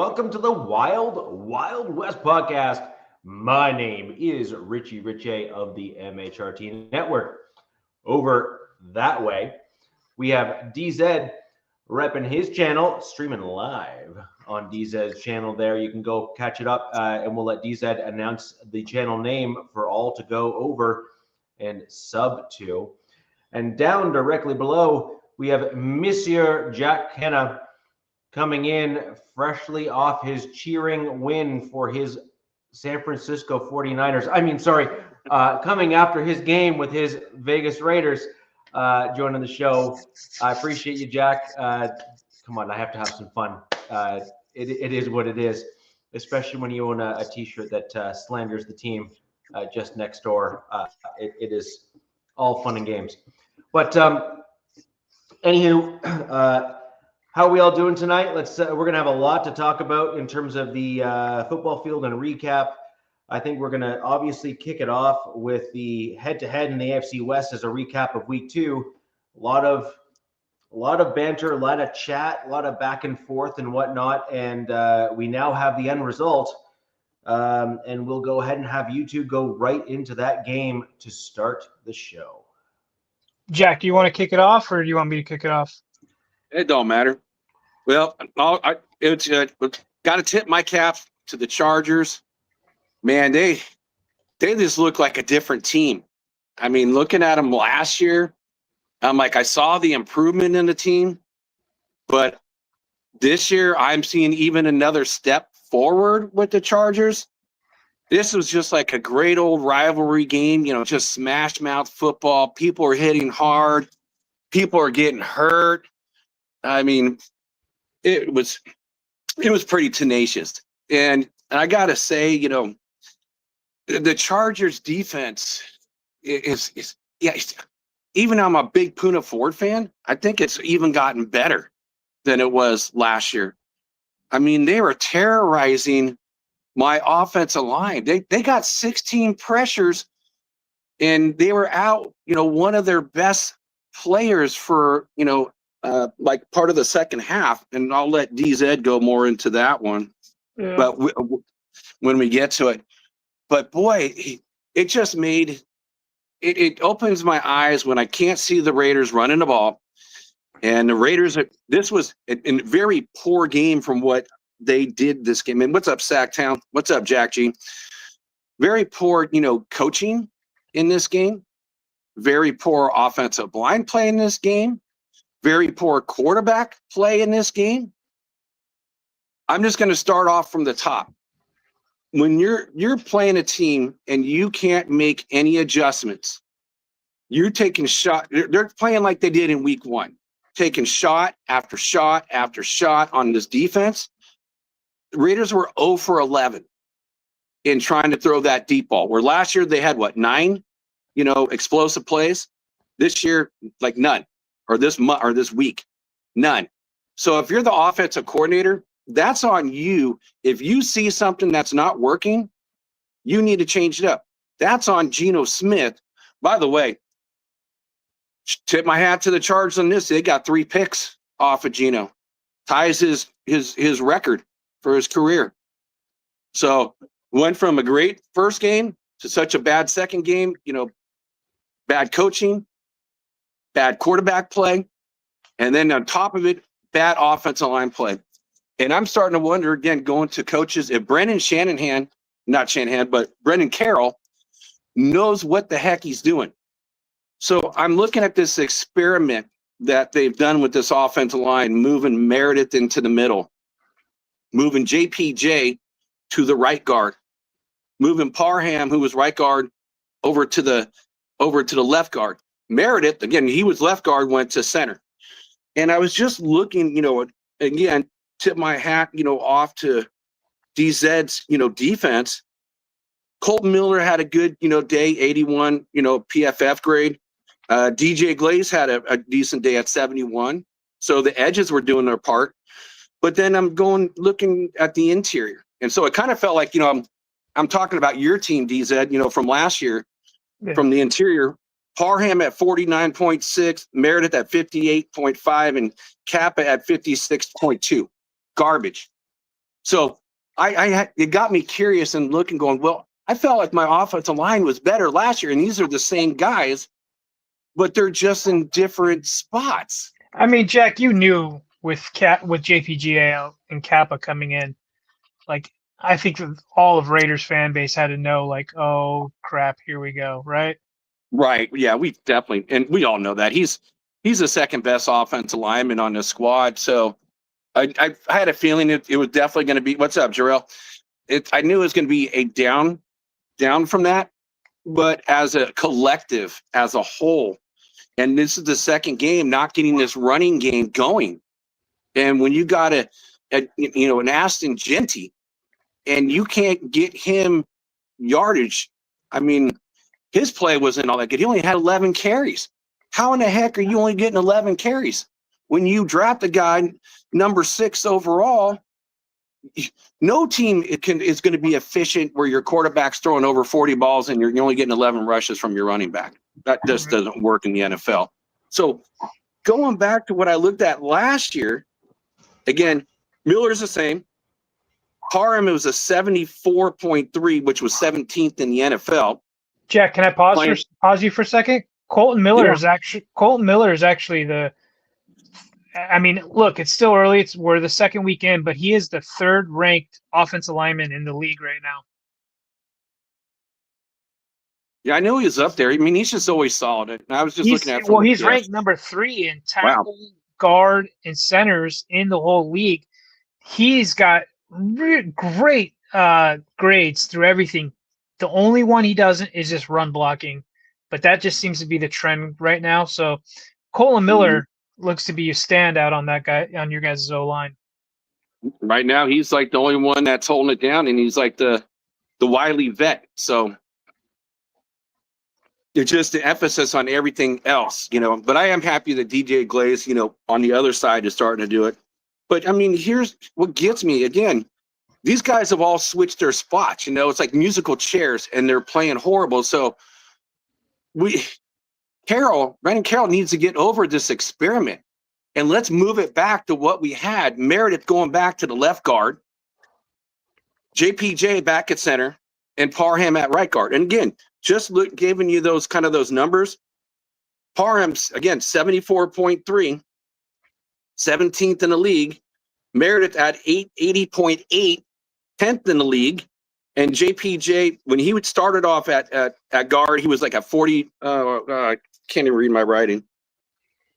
welcome to the Wild West podcast. My name is Richie Richey of the MHRT Network. Over that way, we have DZ repping his channel, streaming live on DZ's channel there. You can go catch it up, and we'll let DZ announce the channel name for all to go over and sub to. And down directly below, we have Monsieur Jack Kenna coming in freshly off his cheering win for his San Francisco 49ers. Coming after his game with his Vegas Raiders, joining the show. I appreciate you, Jack. Come on, I have to have some fun. It is what it is, especially when you own a T-shirt that slanders the team just next door. It is all fun and games. But anywho, how are we all doing tonight? We're gonna have a lot to talk about in terms of the football field and recap. I think we're gonna obviously kick it off with the head-to-head in the AFC West as a recap of Week 2. A lot of banter, a lot of chat, a lot of back and forth and whatnot, and we now have the end result. And we'll go ahead and have you two go right into that game to start the show. Jack, do you want to kick it off, or do you want me to kick it off? It don't matter. Well, got to tip my cap to the Chargers. Man, they just look like a different team. I mean, looking at them last year, I'm like, I saw the improvement in the team, but this year I'm seeing even another step forward with the Chargers. This was just like a great old rivalry game, just smash mouth football. People are hitting hard. People are getting hurt. I mean, it was pretty tenacious. And I got to say, the Chargers defense is even though I'm a big Puna Ford fan, I think it's even gotten better than it was last year. I mean, they were terrorizing my offensive line. They got 16 pressures, and they were out, one of their best players for, like part of the second half, and I'll let DZ go more into that one. Yeah. But when we get to it, but boy, it just made it opens my eyes when I can't see the Raiders running the ball, and the Raiders. This was a very poor game from what they did this game. And what's up, Sacktown? What's up, Jack G? Very poor, coaching in this game. Very poor offensive line play in this game. Very poor quarterback play in this game. I'm just going to start off from the top. When you're playing a team and you can't make any adjustments, you're taking shot. They're playing like they did in Week 1, taking shot after shot after shot on this defense. The Raiders were 0 for 11 in trying to throw that deep ball. Where last year they had 9, explosive plays. This year, like none. Or this month or this week, none. So if you're the offensive coordinator, that's on you. If you see something that's not working, you need to change it up. That's on Geno Smith. By the way, tip my hat to the Chargers on this. They got 3 picks off of Geno. Ties his record for his career. So went from a great first game to such a bad second game, bad coaching, bad quarterback play, and then on top of it, bad offensive line play. And I'm starting to wonder, again, going to coaches, if Brendan Carroll knows what the heck he's doing. So I'm looking at this experiment that they've done with this offensive line, moving Meredith into the middle, moving JPJ to the right guard, moving Parham, who was right guard, over to the left guard. Meredith, again, he was left guard, went to center. And I was just looking, again, tip my hat, off to DZ's, defense. Colton Miller had a good, day, 81, PFF grade. DJ Glaze had a decent day at 71. So the edges were doing their part. But then I'm looking at the interior. And so it kind of felt like, I'm talking about your team, DZ, from last year, from the interior. Parham at 49.6, Meredith at 58.5, and Kappa at 56.2. Garbage. So it got me curious and looking, going, well, I felt like my offensive line was better last year, and these are the same guys, but they're just in different spots. I mean, Jack, you knew with JPGA and Kappa coming in, like I think all of Raiders fan base had to know, like, oh crap, here we go, right? Right. Yeah, we definitely, and we all know that he's the second best offensive lineman on the squad. So I had a feeling it was definitely going to be. What's up, Jarrell? I knew it was going to be a down from that, but as a collective, as a whole, and this is the second game not getting this running game going. And when you got an Aston Genty, and you can't get him yardage, I mean, his play wasn't all that good. He only had 11 carries. How in the heck are you only getting 11 carries when you draft a guy number 6 overall? No team is going to be efficient where your quarterback's throwing over 40 balls and you're only getting 11 rushes from your running back. That just doesn't work in the NFL. So going back to what I looked at last year, again, Miller's the same. Parham, it was a 74.3, which was 17th in the NFL. Jack, can I pause you for a second? Colton Miller is actually the. I mean, look, it's still early. We're the second week in, but he is the third-ranked offensive lineman in the league right now. Yeah, I know he was up there. I mean, he's just always solid. And I was just looking at. Well, he's ranked number 3 in tackle, guard, and centers in the whole league. He's got great grades through everything. The only one he doesn't is just run blocking, but that just seems to be the trend right now. So, Colin Miller looks to be a standout on your guys' O-line. Right now, he's like the only one that's holding it down, and he's like the wily vet. So it's just the emphasis on everything else, But I am happy that DJ Glaze, on the other side is starting to do it. But I mean, here's what gets me again. These guys have all switched their spots. It's like musical chairs, and they're playing horrible. So Brandon Carroll needs to get over this experiment, and let's move it back to what we had. Meredith going back to the left guard, JPJ back at center, and Parham at right guard. And again, just giving you those numbers. Parham's again 74.3, 17th in the league. Meredith at 80.8, 10th in the league. And JPJ, when he would started off at guard, he was like a 40. I can't even read my writing.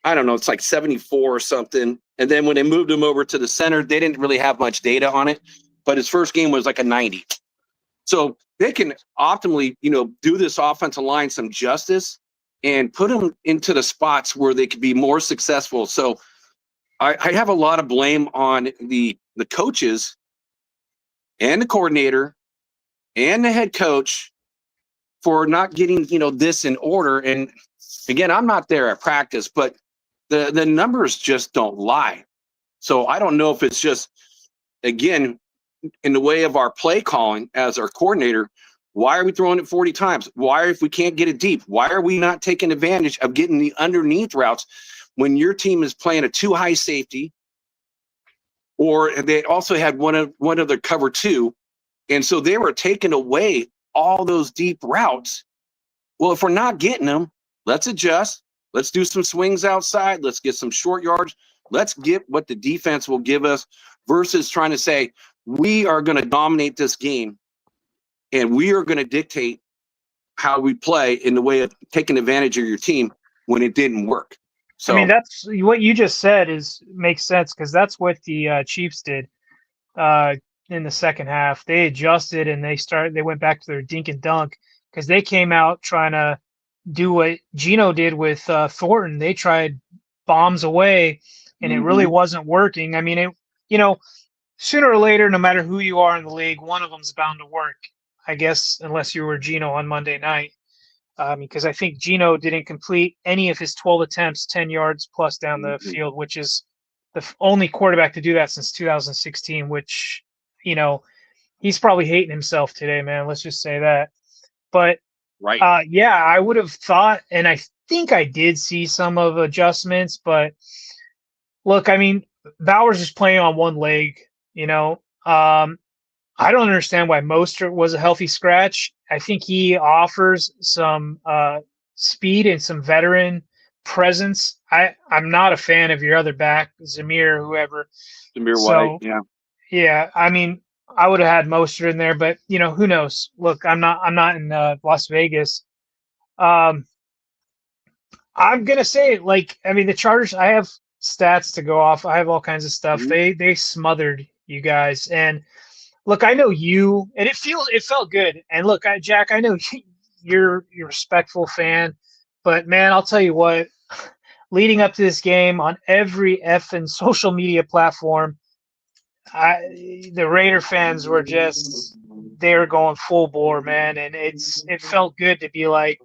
I don't know. It's like 74 or something. And then when they moved him over to the center, they didn't really have much data on it. But his first game was like a 90. So they can optimally, do this offensive line some justice and put them into the spots where they could be more successful. So I have a lot of blame on the coaches and the coordinator and the head coach for not getting, this in order. And again, I'm not there at practice, but the numbers just don't lie. So I don't know if it's just, again, in the way of our play calling as our coordinator, why are we throwing it 40 times? Why, if we can't get it deep, why are we not taking advantage of getting the underneath routes when your team is playing a too high safety, or they also had one of their cover 2. And so they were taking away all those deep routes. Well, if we're not getting them, let's adjust. Let's do some swings outside. Let's get some short yards. Let's get what the defense will give us versus trying to say, we are going to dominate this game and we are going to dictate how we play in the way of taking advantage of your team when it didn't work. So, I mean, that's what you just said makes sense, because that's what the Chiefs did in the second half. They adjusted and they went back to their dink and dunk, because they came out trying to do what Geno did with Thornton. They tried bombs away, and it really wasn't working. I mean, sooner or later, no matter who you are in the league, one of them's bound to work, I guess, unless you were Geno on Monday night. Because I think Geno didn't complete any of his 12 attempts 10 yards plus down the field, which is the only quarterback to do that since 2016, which, he's probably hating himself today, man. Let's just say that. But, right. I would have thought, and I think I did see some of adjustments, but look, I mean, Bowers is playing on one leg, I don't understand why Mostert was a healthy scratch. I think he offers some speed and some veteran presence. I'm not a fan of your other back, Zamir or whoever. Zamir So, White, yeah. Yeah, I mean, I would have had Mostert in there, but who knows? Look, I'm not in Las Vegas. I'm gonna say it the Chargers. I have stats to go off. I have all kinds of stuff. Mhm. They smothered you guys, and look, I know you, and it felt good. And look, Jack, I know you're a respectful fan, but man, I'll tell you what. Leading up to this game on every effing social media platform, the Raider fans were they were going full bore, man, and it felt good to be like,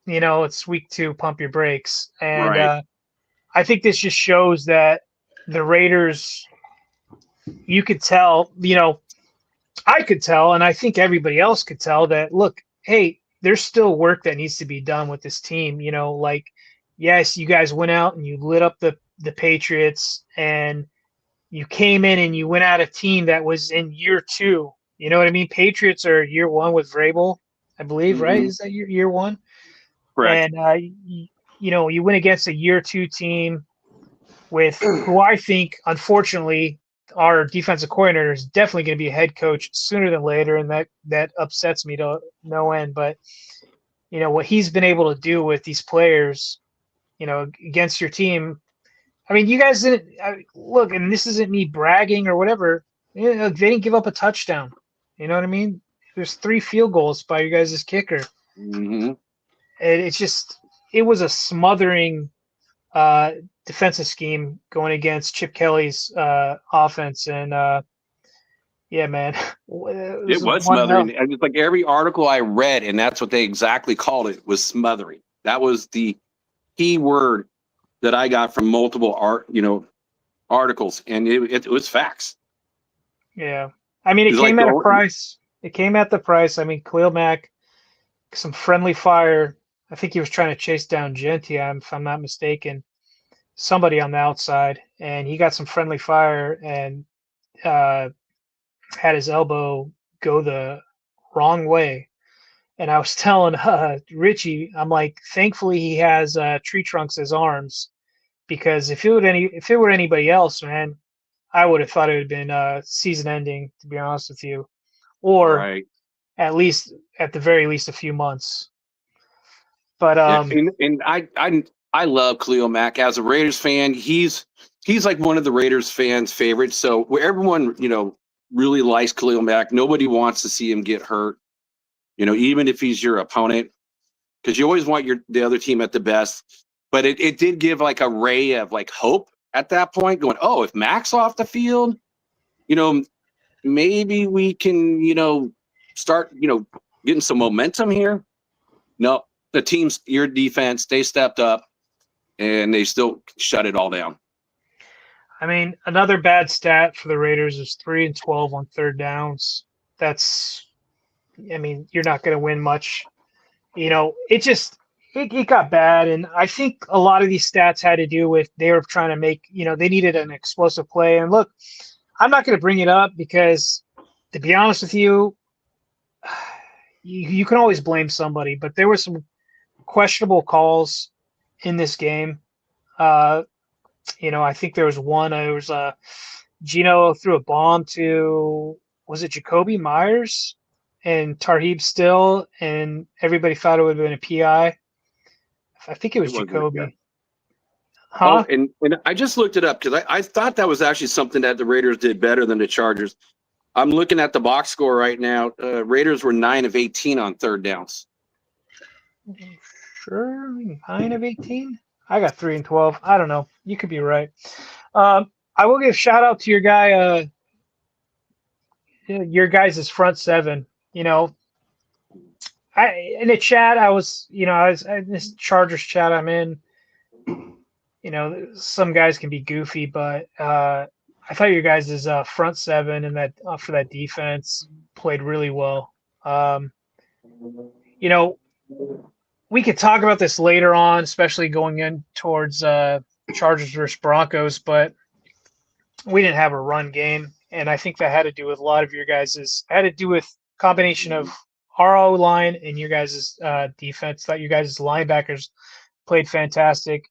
it's week 2, pump your brakes, and Right. I think this just shows that the Raiders, you could tell, I could tell, and I think everybody else could tell that, look, hey, there's still work that needs to be done with this team. Yes, you guys went out and you lit up the Patriots, and you came in and you went out a team that was in year 2. You know what I mean? Patriots are year 1 with Vrabel, I believe, right? Mhm. Is that year 1? Correct. And you went against a year 2 team with who I think, unfortunately, our defensive coordinator is definitely going to be a head coach sooner than later, and that upsets me to no end. But what he's been able to do with these players, against your team. I mean, you guys didn't look, and this isn't me bragging or whatever. They didn't give up a touchdown. You know what I mean? There's 3 field goals by you guys' kicker. Mhm. And it was a smothering defensive scheme going against Chip Kelly's offense, and yeah, man, It was one hell. smothering. And it's like every article I read, and that's what they exactly called it, was smothering. That was the key word that I got from multiple articles, and it was facts. Yeah, I mean, it It's came like at a price. It came at the price. I mean, Khalil Mack, some friendly fire. I think he was trying to chase down Gentium, if I'm not mistaken, somebody on the outside, and he got some friendly fire and had his elbow go the wrong way. And I was telling Richie, I'm like, thankfully he has tree trunks as arms, because if it were anybody else, man, I would have thought it would have been season ending, to be honest with you, or right. at the very least a few months. But Yeah, and I love Khalil Mack as a Raiders fan. He's like one of the Raiders fans' favorites. So where everyone really likes Khalil Mack, nobody wants to see him get hurt. Even if he's your opponent, because you always want the other team at the best. But it did give like a ray of like hope at that point, going, oh, if Mack's off the field, maybe we can start getting some momentum here. No, the team's your defense, they stepped up and they still shut it all down. I mean, another bad stat for the Raiders is 3-12 on third downs. I mean, you're not going to win much. It got bad, and I think a lot of these stats had to do with they were trying to make, they needed an explosive play. And look, I'm not going to bring it up because, to be honest with you, you can always blame somebody, but there were some questionable calls in this game. I think there was one. There was Gino threw a bomb to, was it Jacoby Myers and Tarheeb Still, and everybody thought it would have been a PI. I think it was Jacoby. Huh? Oh, and I just looked it up because I thought that was actually something that the Raiders did better than the Chargers. I'm looking at the box score right now. Raiders were 9 of 18 on third downs. Sure, 9 of 18. I got 3-12. I don't know. You could be right. I will give a shout out to your guy. Your guys' front seven. In the chat, I was in this Chargers chat I'm in. Some guys can be goofy, but I thought your guys' front seven and that for that defense played really well. We could talk about this later on, especially going in towards Chargers versus Broncos, but we didn't have a run game. and I think that had to do with a lot of your guys's. Had to do with combination of our O line and your guys' defense. Thought your guys' linebackers played fantastic.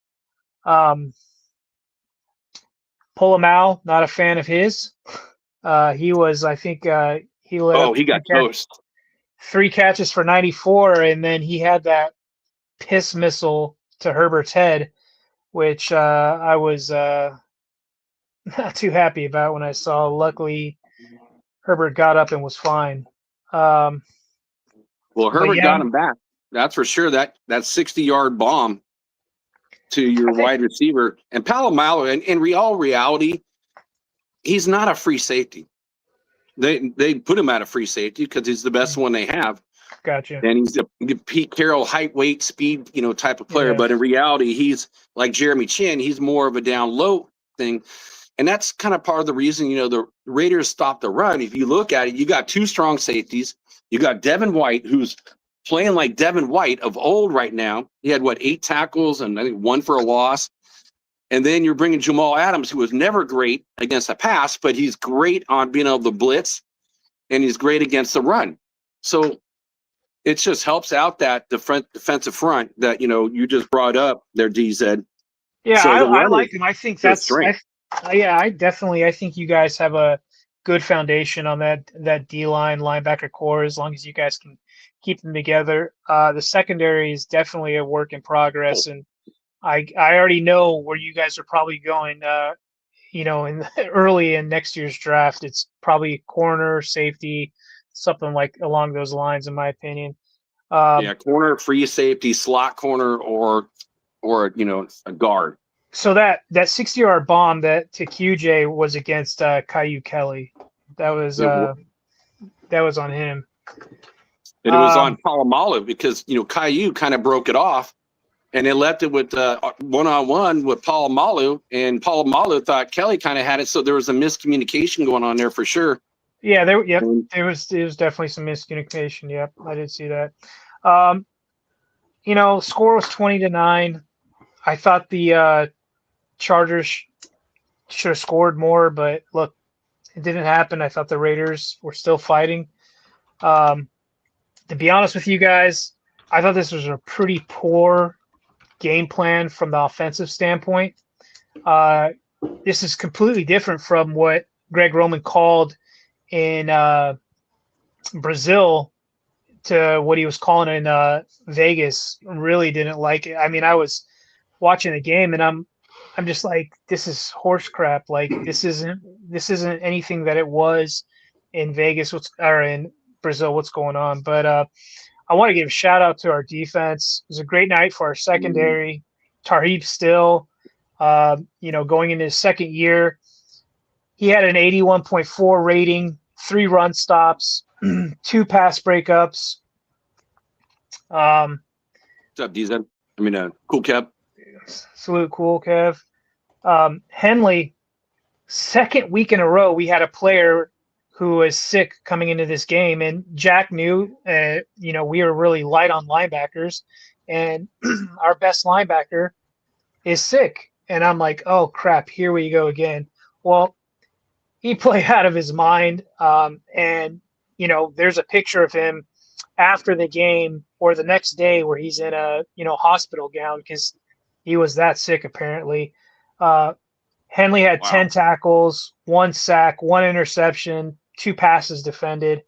Polamalu, not a fan of his. He was, I think, he let up he got toast. 3 catches for 94, and then he had that piss missile to Herbert's head, which I was not too happy about when I saw. Luckily, Herbert got up and was fine. Well, Herbert got him back. That's for sure. That 60-yard bomb to your wide receiver. And Polamalu, and in all reality, he's not a free safety. They put him at a free safety because he's the best one they have. Gotcha. And he's a Pete Carroll height, weight, speed, type of player. Yeah. But in reality, he's like Jeremy Chin. He's more of a down low thing. And that's kind of part of the reason, the Raiders stopped the run. If you look at it, you got 2 strong safeties. You got Devin White, who's playing like Devin White of old right now. He had, 8 tackles and I think 1 for a loss. And then you're bringing Jamal Adams, who was never great against the pass, but he's great on being able to blitz, and he's great against the run. So it just helps out that defensive front that, you just brought up there, DZ. Yeah, so I like him. I think that's I think you guys have a good foundation on that D-line linebacker core as long as you guys can keep them together. The secondary is definitely a work in progress, and I already know where you guys are probably going. Early in next year's draft, it's probably corner, safety, something like along those lines, in my opinion. Corner, free safety, slot corner, or a guard. So that 60-yard bomb that to QJ was against Caillou Kelly. That was on him. And it was on Polamalu because Caillou kind of broke it off. And they left it with one-on-one with Polamalu, and Polamalu thought Kelly kind of had it, so there was a miscommunication going on there for sure. Yeah, there was definitely some miscommunication. Yep, I did see that. Score was 20-9. I thought the Chargers should have scored more, but look, it didn't happen. I thought the Raiders were still fighting. To be honest with you guys, I thought this was a pretty poor game plan from the offensive standpoint. This is completely different from what Greg Roman called in Brazil to what he was calling in Vegas. Really didn't like it. I mean, I was watching the game and I'm just like, this is horse crap. Like this isn't anything that it was in Vegas or in Brazil. What's going on? But I want to give a shout out to our defense. It was a great night for our secondary. Tarheeb Still, going into his second year, he had an 81.4 rating, 3 run stops, 2 pass breakups. What's up, DZ? Cool Kev. Salute, Cool Kev. Henley, second week in a row, we had a player who was sick coming into this game, and Jack knew, we were really light on linebackers, and our best linebacker is sick. And I'm like, oh crap, here we go again. Well, he played out of his mind, and there's a picture of him after the game or the next day where he's in a hospital gown because he was that sick apparently. Henley had 10 tackles, 1 sack, 1 interception, 2 passes defended.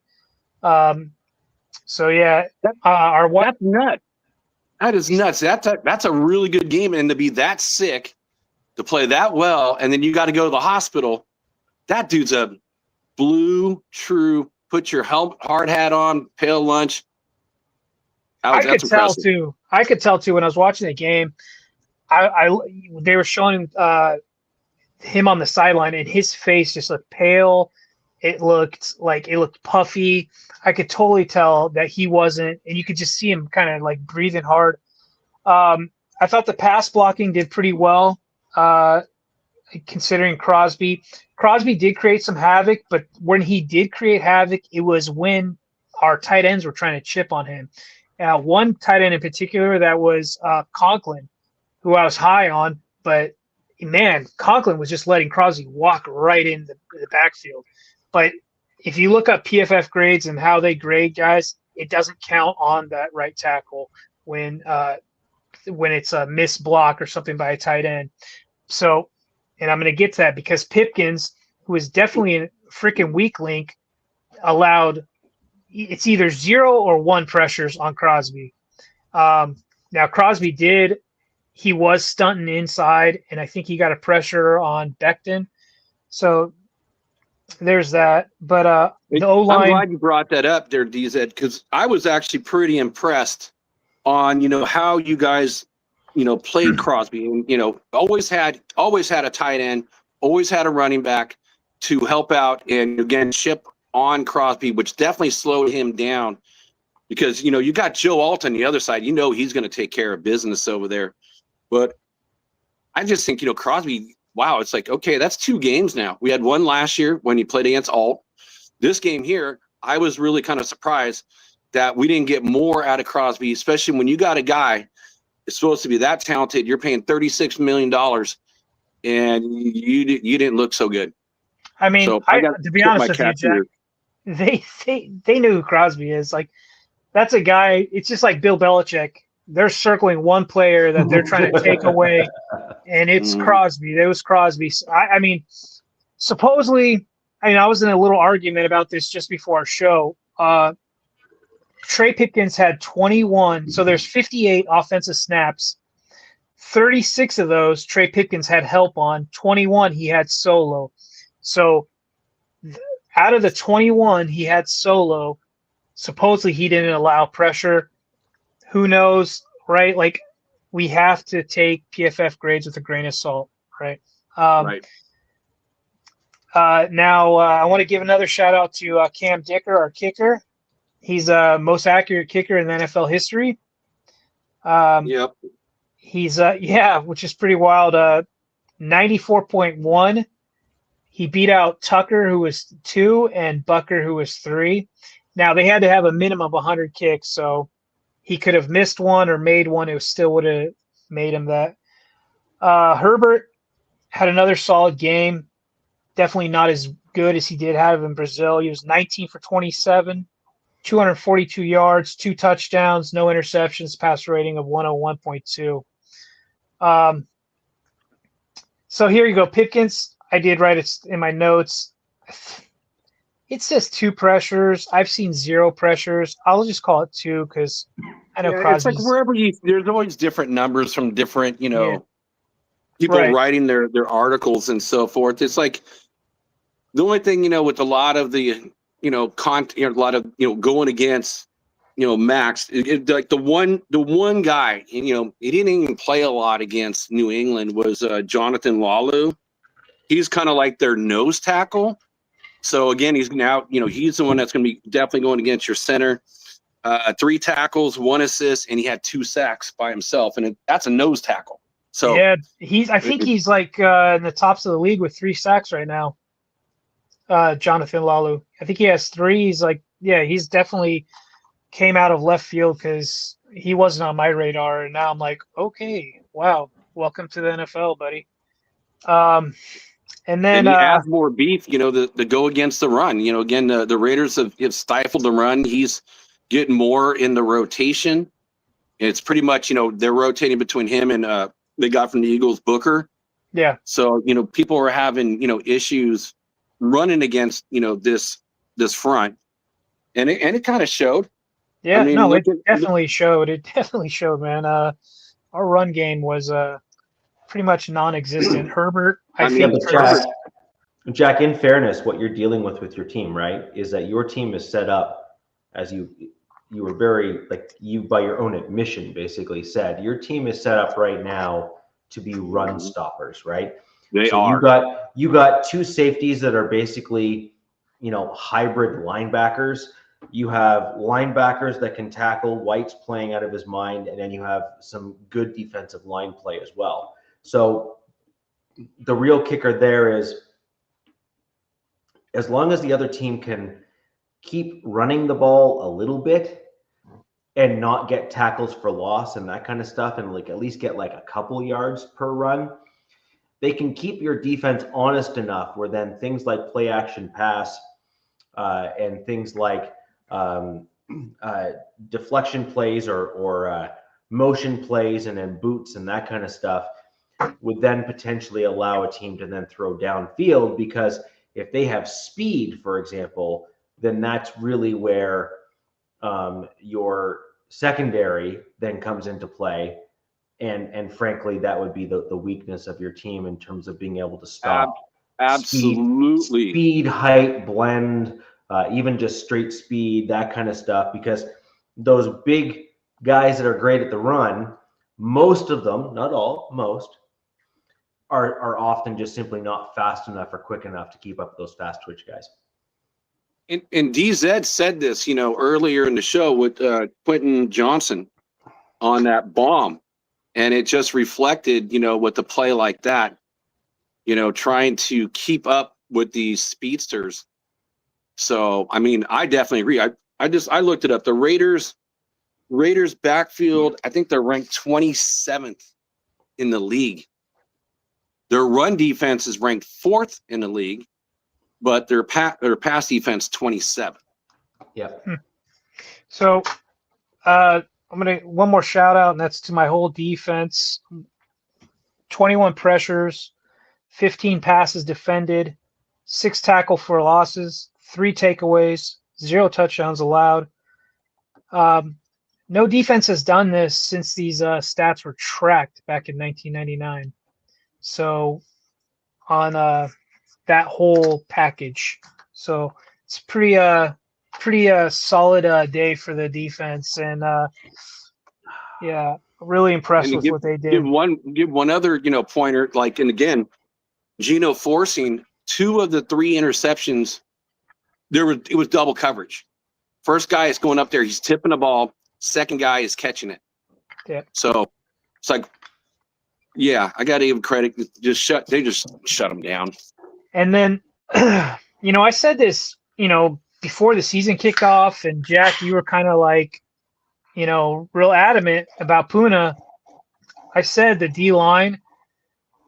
So yeah, that's nuts. That is nuts. That's a really good game, and to be that sick, to play that well, and then you got to go to the hospital. That dude's a blue true. Put your hard hat on, pale lunch. I could tell too. When I was watching the game. They were showing him on the sideline, and his face just looked pale. It looked puffy. I could totally tell that he wasn't, and you could just see him kind of like breathing hard. I thought the pass blocking did pretty well, considering Crosby. Crosby did create some havoc, but when he did create havoc, it was when our tight ends were trying to chip on him. One tight end in particular, that was Conklin, who I was high on, but man, Conklin was just letting Crosby walk right in the backfield. But if you look up PFF grades and how they grade guys, it doesn't count on that right tackle when it's a missed block or something by a tight end. So, and I'm going to get to that because Pipkins, who is definitely a freaking weak link, allowed it's either 0 or 1 pressures on Crosby. Now Crosby he was stunting inside, and I think he got a pressure on Becton. So there's that. But the O-line. I'm glad you brought that up there, DZ, because I was actually pretty impressed on, how you guys, played Crosby, and, always had a tight end, always had a running back to help out and, again, ship on Crosby, which definitely slowed him down because, you got Joe Alt on the other side. He's going to take care of business over there. But I just think, Crosby, wow, it's like, okay, that's 2 games now. We had one last year when he played against Alt. This game here, I was really kind of surprised that we didn't get more out of Crosby, especially when you got a guy that's supposed to be that talented. You're paying $36 million, and you didn't look so good. I mean, so to be honest with you, Jack, they knew who Crosby is. Like, that's a guy. It's just like Bill Belichick. They're circling one player that they're trying to take away, and it's Crosby. It was Crosby. I mean, supposedly, I was in a little argument about this just before our show. Trey Pipkins had 21, so there's 58 offensive snaps. 36 of those Trey Pipkins had help on. 21 he had solo. So out of the 21 he had solo, supposedly he didn't allow pressure. Who knows, right? Like, we have to take PFF grades with a grain of salt, right? Right. Now, I want to give another shout out to Cam Dicker, our kicker. He's most accurate kicker in NFL history. Yep. He's which is pretty wild. 94.1. He beat out Tucker, who was 2, and Bucker, who was 3. Now, they had to have a minimum of 100 kicks, so he could have missed one or made one. It still would have made him that. Herbert had another solid game. Definitely not as good as he did have in Brazil. He was 19 for 27, 242 yards, 2 touchdowns, no interceptions, pass rating of 101.2. So here you go. Pipkins, I did write it in my notes. It says 2 pressures. I've seen 0 pressures. I'll just call it 2 because I know Crosby's. It's like wherever there's always different numbers from different, people writing their articles and so forth. It's like the only thing, with a lot of the, a lot of, going against, Max, like the one guy, he didn't even play a lot against New England was Jonathan Lalu. He's kind of like their nose tackle. So again, he's now, he's the one that's going to be definitely going against your center. 3 tackles, 1 assist, and he had 2 sacks by himself, and that's a nose tackle. So yeah, I think he's like in the tops of the league with 3 sacks right now. Jonathan Lalu, I think he has 3. He's like, he's definitely came out of left field because he wasn't on my radar, and now I'm like, okay, wow, welcome to the NFL, buddy. And then he adds more beef, the go against the run. Again, the Raiders have stifled the run. He's getting more in the rotation. It's pretty much, they're rotating between him and they got from the Eagles, Booker. Yeah. So, people are having, issues running against, this front. And it kind of showed. Yeah, it definitely showed. It definitely showed, man. Our run game was pretty much non-existent. Herbert, Jack, in fairness, what you're dealing with your team, right, is that your team is set up as you were very, like, you by your own admission basically said, your team is set up right now to be run stoppers, right? They are. You got 2 safeties that are basically, hybrid linebackers. You have linebackers that can tackle. White's playing out of his mind, and then you have some good defensive line play as well. So the real kicker there is, as long as the other team can keep running the ball a little bit and not get tackles for loss and that kind of stuff, and like at least get like a couple yards per run, they can keep your defense honest enough where then things like play action pass and things like deflection plays or motion plays and then boots and that kind of stuff would then potentially allow a team to then throw downfield, because if they have speed, for example, then that's really where your secondary then comes into play. And frankly, that would be the weakness of your team in terms of being able to stop absolutely speed, height, blend, even just straight speed, that kind of stuff. Because those big guys that are great at the run, most of them, not all, most, are often just simply not fast enough or quick enough to keep up with those fast twitch guys. And DZ said this, earlier in the show with Quentin Johnson on that bomb, and it just reflected, with the play like that, trying to keep up with these speedsters. So, I mean, I definitely agree. I looked it up. The Raiders backfield, I think they're ranked 27th in the league. Their run defense is ranked 4th in the league, but their pass defense 27th. Yep. So I'm gonna one more shout out, and that's to my whole defense. 21 pressures, 15 passes defended, 6 tackle for losses, 3 takeaways, 0 touchdowns allowed. No defense has done this since these stats were tracked back in 1999. So on that whole package, so it's pretty solid day for the defense, and yeah, really impressed with what they did. Give one other pointer, like, and again, Geno forcing 2 of the 3 interceptions. It was double coverage. First guy is going up there, he's tipping the ball. Second guy is catching it. Yeah. So it's like, yeah, I got to give them credit. They just shut them down. And then, I said this, before the season kicked off, and Jack, you were kind of like, real adamant about Puna. I said the D-line,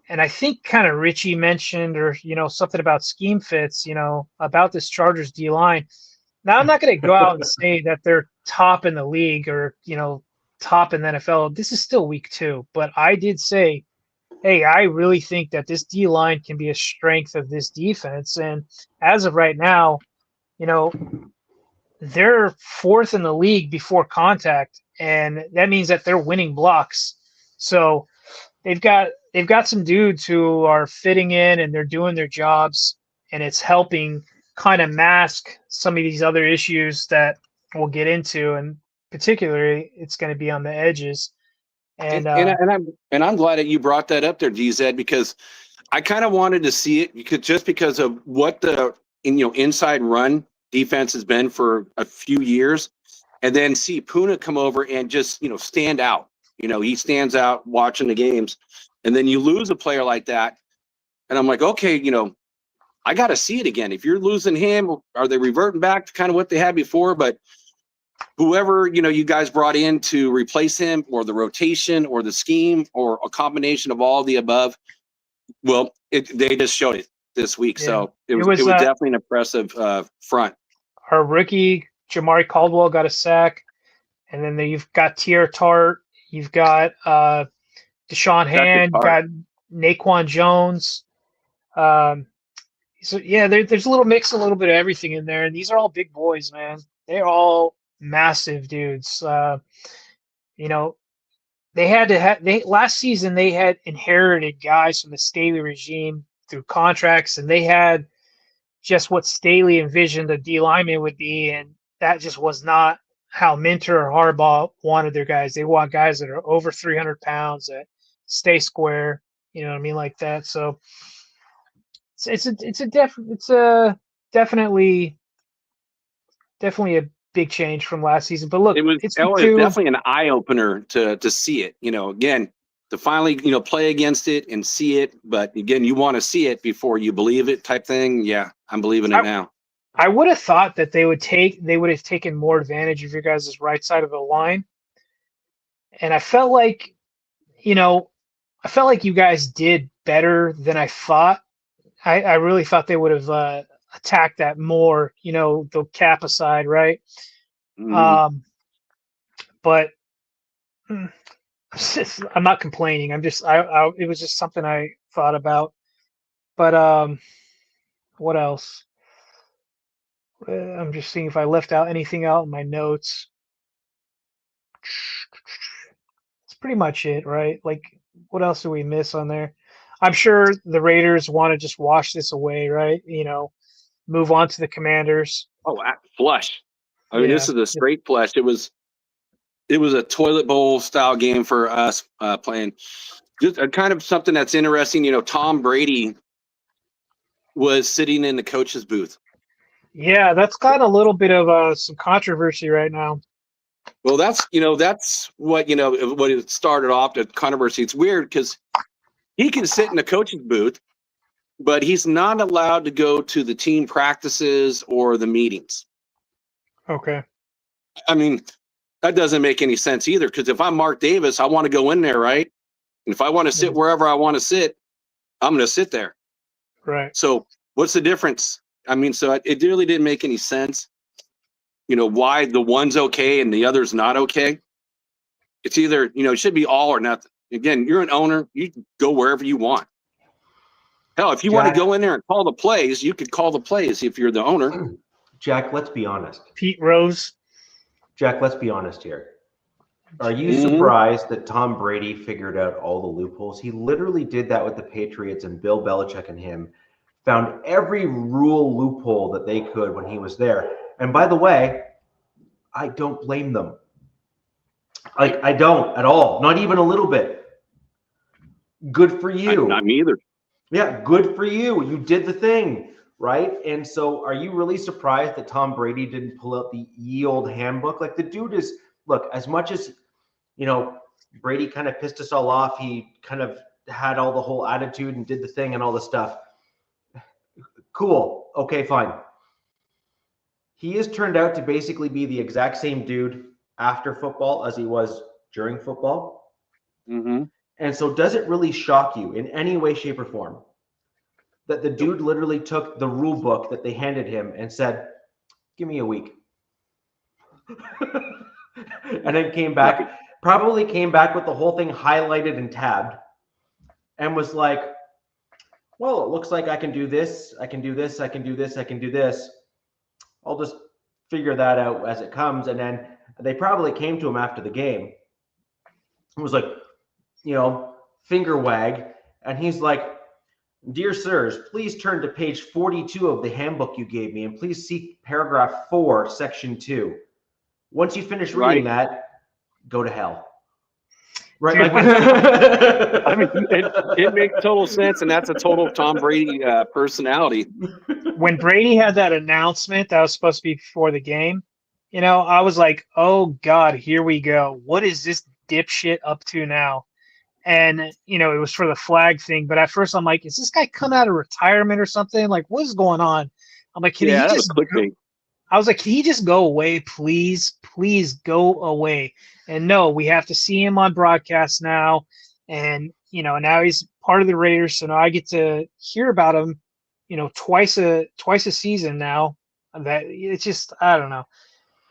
and I think kind of Richie mentioned, or, something about scheme fits, about this Chargers D-line. Now, I'm not going to go out and say that they're top in the league or, top in the NFL. This is still week 2, but I did say, hey, I really think that this D-line can be a strength of this defense. And as of right now, they're 4th in the league before contact, and that means that they're winning blocks. So they've got some dudes who are fitting in and they're doing their jobs, and it's helping kind of mask some of these other issues that we'll get into, and particularly it's going to be on the edges. And I'm glad that you brought that up there, DZ, because I kind of wanted to see it because of what the inside run defense has been for a few years, and then see Puna come over and just stand out. He stands out watching the games, and then you lose a player like that, and I'm like, okay, I got to see it again. If you're losing him, are they reverting back to kind of what they had before? But whoever, you guys brought in to replace him, or the rotation or the scheme or a combination of all the above, well, they just showed it this week. Yeah. So it was definitely an impressive front. Our rookie, Jamari Caldwell, got a sack. And then you've got Tier Tart. You've got Deshaun Hand. You've got Naquan Jones. So, yeah, there's a little mix, a little bit of everything in there. And these are all big boys, man. They're all massive dudes. Last season they had inherited guys from the Staley regime through contracts, and they had just what Staley envisioned a D lineman would be, and that just was not how Minter or Harbaugh wanted their guys. They want guys that are over 300 pounds that stay square, like that. So it's definitely a big change from last season. But look, it's definitely an eye opener to see it. Again, to finally play against it and see it. But again, you want to see it before you believe it, type thing. Yeah, I'm believing it now. I would have thought that they would have taken more advantage of your guys' right side of the line, and I felt like you guys did better than I thought. I really thought they would have attack that more, the cap aside, right? Mhm. But I'm not complaining. I'm just it was just something I thought about. But what else? I'm just seeing if I left out anything out in my notes. That's pretty much it, right? Like, what else do we miss on there? I'm sure the Raiders want to just wash this away, right? Move on to the Commanders. Oh, flush. I mean, Yeah. this is a straight flush. It was a toilet bowl style game for us playing. Just kind of something that's interesting. Tom Brady was sitting in the coach's booth. Yeah, that's got a little bit of some controversy right now. Well, that's what what it started off the controversy. It's weird because he can sit in the coach's booth, but he's not allowed to go to the team practices or the meetings. Okay. I mean, that doesn't make any sense either. Because if I'm Mark Davis, I want to go in there, right? And if I want to sit wherever I want to sit, I'm going to sit there. Right. So what's the difference? I mean, so it really didn't make any sense. Why the one's okay and the other's not okay. It's either, it should be all or nothing. Again, you're an owner. You can go wherever you want. Hell, if you want to go in there and call the plays, you could call the plays if you're the owner. Jack, let's be honest. Pete Rose. Jack, let's be honest here. Are you surprised that Tom Brady figured out all the loopholes? He literally did that with the Patriots, and Bill Belichick and him found every rule loophole that they could when he was there. And by the way, I don't blame them. I don't at all. Not even a little bit. Good for you. Not me either. Yeah, good for you. You did the thing, right? And so are you really surprised that Tom Brady didn't pull out the ye old handbook? Like, the dude is, look, as much as, Brady kind of pissed us all off, he kind of had all the whole attitude and did the thing and all the stuff. Cool. Okay, fine. He has turned out to basically be the exact same dude after football as he was during football. Mm-hmm. And so does it really shock you in any way, shape, or form that the dude literally took the rule book that they handed him and said, give me a week? And then probably came back with the whole thing highlighted and tabbed and was like, well, it looks like I can do this. I can do this. I can do this. I can do this. I'll just figure that out as it comes. And then they probably came to him after the game. It was like, finger wag. And he's like, dear sirs, please turn to page 42 of the handbook you gave me, and please see paragraph 4, section 2. Once you finish reading that, go to hell. Right? I mean, it makes total sense, and that's a total Tom Brady personality. When Brady had that announcement that was supposed to be before the game, I was like, oh, God, here we go. What is this dipshit up to now? And, it was for the flag thing. But at first I'm like, is this guy coming out of retirement or something? Like, what is going on? I'm like, can he just I was like, can he just go away, please? Please go away. And no, we have to see him on broadcast now. And, now he's part of the Raiders. So now I get to hear about him, twice a season now. That it's just, I don't know.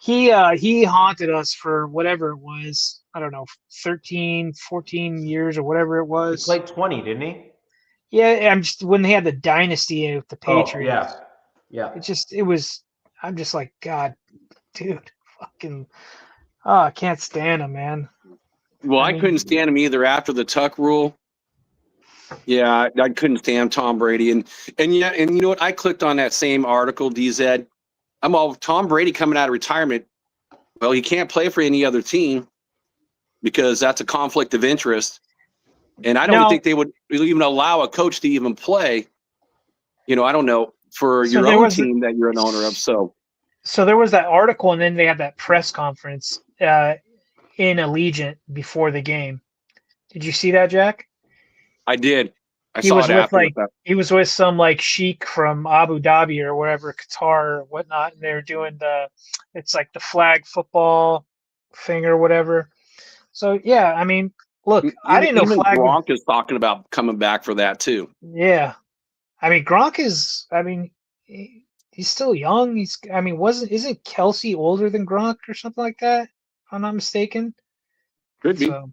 He haunted us for whatever it was. I don't know, 13, 14 years or whatever it was. He played 20, didn't he? Yeah, when they had the dynasty with the Patriots. Oh, yeah. I'm just like, God, dude, fucking, I can't stand him, man. Well, I couldn't stand him either after the Tuck rule. Yeah, I couldn't stand Tom Brady. And you know what? I clicked on that same article, DZ. I'm all, Tom Brady coming out of retirement. Well, he can't play for any other team because that's a conflict of interest. And I don't think they would even allow a coach to even play, I don't know, for your own team that you're an owner of. So there was that article, and then they had that press conference in Allegiant before the game. Did you see that, Jack? I did. He was with some sheik from Abu Dhabi or wherever, Qatar or whatnot, and they're doing it's like the flag football thing or whatever. So yeah, I mean, look, I didn't know flag. Gronk is talking about coming back for that too. Yeah, I mean, Gronk is. I mean, he's still young. Isn't Kelsey older than Gronk or something like that? If I'm not mistaken. Could be. So,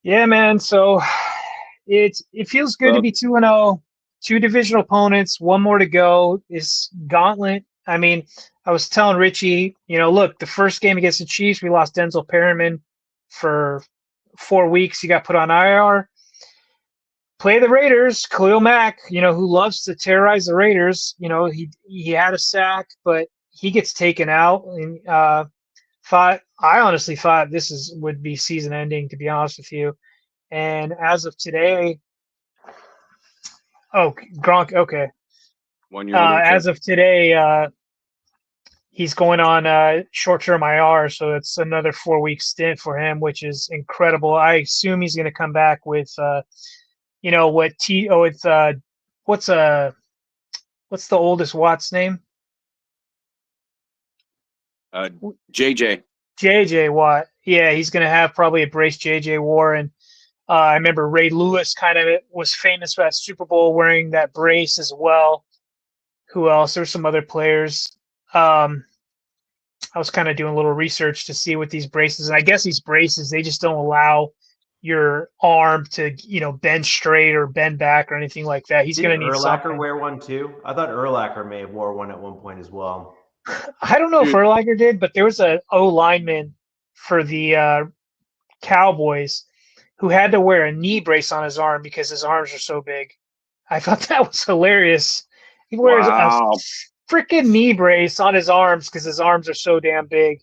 yeah, man. So it feels good to be 2-0. 2 divisional opponents, 1 more to go. This gauntlet. I mean, I was telling Richie, look, the first game against the Chiefs, we lost Denzel Perryman for 4 weeks. He got put on IR. Play the Raiders. Khalil Mack, who loves to terrorize the Raiders. He had a sack, but he gets taken out. And I honestly thought this would be season ending, to be honest with you. And as of today, Gronk, okay. 1 year. As of today, he's going on short-term IR, so it's another 4-week stint for him, which is incredible. I assume he's going to come back with, what's the oldest Watt's name? JJ. JJ Watt. Yeah, he's going to have probably a brace JJ Warren. I remember Ray Lewis kind of was famous for that Super Bowl wearing that brace as well. Who else? There's some other players. I was kind of doing a little research to see what these braces, and I guess these braces, they just don't allow your arm to, bend straight or bend back or anything like that. He's going to need something. Urlacher wear one too? I thought Urlacher may have wore one at one point as well. I don't know if Urlacher did, but there was an O lineman for the Cowboys who had to wear a knee brace on his arm because his arms are so big. I thought that was hilarious. He wears a freaking knee brace on his arms because his arms are so damn big.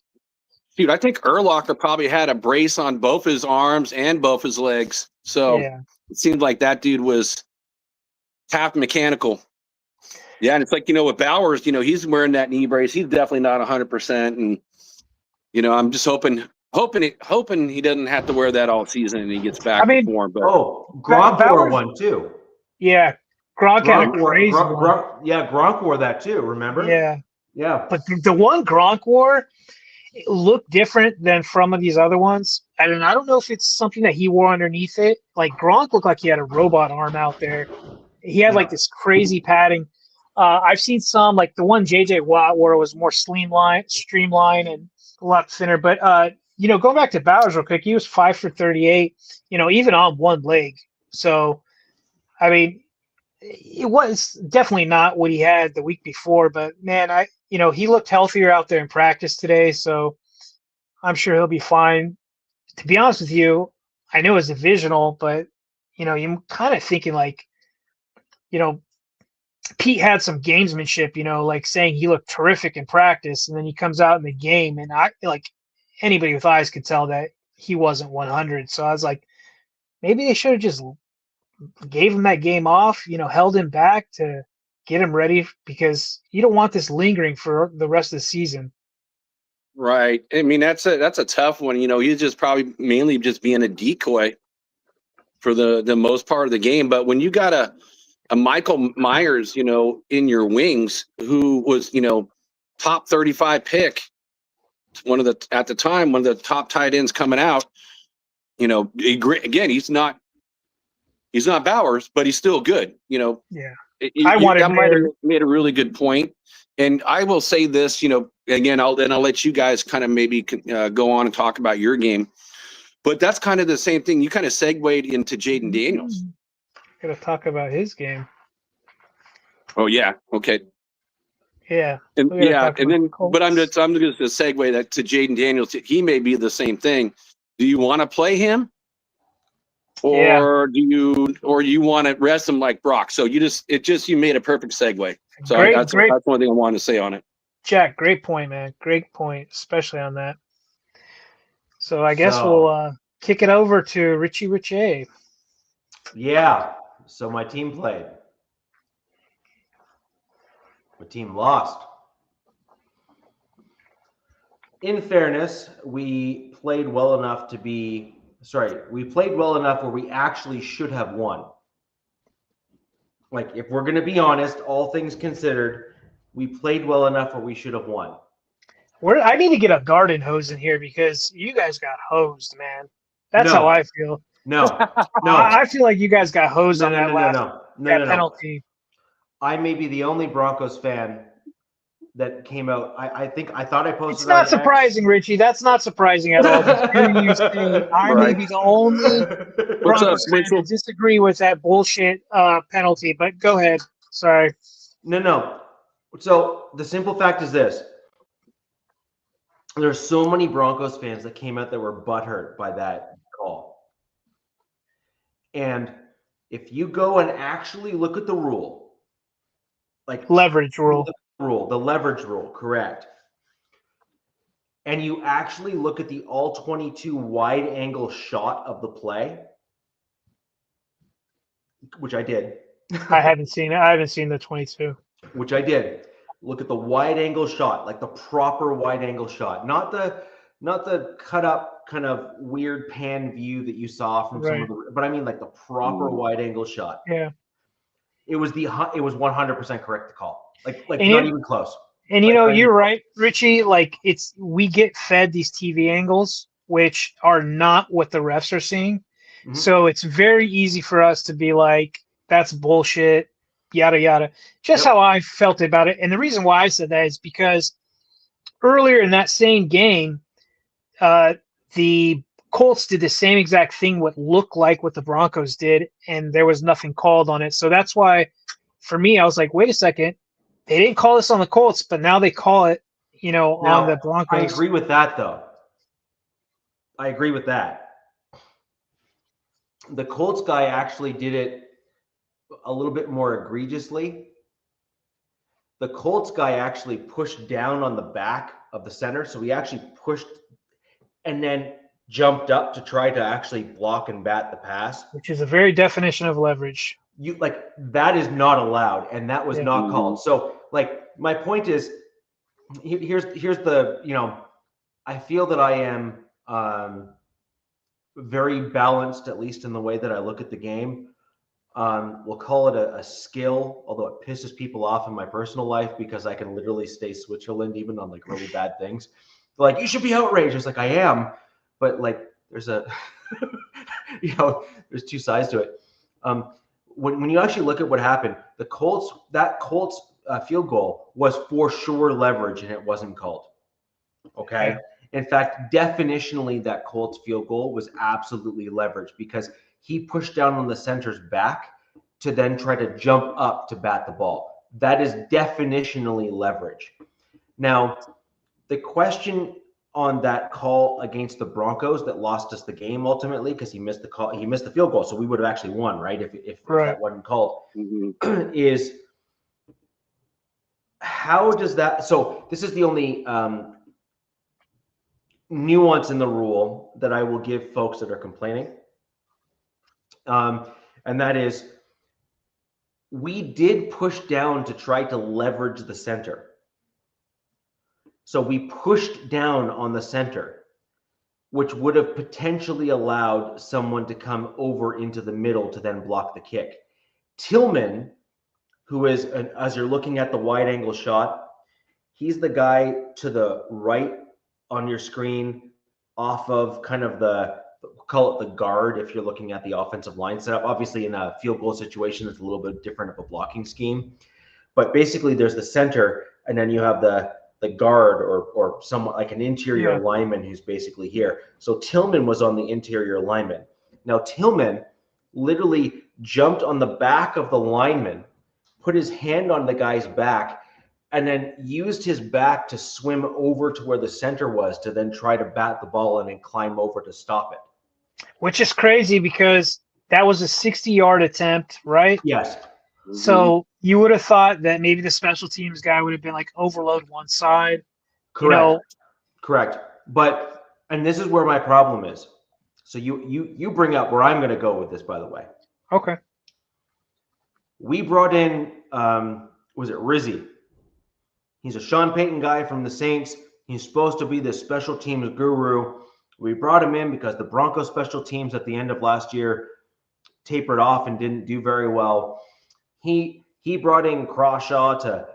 Dude, I think Urlacher probably had a brace on both his arms and both his legs. So It seemed like that dude was half mechanical. Yeah, and it's like, with Bowers, he's wearing that knee brace. He's definitely not 100%. And, I'm just hoping he doesn't have to wear that all season and he gets back to form. But Gronk wore one too. Yeah, Gronk had a crazy one. Gronk wore that too, remember? Yeah. But the one Gronk wore, it looked different than from these other ones. And I don't know if it's something that he wore underneath it. Like Gronk looked like he had a robot arm out there. He had like this crazy padding. I've seen some, like the one JJ Watt wore was more streamlined and a lot thinner. But going back to Bowers real quick, he was 5 for 38, even on one leg. So, I mean, it was definitely not what he had the week before, but man, he looked healthier out there in practice today. So I'm sure he'll be fine. To be honest with you, I know it's divisional, but you're kind of thinking like, Pete had some gamesmanship, like saying he looked terrific in practice, and then he comes out in the game, and anybody with eyes could tell that he wasn't 100. So I was like, maybe they should have just gave him that game off, held him back to get him ready, because you don't want this lingering for the rest of the season. Right. I mean, that's a tough one. He's just probably mainly just being a decoy for the most part of the game. But when you got a Michael Myers, in your wings, who was, top 35 pick, at the time, one of the top tight ends coming out, again, he's not Bowers, but he's still good. Yeah. I might have made a really good point. And I will say this, again, I'll let you guys kind of maybe go on and talk about your game. But that's kind of the same thing. You kind of segued into Jaden Daniels. Got to talk about his game. Oh yeah. Okay. Yeah. And then, but I'm just going to segue that to Jaden Daniels. He may be the same thing. Do you want to play him, or do you want to rest him like Brock? So you made a perfect segue. So that's one thing I wanted to say on it. Jack, great point, man. Great point, especially on that. So I guess we'll kick it over to Richie. Yeah. So my team played. My team lost. In fairness, we played well enough where we actually should have won. Like, if we're going to be honest, all things considered, we played well enough where we should have won. I need to get a garden hose in here because you guys got hosed, man. That's how I feel. No. I feel like you guys got hosed on that last penalty. I may be the only Broncos fan that came out. I thought I posted. It's not surprising, Richie. That's not surprising at all. To hear you say I may be the only Broncos fan to disagree with that bullshit penalty. But go ahead. Sorry. No. So the simple fact is this. There's so many Broncos fans that came out that were butthurt by that call. And if you go and actually look at the rule, like leverage rule, the leverage rule, correct. And you actually look at the all 22 wide angle shot of the play, which I did. I haven't seen it. I haven't seen the 22. Which I did. Look at the wide angle shot, like the proper wide angle shot, not the cut up kind of weird pan view that you saw from some of the, but I mean like the proper wide angle shot. Yeah. It was 100% correct to call. Like not even close. And you're right, Richie, like we get fed these TV angles which are not what the refs are seeing. Mm-hmm. So it's very easy for us to be like, that's bullshit. Yada, yada. Just how I felt about it. And the reason why I said that is because earlier in that same game, the Colts did the same exact thing, what looked like what the Broncos did, and there was nothing called on it. So that's why, for me, I was like, wait a second. They didn't call this on the Colts, but now they call it, on the Broncos. I agree with that, though. I agree with that. The Colts guy actually did it a little bit more egregiously. The Colts guy actually pushed down on the back of the center. So he actually pushed and then jumped up to try to actually block and bat the pass. Which is a very definition of leverage. That is not allowed. And that was not called. So my point is, here's the, I feel that I am very balanced, at least in the way that I look at the game. We'll call it a skill, although it pisses people off in my personal life because I can literally stay Switzerland even on really bad things. They're like, you should be outraged. It's like, I am, but there's a, there's two sides to it. When you actually look at what happened, that Colts field goal was for sure leverage and it wasn't called. Okay. In fact, definitionally, that Colts field goal was absolutely leverage because he pushed down on the center's back to then try to jump up to bat the ball. That is definitionally leverage. Now, the question on that call against the Broncos that lost us the game ultimately because he missed the field goal, so we would have actually won, right? If that wasn't called, is how does that? So this is the only nuance in the rule that I will give folks that are complaining. And that is, we did push down to try to leverage the center. So we pushed down on the center, which would have potentially allowed someone to come over into the middle to then block the kick. Tillman, who is, as you're looking at the wide angle shot, he's the guy to the right on your screen off of kind of call it the guard if you're looking at the offensive line setup. Obviously, in a field goal situation, it's a little bit different of a blocking scheme. But basically, there's the center, and then you have the guard or somewhat like an interior lineman who's basically here. So Tillman was on the interior lineman. Now, Tillman literally jumped on the back of the lineman, put his hand on the guy's back, and then used his back to swim over to where the center was to then try to bat the ball and then climb over to stop it. Which is crazy because that was a 60-yard attempt, right? Yes. So you would have thought that maybe the special teams guy would have been overload one side. Correct. Correct. But, and this is where my problem is. So you bring up where I'm going to go with this, by the way. Okay. We brought in, was it Rizzy? He's a Sean Payton guy from the Saints. He's supposed to be the special teams guru. We brought him in because the Broncos special teams at the end of last year tapered off and didn't do very well. He brought in Crawshaw to,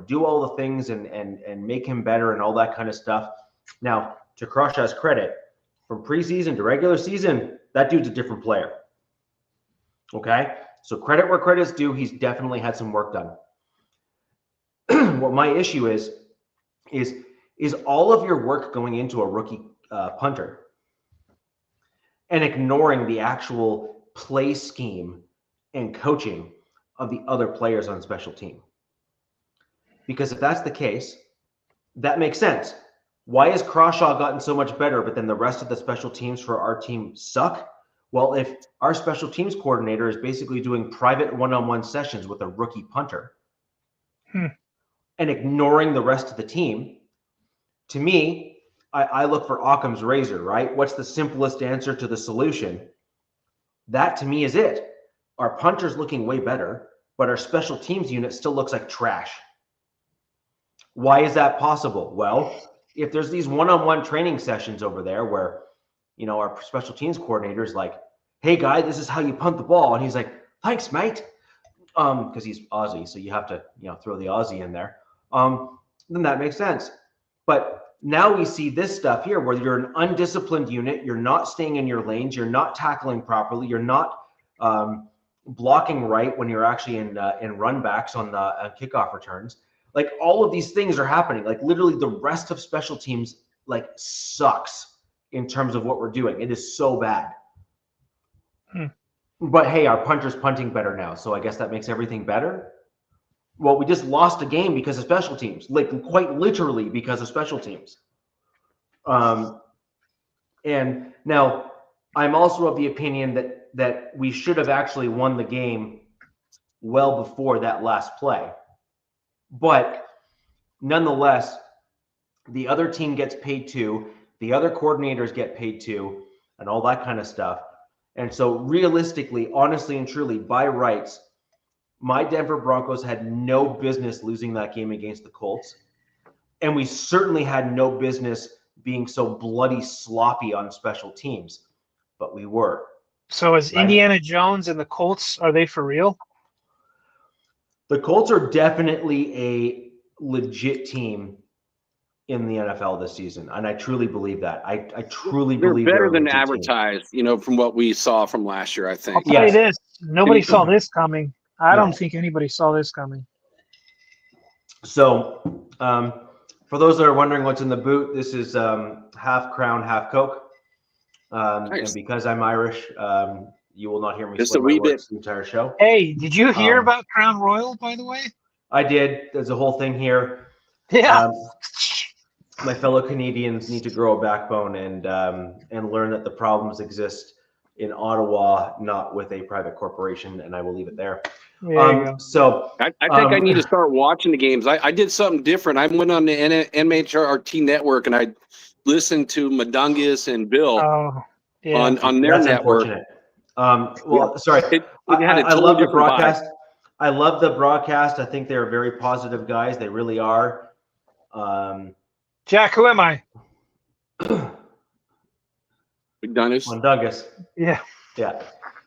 do all the things and make him better and all that kind of stuff. Now, to Crawshaw's credit, from preseason to regular season, that dude's a different player. Okay? So credit where credit's due. He's definitely had some work done. what my issue is all of your work going into a rookie punter and ignoring the actual play scheme and coaching of the other players on special team. Because if that's the case, that makes sense. Why has Crawshaw gotten so much better, but then the rest of the special teams for our team suck? Well, if our special teams coordinator is basically doing private one-on-one sessions with a rookie punter and ignoring the rest of the team, to me, I look for Occam's razor, right? What's the simplest answer to the solution? That to me is it. Our punter's looking way better, but our special teams unit still looks like trash. Why is that possible? Well, if there's these one-on-one training sessions over there where, you know, our special teams coordinator is like, hey, guy, this is how you punt the ball. And he's like, thanks, mate. Because he's Aussie, so you have to, you know, throw the Aussie in there. Then that makes sense. But now we see this stuff here where you're an undisciplined unit. You're not staying in your lanes. You're not tackling properly. You're not blocking right when you're actually in run backs on the kickoff returns. Like all of these things are happening. Like literally the rest of special teams like sucks in terms of what we're doing. It is so bad. But hey, our punter's punting better now. So I guess that makes everything better. Well, we just lost a game because of special teams, like quite literally because of special teams. And now I'm also of the opinion that we should have actually won the game well before that last play. But nonetheless, the other team gets paid too, the other coordinators get paid too, and all that kind of stuff. And so realistically, honestly and truly, by rights, my Denver Broncos had no business losing that game against the Colts. And we certainly had no business being so bloody sloppy on special teams, but we were. So is Indiana Jones and the Colts, are they for real? The Colts are definitely a legit team in the NFL this season, and I truly believe that. I truly believe they're better than team. advertised, you know, from what we saw from last year, I think. I'll tell you this. Nobody saw this coming. I don't think anybody saw this coming. So for those that are wondering what's in the boot, this is half Crown, half Coke. Nice. And because I'm Irish, you will not hear me just a wee bit the entire show. Hey, did you hear about Crown Royal, by the way? I did. There's a whole thing here. Yeah. My fellow Canadians need to grow a backbone and learn that the problems exist in Ottawa, not with a private corporation, and I will leave it there. So I think I need to start watching the games. I did something different. I went on the MHRT network and I listened to Madungus and Bill on their network. Sorry. I love the broadcast. I love the broadcast. I think they're very positive guys. They really are. Jack, who am I? Madungus. Yeah.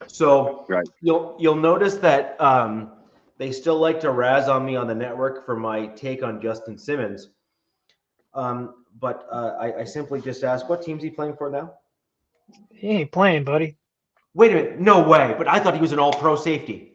So you'll notice that they still like to razz on me on the network for my take on Justin Simmons. But I simply just ask, what team's he playing for now? He ain't playing, buddy. Wait a minute. No way. But I thought he was an all-pro safety.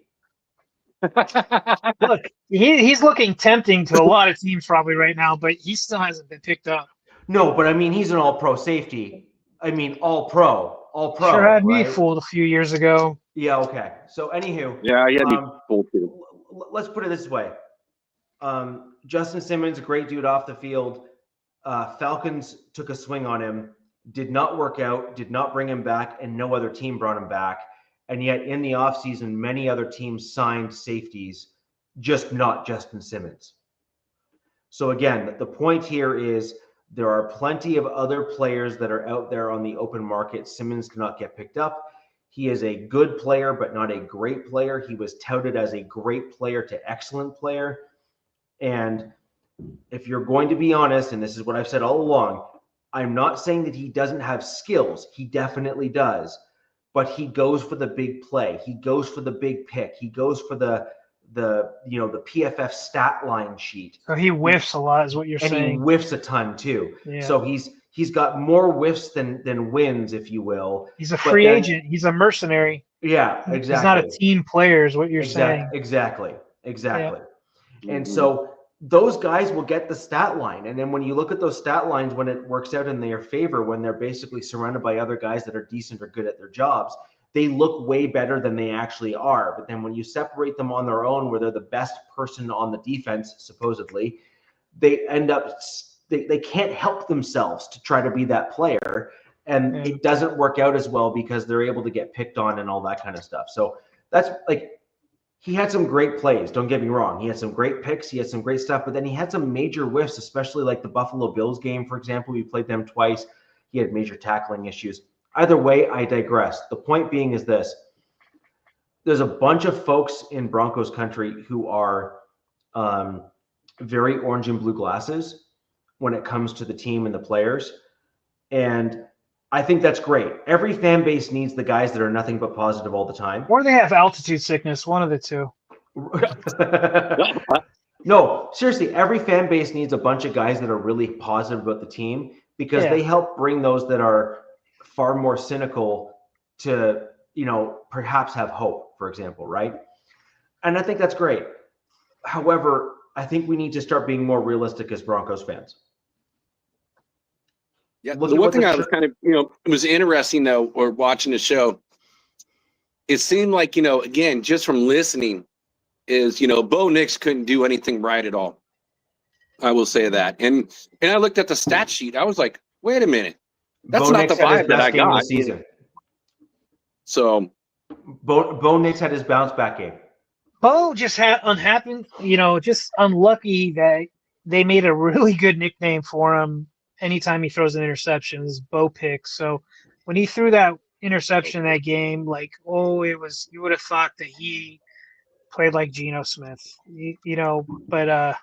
Look, he's looking tempting to a lot of teams probably right now, but he still hasn't been picked up. No, but I mean, he's an all-pro safety. I mean, all-pro. Sure had me fooled a few years ago. Yeah, okay. So, anywho. Yeah, he had me fooled too. Let's put it this way. Justin Simmons, great dude off the field. Falcons took a swing on him, did not work out, did not bring him back, and no other team brought him back. And yet in the offseason, many other teams signed safeties, just not Justin Simmons. So again, the point here is there are plenty of other players that are out there on the open market. Simmons cannot get picked up. He is a good player, but not a great player. He was touted as a great player to excellent player. And if you're going to be honest, and this is what I've said all along, I'm not saying that he doesn't have skills. He definitely does. But he goes for the big play. He goes for the big pick. He goes for the PFF stat line sheet. So he whiffs a lot, is what you're saying. And he whiffs a ton too. Yeah. So he's got more whiffs than wins, if you will. He's a free agent. He's a mercenary. Yeah, exactly. He's not a team player, is what you're saying. Exactly. Yeah. And so those guys will get the stat line. And then when you look at those stat lines, when it works out in their favor, when they're basically surrounded by other guys that are decent or good at their jobs, they look way better than they actually are. But then when you separate them on their own, where they're the best person on the defense, supposedly, they end up, they can't help themselves to try to be that player. And it doesn't work out as well because they're able to get picked on and all that kind of stuff. So that's like, he had some great plays. Don't get me wrong. He had some great picks. He had some great stuff, but then he had some major whiffs, especially like the Buffalo Bills game, for example. We played them twice. He had major tackling issues. Either way, I digress. The point being is this. There's a bunch of folks in Broncos country who are very orange and blue glasses when it comes to the team and the players. And I think that's great. Every fan base needs the guys that are nothing but positive all the time. Or they have altitude sickness, one of the two. No, seriously, every fan base needs a bunch of guys that are really positive about the team because they help bring those that are far more cynical to, perhaps have hope, for example, right? And I think that's great. However, I think we need to start being more realistic as Broncos fans. Yeah, the one thing I was kind of, it was interesting though, or watching the show, it seemed like, again, just from listening is, Bo Nix couldn't do anything right at all. I will say that. And I looked at the stat sheet. I was like, wait a minute. That's not the vibe that I got. So Bo Nix had his bounce back game. Bo just had just unlucky that they made a really good nickname for him. Anytime he throws an interception, is Bo Picks. So when he threw that interception in that game, you would have thought that he played like Geno Smith, but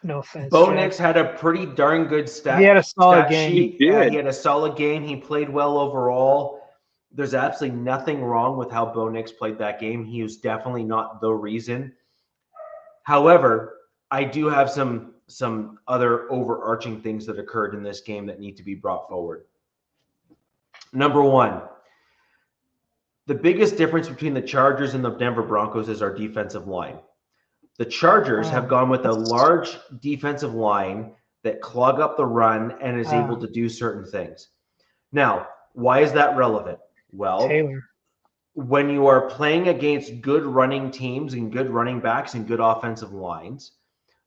no offense. Bo Nix had a pretty darn good stat. He had a solid game. He had a solid game. He played well overall. There's absolutely nothing wrong with how Bo Nix played that game. He was definitely not the reason. However, I do have some other overarching things that occurred in this game that need to be brought forward. Number one, the biggest difference between the Chargers and the Denver Broncos is our defensive line. The Chargers have gone with a large defensive line that clog up the run and is able to do certain things. Now, why is that relevant? Well, when you are playing against good running teams and good running backs and good offensive lines,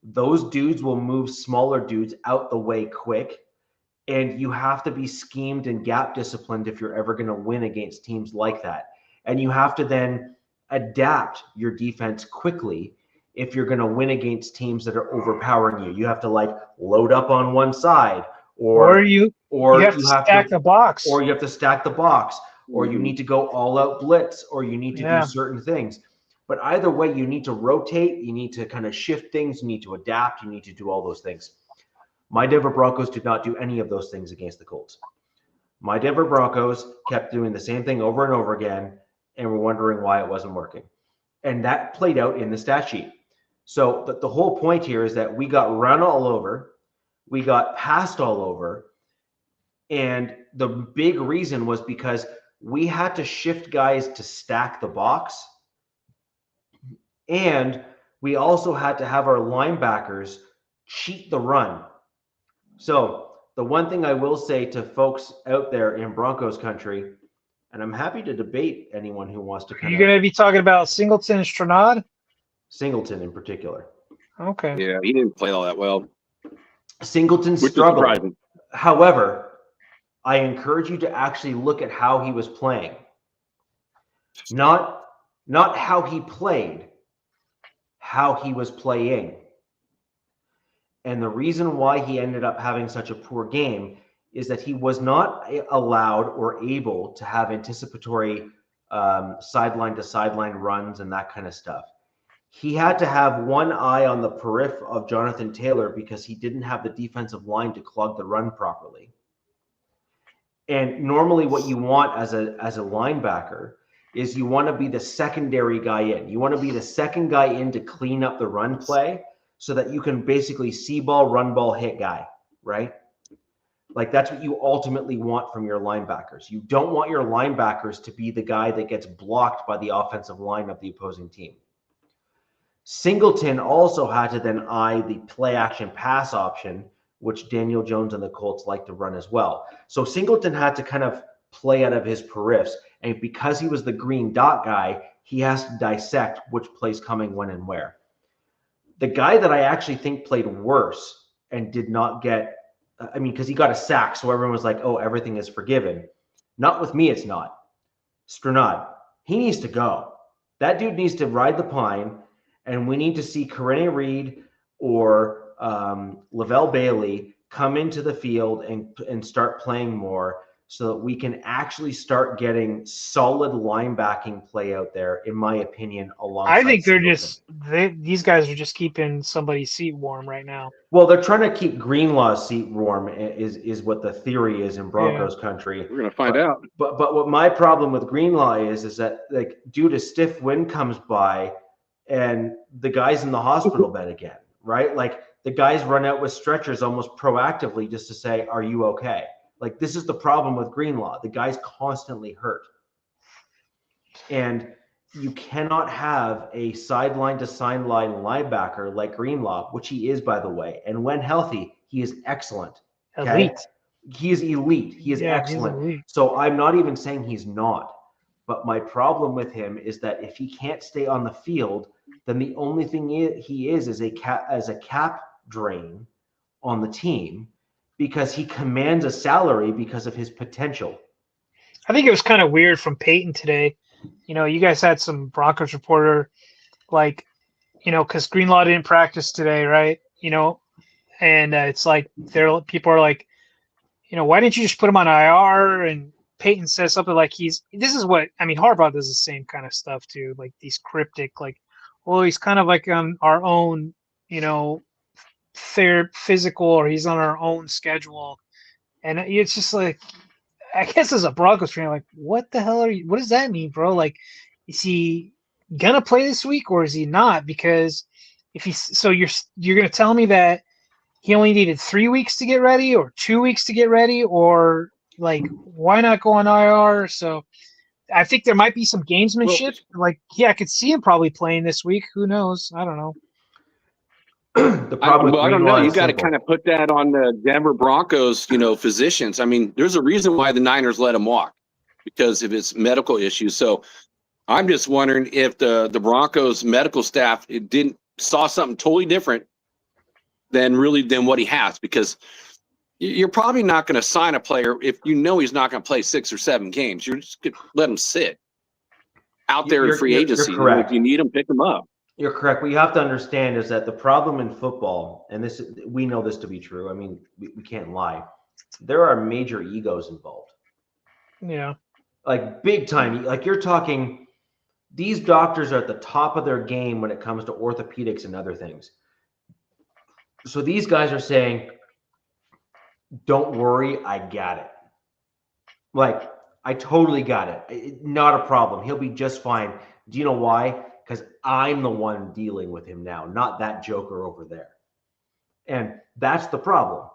those dudes will move smaller dudes out the way quick, and you have to be schemed and gap disciplined if you're ever going to win against teams like that. And you have to then adapt your defense quickly if you're going to win against teams that are overpowering you. You have to load up on one side, or you have to stack the box, or you have to stack the box, or you need to go all out blitz, or you need to do certain things. But either way, you need to rotate, you need to kind of shift things, you need to adapt, you need to do all those things. My Denver Broncos did not do any of those things against the Colts. My Denver Broncos kept doing the same thing over and over again, and we're wondering why it wasn't working. And that played out in the stat sheet. So the whole point here is that we got run all over, we got passed all over, and the big reason was because we had to shift guys to stack the box, and we also had to have our linebackers cheat the run. So the one thing I will say to folks out there in Broncos country, and I'm happy to debate anyone who wants to kind of... You're going to be talking about Singleton and Stranad? Singleton in particular. Okay. Yeah, he didn't play all that well. Singleton struggled. However, I encourage you to actually look at how he was playing. Not how he played, how he was playing. And the reason why he ended up having such a poor game is that he was not allowed or able to have anticipatory sideline to sideline runs and that kind of stuff. He had to have one eye on the periphery of Jonathan Taylor because he didn't have the defensive line to clog the run properly. And normally what you want as a linebacker is you want to be the secondary guy in. You want to be the second guy in to clean up the run play so that you can basically see ball, run ball, hit guy, right? That's what you ultimately want from your linebackers. You don't want your linebackers to be the guy that gets blocked by the offensive line of the opposing team. Singleton also had to then eye the play action pass option, which Daniel Jones and the Colts like to run as well. So Singleton had to kind of play out of his periffs. And because he was the green dot guy, he has to dissect which play's coming when and where. The guy that I actually think played worse and did not get, I mean, because he got a sack, so everyone was like, oh, everything is forgiven. Not with me, it's not. Strenad, he needs to go. That dude needs to ride the pine, and we need to see Corinne Reed or Lavelle Bailey come into the field and start playing more so that we can actually start getting solid linebacking play out there, in my opinion, alongside I think Singleton. these guys are just keeping somebody's seat warm right now. Well, they're trying to keep Greenlaw's seat warm is what the theory is in Broncos country. We're going to find out. But what my problem with Greenlaw is that, like, dude, a stiff wind comes by and the guy's in the hospital bed again, right? Like, the guys run out with stretchers almost proactively just to say, are you okay? Like, this is the problem with Greenlaw. The guy's constantly hurt. And you cannot have a sideline to sideline linebacker like Greenlaw, which he is, by the way. And when healthy, he is excellent. Okay? Elite. He is elite. He is excellent. Elite. So I'm not even saying he's not. But my problem with him is that if he can't stay on the field, then the only thing he is a cap drain on the team, because he commands a salary because of his potential. I think it was kind of weird from Peyton today. You know, you guys had some Broncos reporter, like, you know, because Greenlaw didn't practice today, right? You know, and it's like people are like, you know, why didn't you just put him on IR? And Peyton says something like this is what, I mean, Harbaugh does the same kind of stuff too, like these cryptic, like, well, he's kind of like on our own, you know, physical, or he's on our own schedule. And it's just like, I guess as a Broncos fan, like, what the hell what does that mean, bro? Like, is he gonna play this week or is he not? Because you're gonna tell me that he only needed 3 weeks to get ready or 2 weeks to get ready, or like, why not go on IR? So I think there might be some gamesmanship. Like, yeah, I could see him probably playing this week. Who knows? I don't know. The problem I don't know. You got to kind of put that on the Denver Broncos, you know, physicians. I mean, there's a reason why the Niners let him walk, because of his medical issues. So I'm just wondering if the Broncos medical staff saw something totally different than what he has, because you're probably not going to sign a player if you know he's not going to play 6 or 7 games. You're just going to let him sit out there in free agency. If you need him, pick him up. You're correct. What you have to understand is that the problem in football, and we know this to be true. I mean, we can't lie. There are major egos involved. Yeah. Like, big time. Like, you're talking, these doctors are at the top of their game when it comes to orthopedics and other things. So these guys are saying, don't worry, I got it. Like, I totally got it. Not a problem. He'll be just fine. Do you know why? Because I'm the one dealing with him now, not that joker over there. And that's the problem,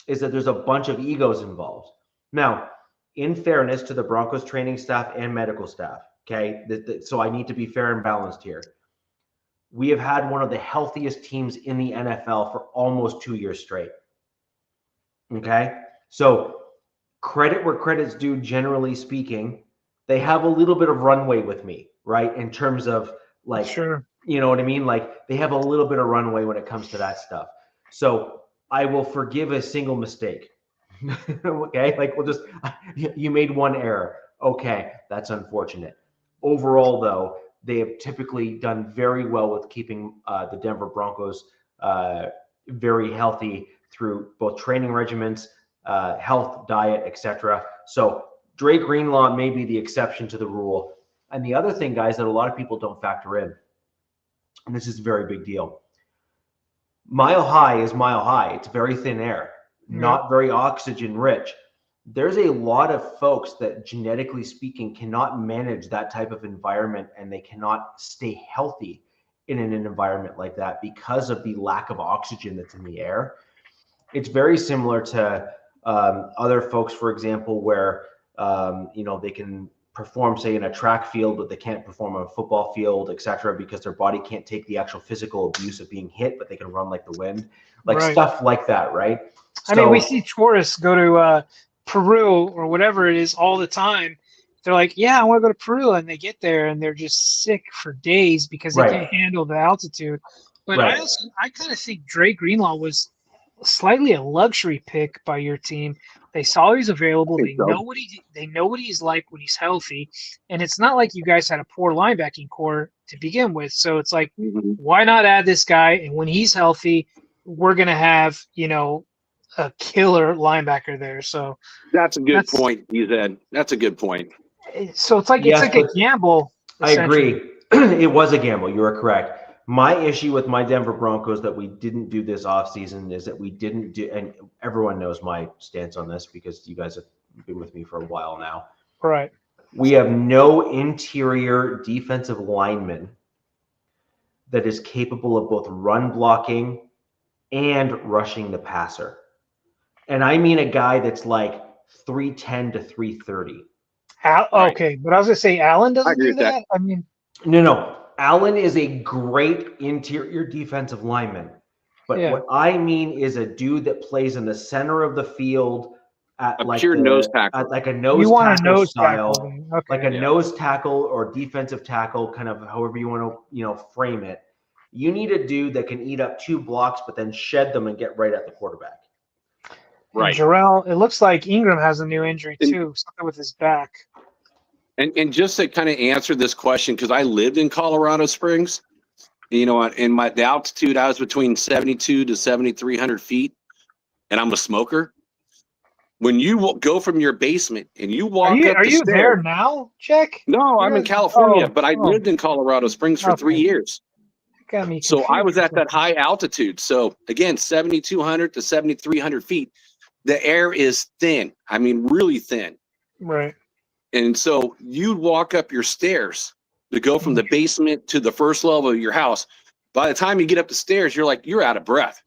is that there's a bunch of egos involved. Now, in fairness to the Broncos training staff and medical staff, okay, so I need to be fair and balanced here. We have had one of the healthiest teams in the NFL for almost 2 years straight. Okay? So credit where credit's due, generally speaking. They have a little bit of runway with me, right? In terms of, like, sure, you know what I mean? Like, they have a little bit of runway when it comes to that stuff. So I will forgive a single mistake. Okay? Like, you made one error. Okay, that's unfortunate. Overall, though, they have typically done very well with keeping the Denver Broncos very healthy through both training regimens, health, diet, etc. So Dre Greenlaw may be the exception to the rule. And the other thing, guys, that a lot of people don't factor in, and this is a very big deal. Mile high is mile high. It's very thin air, not very oxygen rich. There's a lot of folks that, genetically speaking, cannot manage that type of environment, and they cannot stay healthy in an environment like that because of the lack of oxygen that's in the air. It's very similar to other folks, for example, where you know, they can perform, say, in a track field, but they can't perform on a football field, etc., because their body can't take the actual physical abuse of being hit, but they can run like the wind, like Right. stuff like that, right? I mean, we see tourists go to Peru or whatever it is all the time. They're like, yeah, I want to go to Peru, and they get there and they're just sick for days because they can't handle the altitude. But I kind of think Dre Greenlaw was slightly a luxury pick by your team. They saw he's available. They know what he's like when he's healthy, and it's not like you guys had a poor linebacking core to begin with. So it's like, why not add this guy? And when he's healthy, we're gonna have a killer linebacker there. So that's a good point, you said. That's a good point. So it's like a gamble. I agree. It was a gamble. You are correct. My issue with my Denver Broncos that we didn't do this offseason is that we didn't do, and everyone knows my stance on this because you guys have been with me for a while now. Right. We have no interior defensive lineman that is capable of both run blocking and rushing the passer. And I mean a guy that's like 310 to 330. Okay, but I was going to say Allen doesn't do that? I mean, no. Allen is a great interior defensive lineman. But what I mean is a dude that plays in the center of the field at like a nose tackle. At like a nose tackle style, like a nose tackle or defensive tackle, kind of however you want to, frame it. You need a dude that can eat up 2 blocks, but then shed them and get right at the quarterback. Right. Jarrell, it looks like Ingram has a new injury too, something with his back. And just to kind of answer this question, because I lived in Colorado Springs, in the altitude, I was between 72 to 7,300 feet, and I'm a smoker. When you go from your basement and you walk up the stairs. Are you there now, Jack? No, I'm in California, but I lived in Colorado Springs for 3 years. Got me so I was at that high altitude. So again, 7,200 to 7,300 feet. The air is thin. I mean, really thin. Right. And so you'd walk up your stairs to go from the basement to the first level of your house. By the time you get up the stairs, you're out of breath.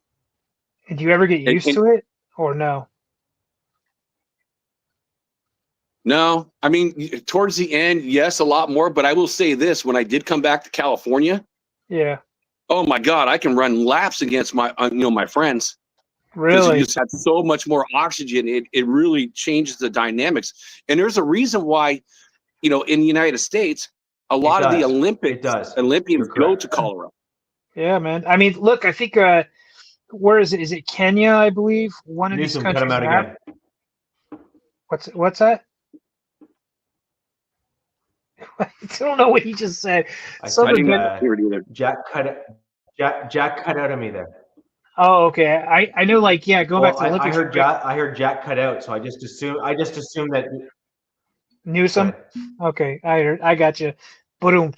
Did you ever get used to it or no? No. I mean, towards the end, yes, a lot more. But I will say this, when I did come back to California. Yeah. Oh, my God, I can run laps against my friends. Really? Because you just have so much more oxygen. It really changes the dynamics. And there's a reason why, in the United States, a lot of the Olympians go to Colorado. Yeah, man. I mean, look, I think, where is it? Is it Kenya, I believe? One of these countries. Cut him out again. What's that? I don't know what he just said. Jack cut out of me there. Oh, okay. I know, like, going back to the Olympics. I heard Jack cut out, so I just assumed that Newsom. Okay, I got you. Boom.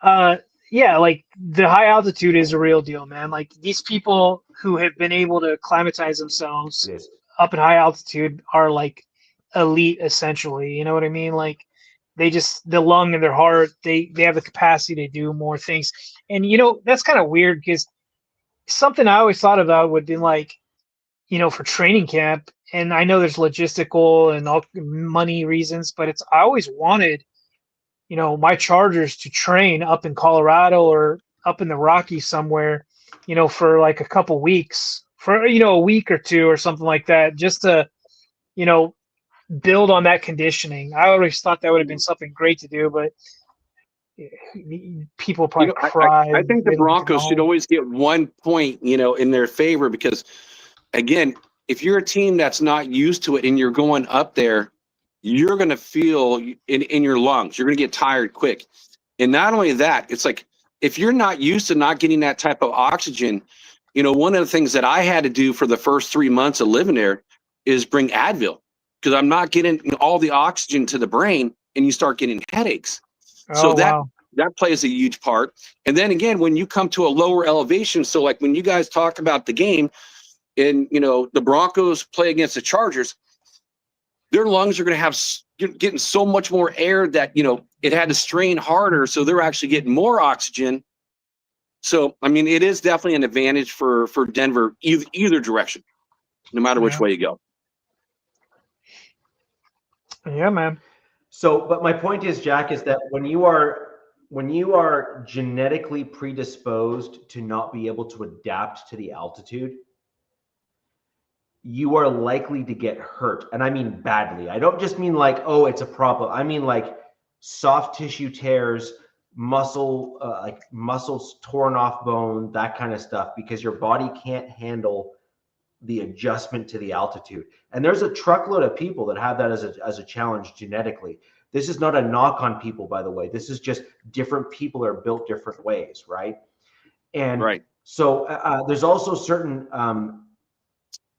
Yeah, like the high altitude is a real deal, man. Like these people who have been able to acclimatize themselves up at high altitude are like elite, essentially. You know what I mean? Like the lung in their heart, they have the capacity to do more things. And that's kind of weird because something I always thought about would be like, for training camp, and I know there's logistical and all money reasons, but I always wanted, my Chargers to train up in Colorado or up in the Rockies somewhere, for like a couple weeks, for, a week or two or something like that, just to, build on that conditioning. I always thought that would have been something great to do, but people probably cry. I think the Broncos should always get 1 point, in their favor, because again, if you're a team that's not used to it and you're going up there, you're going to feel in your lungs, you're going to get tired quick. And not only that, it's like, if you're not used to not getting that type of oxygen, one of the things that I had to do for the first 3 months of living there is bring Advil, because I'm not getting all the oxygen to the brain and you start getting headaches. So that plays a huge part. And then again, when you come to a lower elevation, so like when you guys talk about the game and, the Broncos play against the Chargers, their lungs are going to have getting so much more air that, it had to strain harder. So they're actually getting more oxygen. So, I mean, it is definitely an advantage for Denver, either direction, no matter which way you go. Yeah, man. So, but my point is, Jack, is that when you are genetically predisposed to not be able to adapt to the altitude, you are likely to get hurt. And I mean badly. I don't just mean like, oh, it's a problem. I mean like soft tissue tears, like muscles torn off bone, that kind of stuff, because your body can't handle the adjustment to the altitude. And there's a truckload of people that have that as a challenge genetically. This is not a knock on people, by the way. This is just different people are built different ways, right? And Right. so there's also certain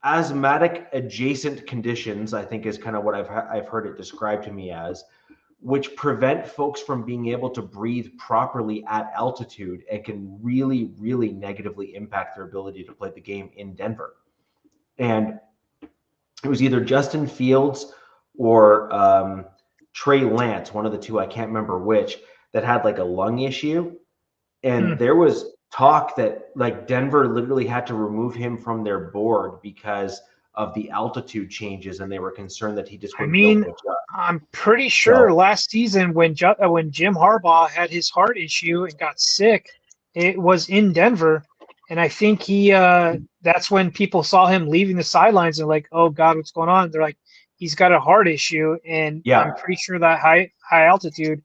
asthmatic adjacent conditions, I think is kind of what I've heard it described to me as, which prevent folks from being able to breathe properly at altitude and can really, really negatively impact their ability to play the game in Denver. And it was either Justin Fields or Trey Lance, one of the two, I can't remember which, that had like a lung issue. And there was talk that like Denver literally had to remove him from their board because of the altitude changes, and they were concerned that he just wouldn't be able to adjust. I'm pretty sure last season when Jim Harbaugh had his heart issue and got sick, it was in Denver, and I think that's when people saw him leaving the sidelines and like, oh God, what's going on? They're like, he's got a heart issue, and I'm pretty sure that high altitude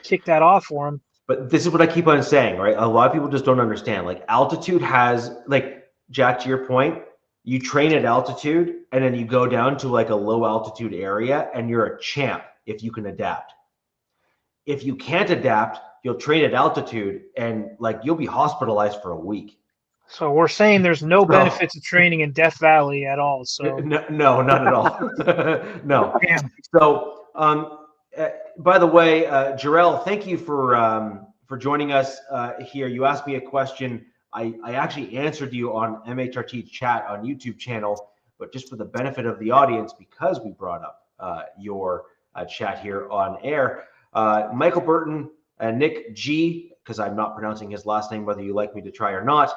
kicked that off for him. But this is what I keep on saying, right? A lot of people just don't understand. Like altitude has, like, Jack, to your point, you train at altitude and then you go down to like a low altitude area and you're a champ if you can adapt. If you can't adapt, you'll train at altitude and like you'll be hospitalized for a week. So we're saying there's no benefits of training in Death Valley at all. So no, not at all. No. Damn. So by the way, Jarrell, thank you for joining us here. You asked me a question. I actually answered you on MHRT chat on YouTube channel, but just for the benefit of the audience, because we brought up your chat here on air, Michael Burton and Nick G, because I'm not pronouncing his last name, whether you like me to try or not,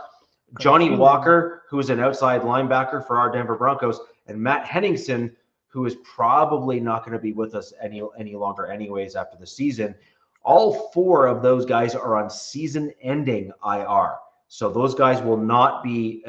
Johnny Walker, who is an outside linebacker for our Denver Broncos, and Matt Henningsen, who is probably not going to be with us any longer anyways after the season. All four of those guys are on season-ending IR. So those guys will not be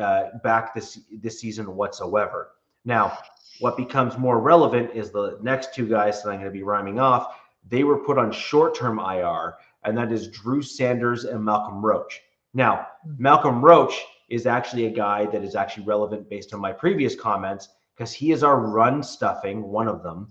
back this season whatsoever. Now, what becomes more relevant is the next two guys that I'm going to be rhyming off. They were put on short-term IR, and that is Drew Sanders and Malcolm Roach. Now, Malcolm Roach is actually a guy that is actually relevant based on my previous comments, because he is our run stuffing, one of them,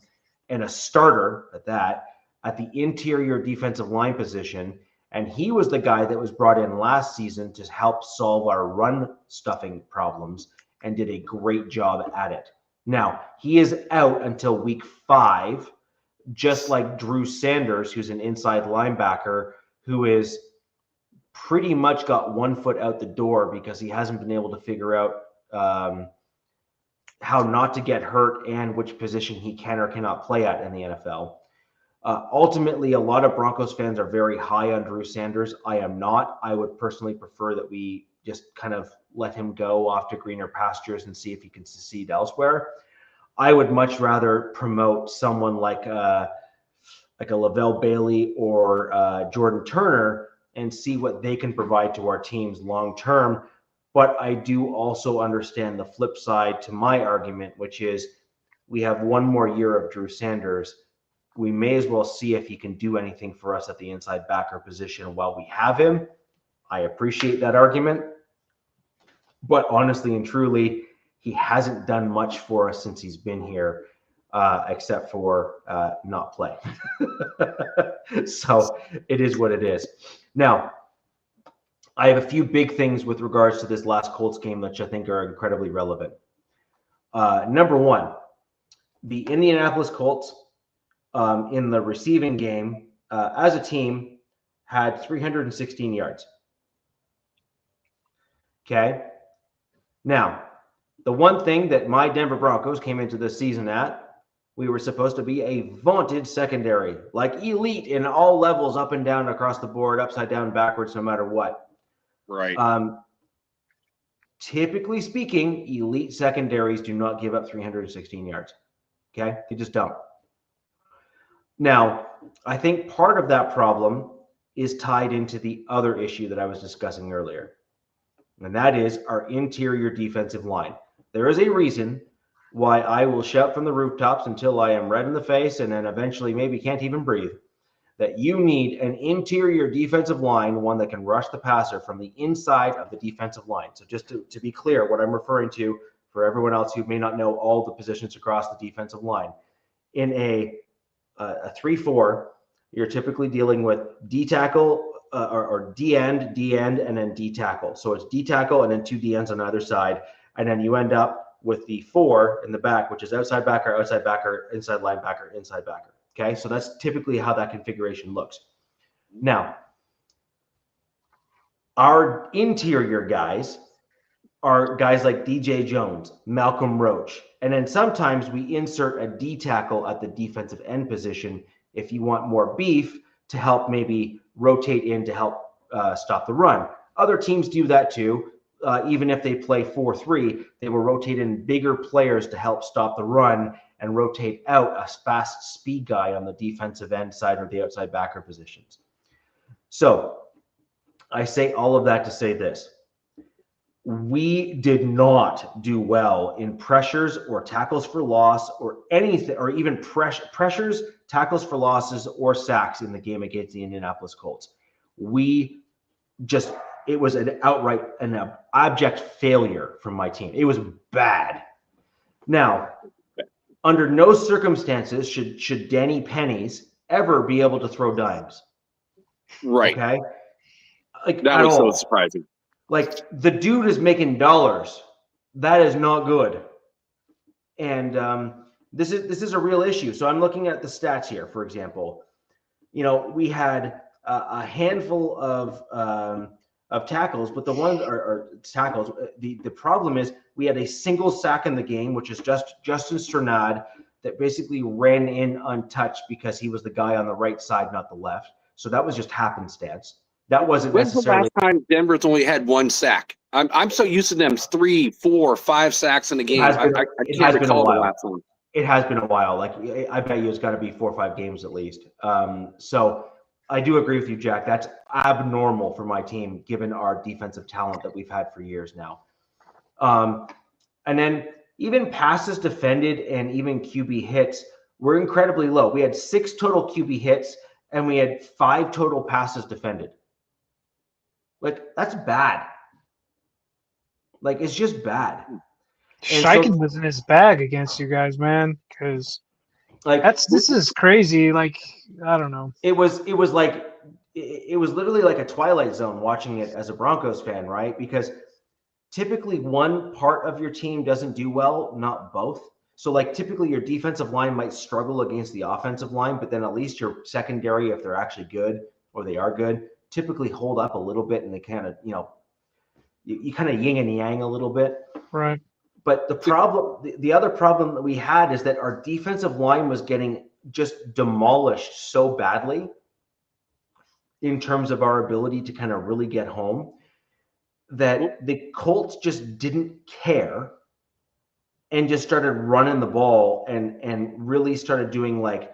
and a starter at that, at the interior defensive line position. And he was the guy that was brought in last season to help solve our run stuffing problems and did a great job at it. Now, he is out until week 5, just like Drew Sanders, who's an inside linebacker, who is pretty much got one foot out the door because he hasn't been able to figure out how not to get hurt and which position he can or cannot play at in the NFL. Ultimately, a lot of Broncos fans are very high on Drew Sanders. I am not. I would personally prefer that we just kind of let him go off to greener pastures and see if he can succeed elsewhere. I would much rather promote someone like a Lavelle Bailey or Jordan Turner and see what they can provide to our teams long term. But I do also understand the flip side to my argument, which is we have one more year of Drew Sanders. We may as well see if he can do anything for us at the inside backer position while we have him. I appreciate that argument. But honestly and truly, he hasn't done much for us since he's been here, except for not play. So it is what it is. Now, I have a few big things with regards to this last Colts game, which I think are incredibly relevant. Number one, the Indianapolis Colts in the receiving game as a team had 316 yards. Okay. Now, the one thing that my Denver Broncos came into this season at, we were supposed to be a vaunted secondary, like elite in all levels, up and down, across the board, upside down, backwards, no matter what. Right. Typically speaking, elite secondaries do not give up 316 yards. Okay. They just don't. Now, I think part of that problem is tied into the other issue that I was discussing earlier, and that is our interior defensive line. There is a reason why I will shout from the rooftops until I am red in the face and then eventually maybe can't even breathe, that you need an interior defensive line, one that can rush the passer from the inside of the defensive line. So just to be clear, what I'm referring to for everyone else who may not know all the positions across the defensive line, in a 3-4, you're typically dealing with D tackle or D end, and then D tackle. So it's D tackle and then 2 D ends on either side. And then you end up with the 4 in the back, which is outside backer, inside linebacker, inside backer. Okay, so that's typically how that configuration looks. Now, our interior guys are guys like DJ Jones, Malcolm Roach, and then sometimes we insert a D tackle at the defensive end position if you want more beef to help maybe rotate in to help stop the run. Other teams do that too. Even if they play 4-3, they will rotate in bigger players to help stop the run and rotate out a fast speed guy on the defensive end side or the outside backer positions. So I say all of that to say this. We did not do well in pressures or tackles for loss or anything, or even pressures, tackles for losses, or sacks in the game against the Indianapolis Colts. It was an abject failure from my team. It was bad. Now, under no circumstances should Danny Pennies ever be able to throw dimes. Right. Okay. Like that was so surprising. Like the dude is making dollars. That is not good. And this is a real issue. So I'm looking at the stats here. For example, we had a handful of tackles, but the ones are tackles. The problem is we had a single sack in the game, which is Justin Strnad, that basically ran in untouched because he was the guy on the right side, not the left. So that was just happenstance. That wasn't necessarily. When's the last time Denver's only had one sack? I'm so used to them 3, 4, 5 sacks in a game. I can't recall the last one. It has been a while. Like I bet you it's got to be 4 or 5 games at least. So I do agree with you, Jack. That's abnormal for my team, given our defensive talent that we've had for years now. And then even passes defended and even QB hits were incredibly low. We had 6 total QB hits and we had 5 total passes defended. Like, that's bad. Like, it's just bad. Shiken was in his bag against you guys, man, because this is crazy. Like, I don't know. It was literally like a Twilight Zone watching it as a Broncos fan, right? Because typically one part of your team doesn't do well, not both. So like typically your defensive line might struggle against the offensive line, but then at least your secondary, if they're actually good or they are good, typically hold up a little bit, and they kind of, you kind of yin and yang a little bit. Right. But the other problem that we had is that our defensive line was getting just demolished so badly in terms of our ability to kind of really get home that the Colts just didn't care and just started running the ball and really started doing like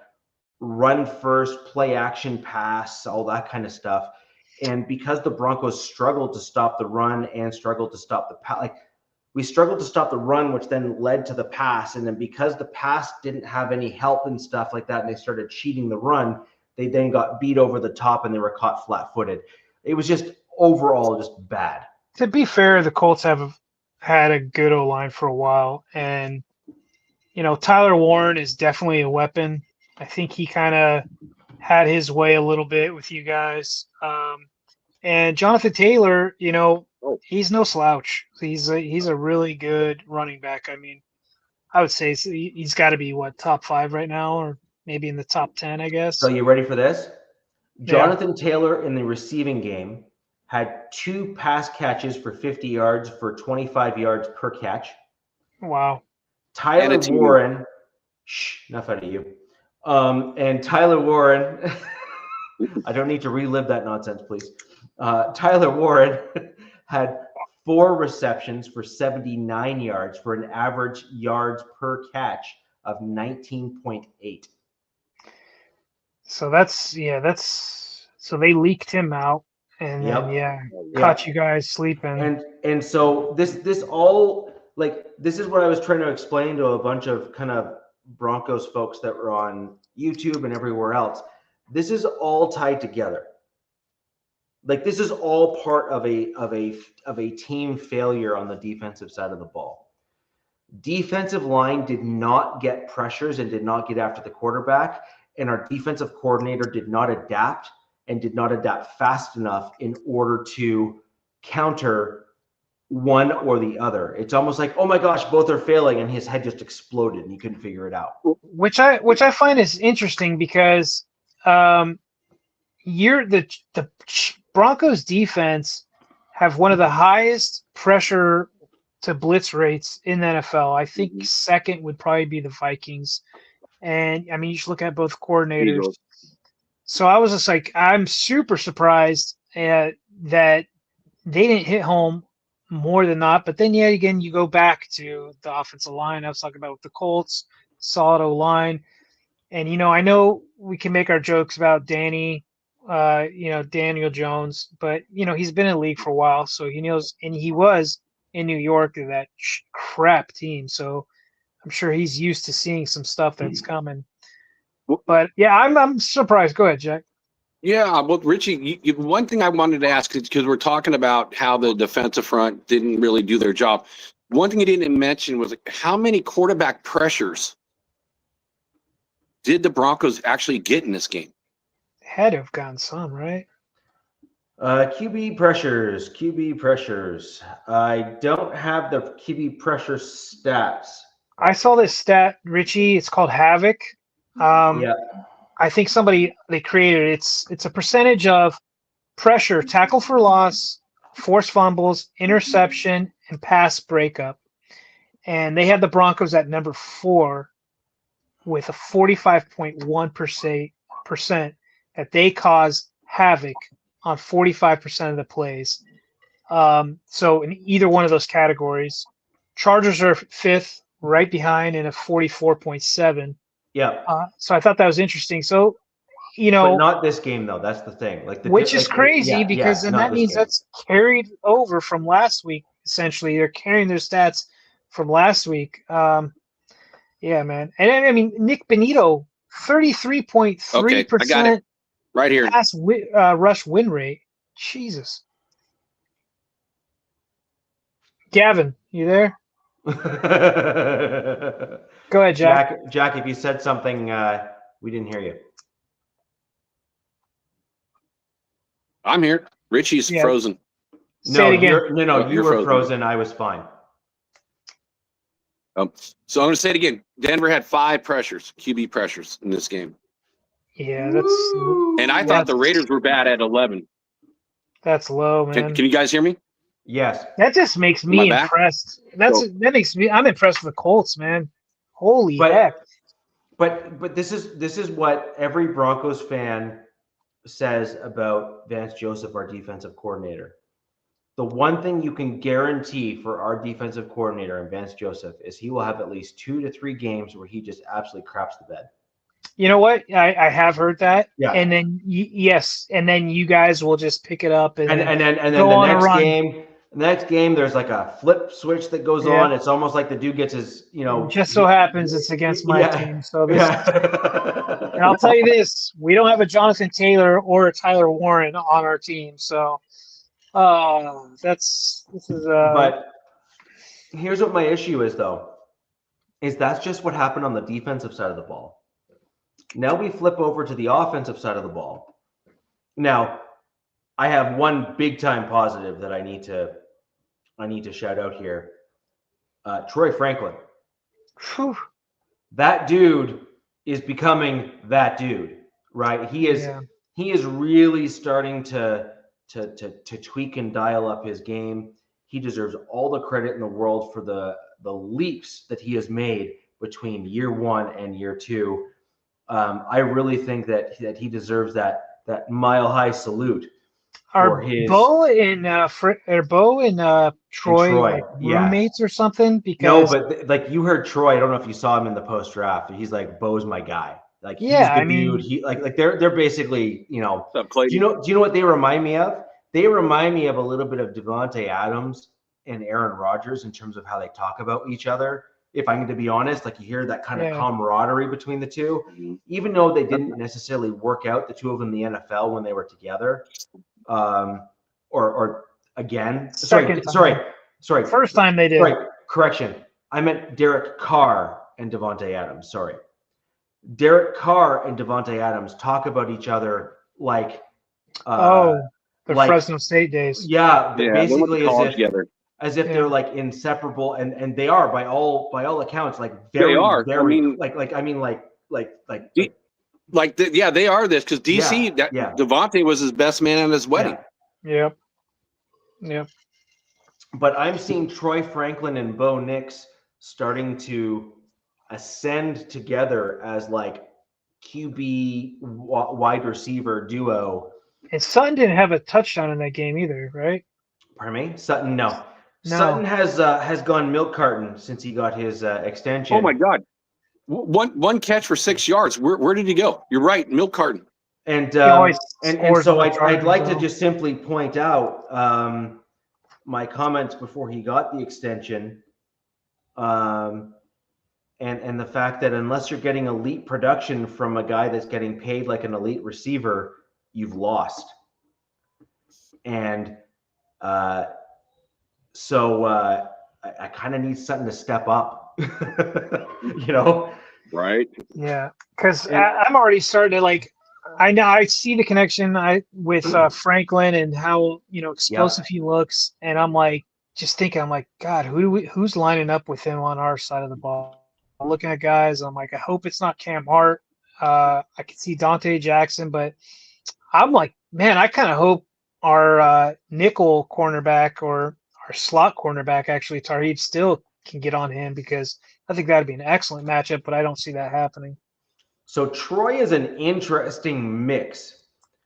run first, play action pass, all that kind of stuff. And because the Broncos struggled to stop the run and struggled to stop the pass, we struggled to stop the run, which then led to the pass. And then because the pass didn't have any help and stuff like that, and they started cheating the run, they then got beat over the top and they were caught flat-footed. It was just overall just bad. To be fair, the Colts have had a good O-line for a while. And, Tyler Warren is definitely a weapon. I think he kind of had his way a little bit with you guys. And Jonathan Taylor, he's no slouch. He's a really good running back. I mean, I would say he's got to be top 5 right now, or maybe in the top 10, I guess. So you ready for this? Jonathan Taylor in the receiving game had 2 pass catches for 50 yards for 25 yards per catch. Wow. Tyler Warren, enough out of you. And Tyler Warren, I don't need to relive that nonsense, please. Tyler Warren had 4 receptions for 79 yards for an average yards per catch of 19.8. So so they leaked him out, and then caught you guys sleeping. And so this all, like, this is what I was trying to explain to a bunch of kind of Broncos folks that were on YouTube and everywhere else. This is all tied together. Like, this is all part of a team failure on the defensive side of the ball. Defensive line did not get pressures and did not get after the quarterback, and our defensive coordinator did not adapt fast enough in order to counter one or the other. It's almost like, oh my gosh, both are failing, and his head just exploded and he couldn't figure it out. Which I find is interesting because the Broncos defense have one of the highest pressure to blitz rates in the NFL. I think second would probably be the Vikings. And I mean, you should look at both coordinators. Eagles. So I was just like, I'm super surprised that they didn't hit home more than not. But then yet again, you go back to the offensive line. I was talking about with the Colts, solid O-line. And, I know we can make our jokes about Daniel Jones, but, he's been in the league for a while. So he knows, and he was in New York to that crap team. So I'm sure he's used to seeing some stuff that's coming. But yeah, I'm surprised. Go ahead, Jack. Yeah, well, Richie, one thing I wanted to ask is because we're talking about how the defensive front didn't really do their job. One thing you didn't mention was how many quarterback pressures did the Broncos actually get in this game? Had to have gotten some, right? QB pressures. I don't have the QB pressure stats. I saw this stat, Richie. It's called Havoc. I think they created it. It's a percentage of pressure, tackle for loss, forced fumbles, interception, and pass breakup. And they had the Broncos at number 4 with a 45.1% that they caused havoc on 45% of the plays. So in either one of those categories, Chargers are 5th, right behind, in a 44.7. Yeah. So I thought that was interesting. So, but not this game though. That's the thing. Which is crazy because then that means that's carried over from last week. Essentially, they're carrying their stats from last week. Yeah, man. And I mean, Nick Benito, 33.3% right here. Pass rush win rate. Jesus. Gavin, you there? Go ahead, Jack. Jack, if you said something, we didn't hear you. I'm here. Richie's frozen. Say it again. You were frozen. I was fine. So I'm going to say it again. Denver had 5 QB pressures in this game. Yeah, and I thought the Raiders were bad at 11. That's low, man. Can you guys hear me? Yes. That just makes me impressed. I'm impressed with the Colts, man. Holy heck. But this is what every Broncos fan says about Vance Joseph, our defensive coordinator. The one thing you can guarantee for our defensive coordinator and Vance Joseph is he will have at least 2 to 3 games where he just absolutely craps the bed. You know what? I have heard that. Yeah. And then and then you guys will just pick it up and then the next game there's like a flip switch that goes on. It's almost like the dude gets his, just so happens it's against my team. So and I'll tell you this, we don't have a Jonathan Taylor or a Tyler Warren on our team. So but here's what my issue is though, is that's just what happened on the defensive side of the ball. Now we flip over to the offensive side of the ball. Now, I have one big time positive that I need to shout out here. Troy Franklin. Whew. That dude is becoming that dude, right? He is really starting to tweak and dial up his game. He deserves all the credit in the world for the leaps that he has made between year 1 and year 2. I really think that he deserves that mile high salute. Are Bo and Troy roommates or something? Because no, but like you heard Troy. I don't know if you saw him in the post draft. He's like, Bo's my guy. Like Yeah, he's the I mean- dude. He like they're basically, you know. What's up, Clayton? Do you know what they remind me of? They remind me of a little bit of Devontae Adams and Aaron Rodgers in terms of how they talk about each other. If I'm going to be honest, like you hear that kind of Yeah. camaraderie between the two, Mhm. even though they didn't necessarily work out, the two of them in the NFL when they were together. Or again, Second time. sorry. First time they did. Sorry, correction. I meant Derek Carr and Devontae Adams. Sorry. Derek Carr and Devontae Adams talk about each other like The like- Fresno State days. yeah, Yeah, they went to basically college together. as if Yeah. they're like inseparable, and they are by all accounts, like very They are. very I mean- like They are this because DC, Yeah. Devontae was his best man at his wedding. Yep. But I'm seeing Troy Franklin and Bo Nix starting to ascend together as like QB wide receiver duo. And Sutton didn't have a touchdown in that game either, right? Pardon me, Sutton. No. No. Sutton has gone milk carton since he got his extension. Oh my God. One catch for 6 yards. Where did he go? You're right, milk carton. And He always and scores so on the I'd like Chargers, to though. just simply point out my comments before he got the extension, and the fact that unless you're getting elite production from a guy that's getting paid like an elite receiver, you've lost. And so I kind of need something to step up, you know. Right. Yeah, because And- I'm already starting to like. I see the connection with Franklin and how explosive he looks, and I'm like just thinking, I'm like, God, who's lining up with him on our side of the ball? I'm looking at guys, I'm like, I hope it's not Cam Hart. I can see Dante Jackson, but I'm like, man, I kind of hope our nickel cornerback or our slot cornerback, actually, Tarheeb Still can get on him, because I think that'd be an excellent matchup, but I don't see that happening. So Troy is an interesting mix.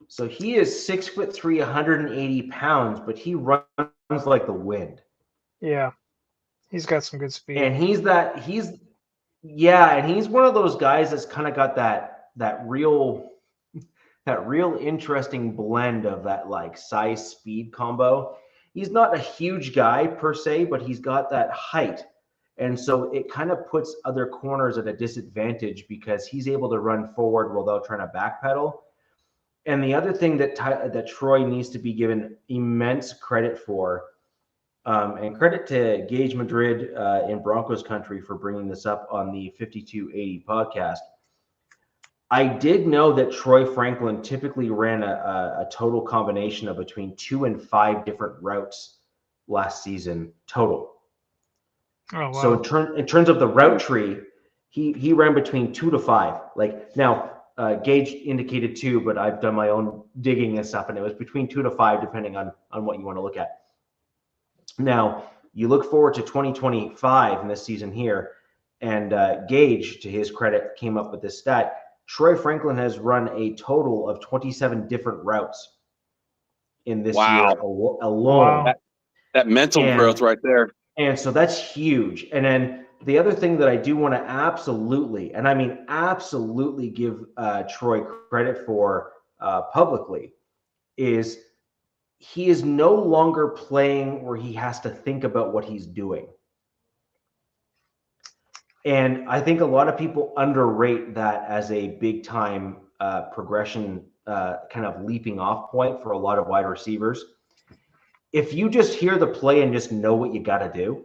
So he is 6'3", 180 pounds, but he runs like the wind. Yeah, he's got some good speed. And he's one of those guys that's kind of got that real interesting blend of that like size speed combo. He's not a huge guy per se, but he's got that height. And so it kind of puts other corners at a disadvantage because he's able to run forward without trying to backpedal. And the other thing that Troy needs to be given immense credit for, and credit to Gage Madrid in Broncos country for bringing this up on the 5280 podcast. I did know that Troy Franklin typically ran a total combination of between 2 and 5 different routes last season total. Oh, wow. So in terms of the route tree, he ran between 2 to 5. Like now, Gage indicated 2, but I've done my own digging and stuff, and it was between 2 to 5, depending on what you want to look at. Now, you look forward to 2025 in this season here, and Gage, to his credit, came up with this stat. Troy Franklin has run a total of 27 different routes in this year alone. Wow. That mental growth right there. And so that's huge. And then the other thing that I do want to absolutely, and I mean absolutely give Troy credit for publicly, is he is no longer playing where he has to think about what he's doing. And I think a lot of people underrate that as a big time progression, kind of leaping off point for a lot of wide receivers. If you just hear the play and just know what you got to do,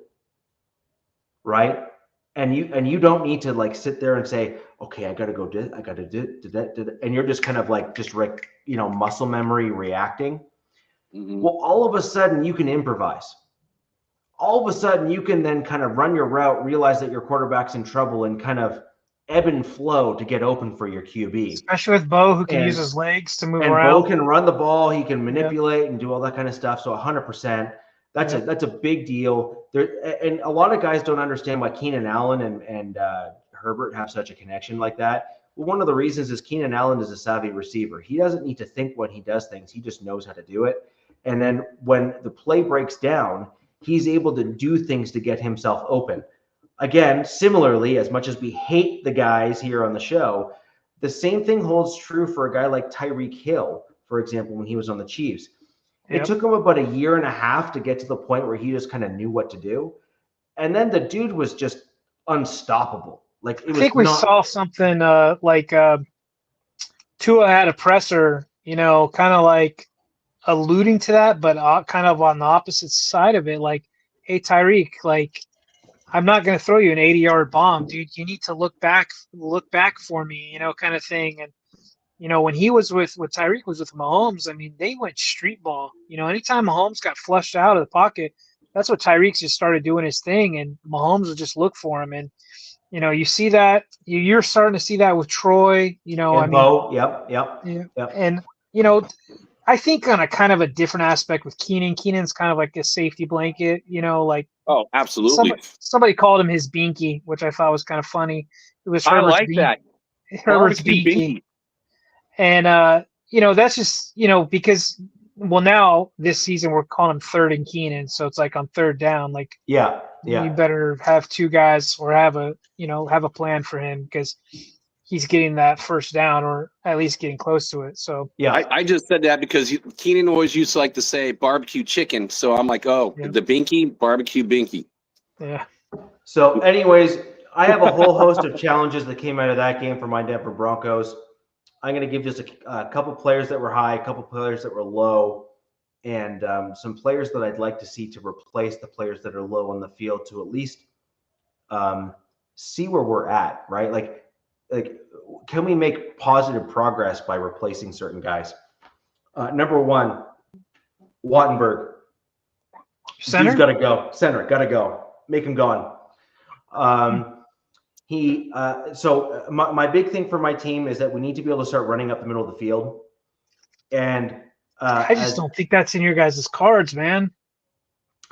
right? And you don't need to like sit there and say, okay, I got to go do, I got to do that, and you're just kind of like just muscle memory reacting. Mhm. Well, all of a sudden you can improvise. All of a sudden you can then kind of run your route, realize that your quarterback's in trouble, and kind of ebb and flow to get open for your QB. Especially with Bo, who can And- use his legs to move And around. Bo can run the ball, he can manipulate and do all that kind of stuff. So 100%, that's a big deal. There, and a lot of guys don't understand why Keenan Allen and Herbert have such a connection like that. Well, one of the reasons is Keenan Allen is a savvy receiver. He doesn't need to think when he does things. He just knows how to do it. And then when the play breaks down, he's able to do things to get himself open. Again, similarly, as much as we hate the guys here on the show, The same thing holds true for a guy like Tyreek Hill, for example, when he was on the Chiefs. It took him about a year and a half to get to the point where he just kind of knew what to do. And then the dude was just unstoppable. Like it was I think we saw something like Tua had a presser, kind of like alluding to that, but kind of on the opposite side of it. Like, hey, Tyreek, like, I'm not going to throw you an 80-yard bomb, dude. You need to look back for me, kind of thing. And, when he was when Tyreek was with Mahomes, I mean, they went street ball. Anytime Mahomes got flushed out of the pocket, that's what Tyreek just started doing his thing, and Mahomes would just look for him. And, you see that you're starting to see that with Troy, and Bo. Yep. And, I think on a kind of a different aspect with Keenan. Keenan's kind of like a safety blanket, like. Oh, absolutely. Somebody called him his binky, which I thought was kind of funny. It was I like that. Herbert's binky. And, that's just, because, well, now this season we're calling him third and Keenan. So it's like on third down, like, yeah. You better have two guys or have a plan for him because he's getting that first down or at least getting close to it. So, yeah, I just said that because Keenan always used to like to say barbecue chicken. So I'm like, the binky, barbecue binky. Yeah. So anyways, I have a whole host of challenges that came out of that game for my Denver Broncos. I'm going to give just a couple players that were high, a couple players that were low, and some players that I'd like to see to replace the players that are low on the field to at least see where we're at, right? Like, can we make positive progress by replacing certain guys? Number one, Wattenberg. Center? He's got to go. Center, got to go. Make him gone. So my big thing for my team is that we need to be able to start running up the middle of the field. And I just don't think that's in your guys' cards, man.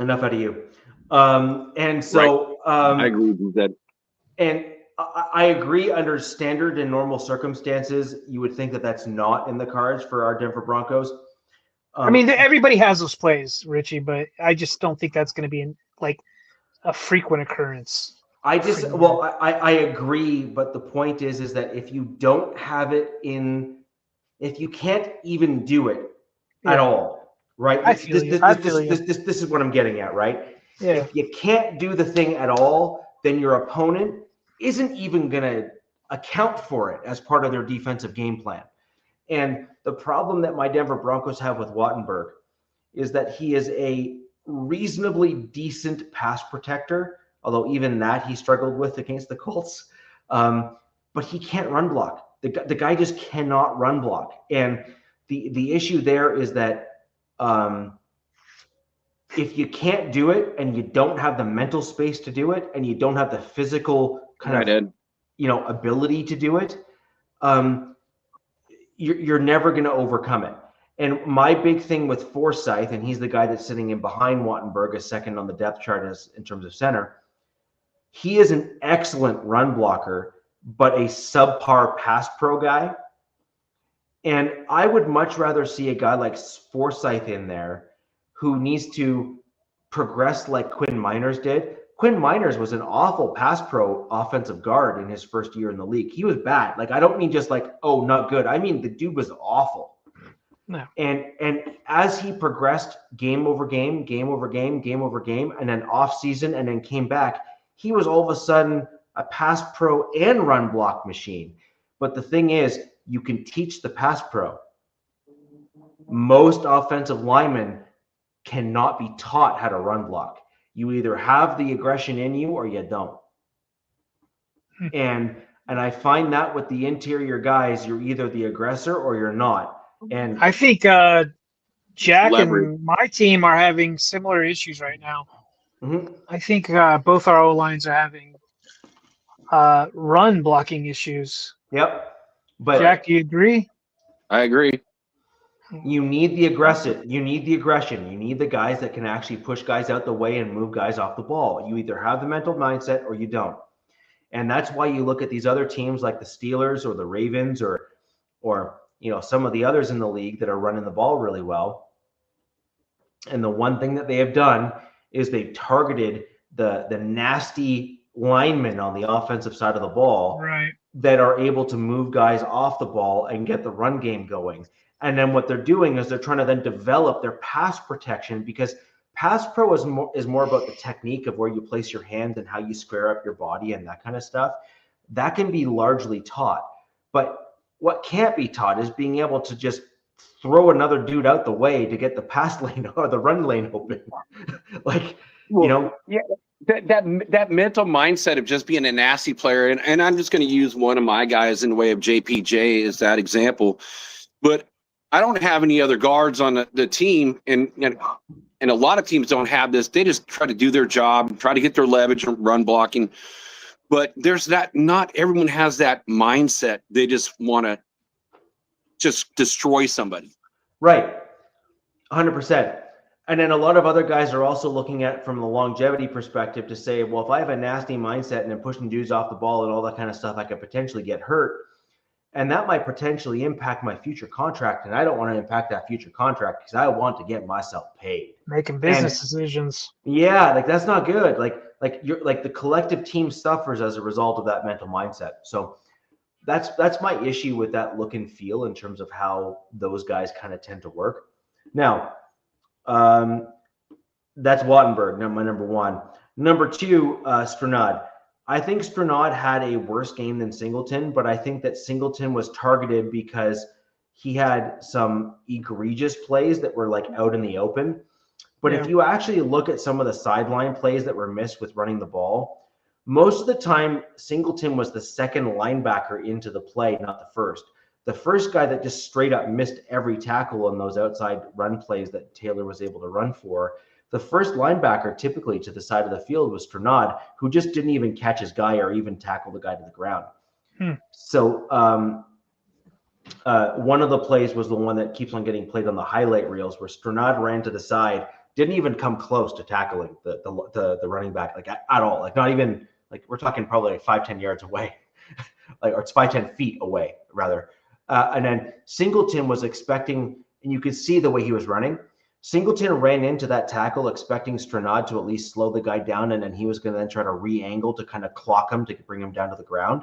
Enough out of you. And so I agree with that. And I agree under standard and normal circumstances, you would think that that's not in the cards for our Denver Broncos. I mean, everybody has those plays, Richie, but I just don't think that's going to be like a frequent occurrence. I agree, but the point is that if you don't have it if you can't even do it at all, right? This is what I'm getting at, right? Yeah. If you can't do the thing at all, then your opponent isn't even going to account for it as part of their defensive game plan. And the problem that my Denver Broncos have with Wattenberg is that he is a reasonably decent pass protector, although even that he struggled with against the Colts. But he can't run block. The guy just cannot run block. And the issue there is that if you can't do it and you don't have the mental space to do it and you don't have the physical ability to do it, you're never going to overcome it. And my big thing with Forsythe, and he's the guy that's sitting in behind Wattenberg, as second on the depth chart in terms of center, he is an excellent run blocker, but a subpar pass pro guy. And I would much rather see a guy like Forsythe in there who needs to progress like Quinn Miners did. Quinn Miners was an awful pass pro offensive guard in his first year in the league. He was bad. Like, I don't mean just like, oh, not good. I mean, the dude was awful. No. And as he progressed game over game, and then off season, and then came back, he was all of a sudden a pass pro and run block machine. But the thing is, you can teach the pass pro. Most offensive linemen cannot be taught how to run block. You either have the aggression in you or you don't. And I find that with the interior guys, you're either the aggressor or you're not. And I think Jack and my team are having similar issues right now. Mm-hmm. I think both our O-lines are having run blocking issues. Yep. But Jack, do you agree? I agree. You need the aggressive. You need the aggression. You need the guys that can actually push guys out the way and move guys off the ball. You either have the mental mindset or you don't. And that's why you look at these other teams like the Steelers or the Ravens or some of the others in the league that are running the ball really well. And the one thing that they have done is they've targeted the nasty linemen on the offensive side of the ball Right. that are able to move guys off the ball and get the run game going. And then what they're doing is they're trying to then develop their pass protection, because pass pro is more about the technique of where you place your hands and how you square up your body and that kind of stuff. That can be largely taught. But what can't be taught is being able to just throw another dude out the way to get the pass lane or the run lane open. Like, Well, you know, yeah, that mental mindset of just being a nasty player, and I'm just going to use one of my guys in the way of JPJ as that example, but I don't have any other guards on the team, and a lot of teams don't have this. They just try to do their job, try to get their leverage and run blocking, but there's that. Not everyone has that mindset. They just want to just destroy somebody. right. 100%. And then a lot of other guys are also looking at it from the longevity perspective to say, well, if I have a nasty mindset and I'm pushing dudes off the ball and all that kind of stuff, I could potentially get hurt. And that might potentially impact my future contract. And I don't want to impact that future contract because I want to get myself paid. Making business decisions. Yeah, like that's not good. Like you're like the collective team suffers as a result of that mental mindset. So that's my issue with that look and feel in terms of how those guys kind of tend to work. Now, that's Wattenberg, my number one. Number two, Stranad. I think Stranad had a worse game than Singleton, but I think that Singleton was targeted because he had some egregious plays that were like out in the open. But if you actually look at some of the sideline plays that were missed with running the ball, most of the time Singleton was the second linebacker into the play, not the first. The first guy that just straight up missed every tackle on those outside run plays that Taylor was able to run for. The first linebacker typically to the side of the field was Stranad, who just didn't even catch his guy or even tackle the guy to the ground. So one of the plays was the one that keeps on getting played on the highlight reels, where Stranad ran to the side, didn't even come close to tackling the running back, like at all. Like not even, like we're talking probably like 5-10 yards away, like, or it's 5-10 feet away rather. And then Singleton was expecting, and you could see the way he was running. Singleton ran into that tackle expecting Stranad to at least slow the guy down, and then he was going to then try to re-angle to kind of clock him to bring him down to the ground.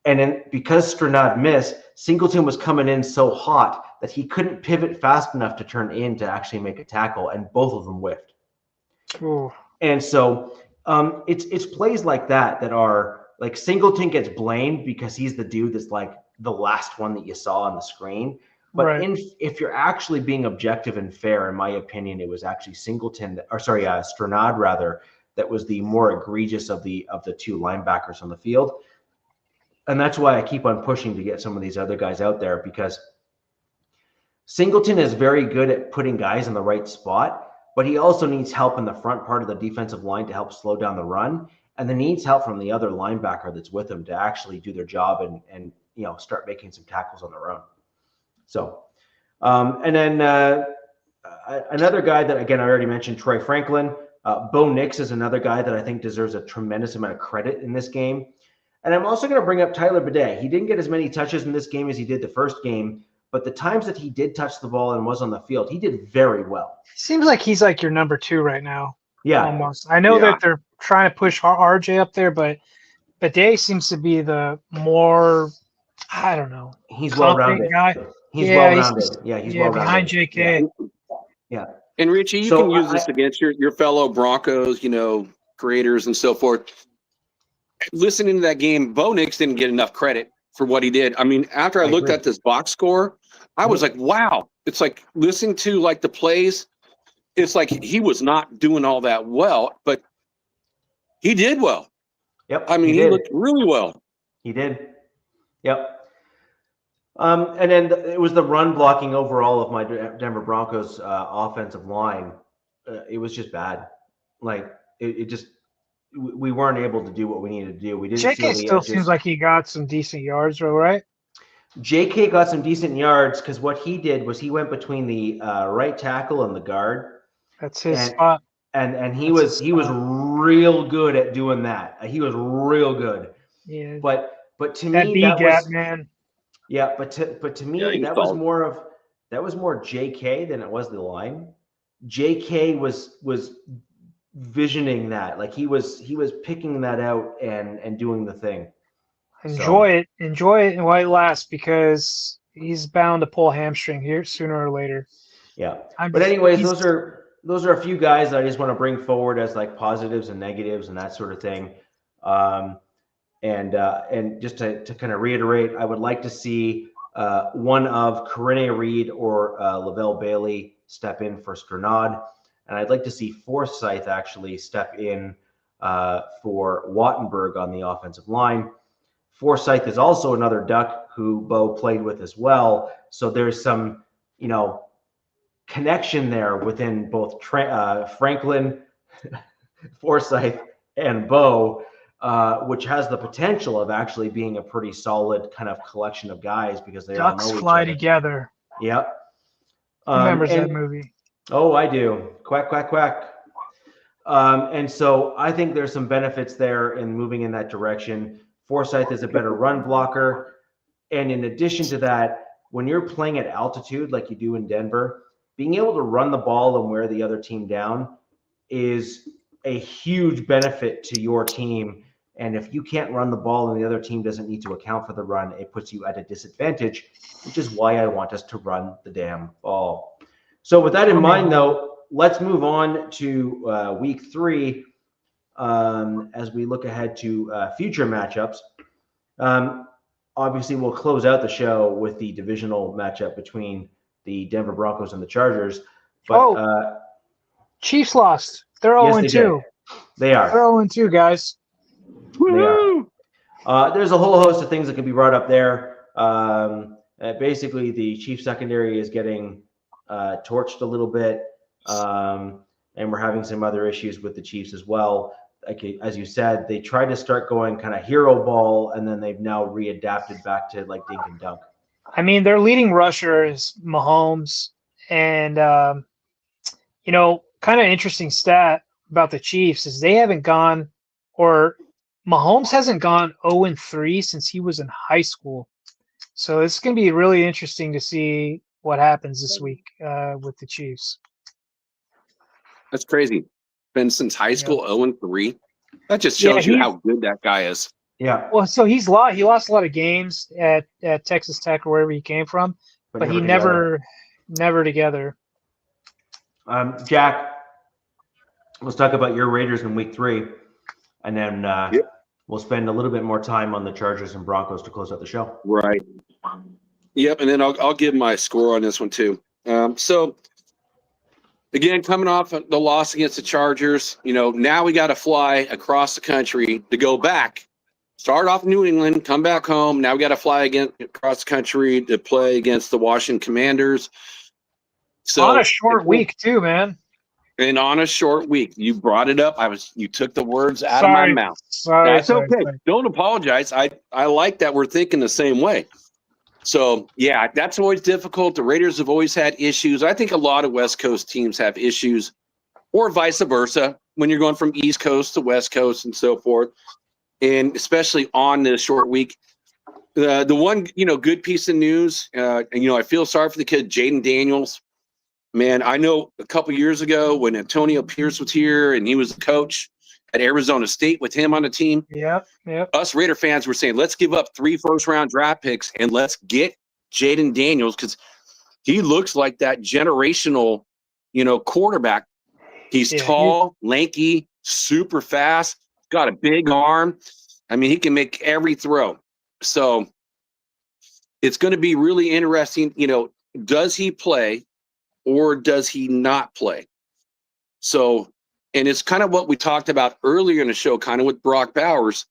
And then because Stranad missed, Singleton was coming in so hot that he couldn't pivot fast enough to turn in to actually make a tackle, and both of them whiffed. Ooh. And so it's plays like that are like Singleton gets blamed because he's the dude that's like the last one that you saw on the screen. But if you're actually being objective and fair, in my opinion, it was actually Stranad rather, that was the more egregious of the two linebackers on the field. And that's why I keep on pushing to get some of these other guys out there, because Singleton is very good at putting guys in the right spot, but he also needs help in the front part of the defensive line to help slow down the run. And then needs help from the other linebacker that's with him to actually do their job and start making some tackles on their own. So, and then another guy that, again, I already mentioned, Troy Franklin. Bo Nix is another guy that I think deserves a tremendous amount of credit in this game. And I'm also going to bring up Tyler Bidet. He didn't get as many touches in this game as he did the first game, but the times that he did touch the ball and was on the field, he did very well. Seems like he's like your number two right now. Yeah. Almost. I know that they're trying to push RJ up there, but Bidet seems to be the more, I don't know. He's well-rounded. Guy. He's well-rounded. He's well-rounded. Behind JK. Yeah. And Richie, you can use this against your fellow Broncos, creators and so forth. Listening to that game, Bo Nix didn't get enough credit for what he did. I mean, after I looked at this box score, I was like, wow. It's like listening to like the plays. It's like he was not doing all that well, but he did well. Yep. I mean, he looked really well. He did. Yep. And then it was the run blocking overall of my Denver Broncos offensive line. It was just bad. Like it just, we weren't able to do what we needed to do. We didn't. JK still seems like he got some decent yards, though, right? JK got some decent yards because what he did was he went between the right tackle and the guard. That's his spot. And he was real good at doing that. He was real good. Yeah. But to that me, that was man. Yeah, but to me, that was more JK than it was the line. JK was visioning that. Like he was picking that out and doing the thing. Enjoy it while it lasts, because he's bound to pull a hamstring here sooner or later. Yeah. But anyways, those are a few guys that I just want to bring forward as like positives and negatives and that sort of thing. And just to kind of reiterate, I would like to see one of Corine Reed or Lavelle Bailey step in for Sternad. And I'd like to see Forsyth actually step in for Wattenberg on the offensive line. Forsyth is also another Duck who Bo played with as well. So there's some, connection there within both Franklin, Forsyth, and Bo, which has the potential of actually being a pretty solid kind of collection of guys because they Ducks all know each fly other. together. Yep. Remembers that movie? Oh, I do. Quack, quack, quack. And so I think there's some benefits there in moving in that direction. Forsyth is a better run blocker. And in addition to that, when you're playing at altitude like you do in Denver, being able to run the ball and wear the other team down is a huge benefit to your team. And if you can't run the ball and the other team doesn't need to account for the run, it puts you at a disadvantage, which is why I want us to run the damn ball. So with that in mind, though, let's move on to week 3 as we look ahead to future matchups. Obviously, we'll close out the show with the divisional matchup between the Denver Broncos and the Chargers. But Chiefs lost. They're 0-2. They are. They're 0-2, guys. They are. There's a whole host of things that can be brought up there. Basically, the Chiefs secondary is getting torched a little bit, and we're having some other issues with the Chiefs as well. Like, as you said, they tried to start going kind of hero ball, and then they've now readapted back to like dink and dunk. I mean, their leading rusher is Mahomes, and kind of interesting stat about the Chiefs is they haven't gone, or Mahomes hasn't gone 0-3 since he was in high school. So it's going to be really interesting to see what happens this week with the Chiefs. That's crazy. Been since high school 0-3. That just shows you how good that guy is. Yeah. Well, so he lost a lot of games at Texas Tech or wherever he came from, but he never together. Jack, let's talk about your Raiders in week 3, and then we'll spend a little bit more time on the Chargers and Broncos to close out the show. Right. Yep, and then I'll give my score on this one too. So again, coming off the loss against the Chargers, now we got to fly across the country to go back. Start off in New England, come back home. Now we got to fly again across the country to play against the Washington Commanders. So on a short week too, man. And on a short week, you brought it up. You took the words out of my mouth. That's okay. Don't apologize. I like that we're thinking the same way. So yeah, that's always difficult. The Raiders have always had issues. I think a lot of West Coast teams have issues, or vice versa, when you're going from East Coast to West Coast and so forth. And especially on this short week, the one good piece of news, I feel sorry for the kid Jaden Daniels. Man, I know a couple years ago when Antonio Pierce was here and he was the coach at Arizona State with him on the team. Yep. Us Raider fans were saying, let's give up 3 first-round draft picks and let's get Jaden Daniels because he looks like that generational, quarterback. He's tall, lanky, super fast, got a big arm. I mean, he can make every throw. So it's going to be really interesting. Does he play or does he not play? So, and it's kind of what we talked about earlier in the show, kind of with Brock Bowers.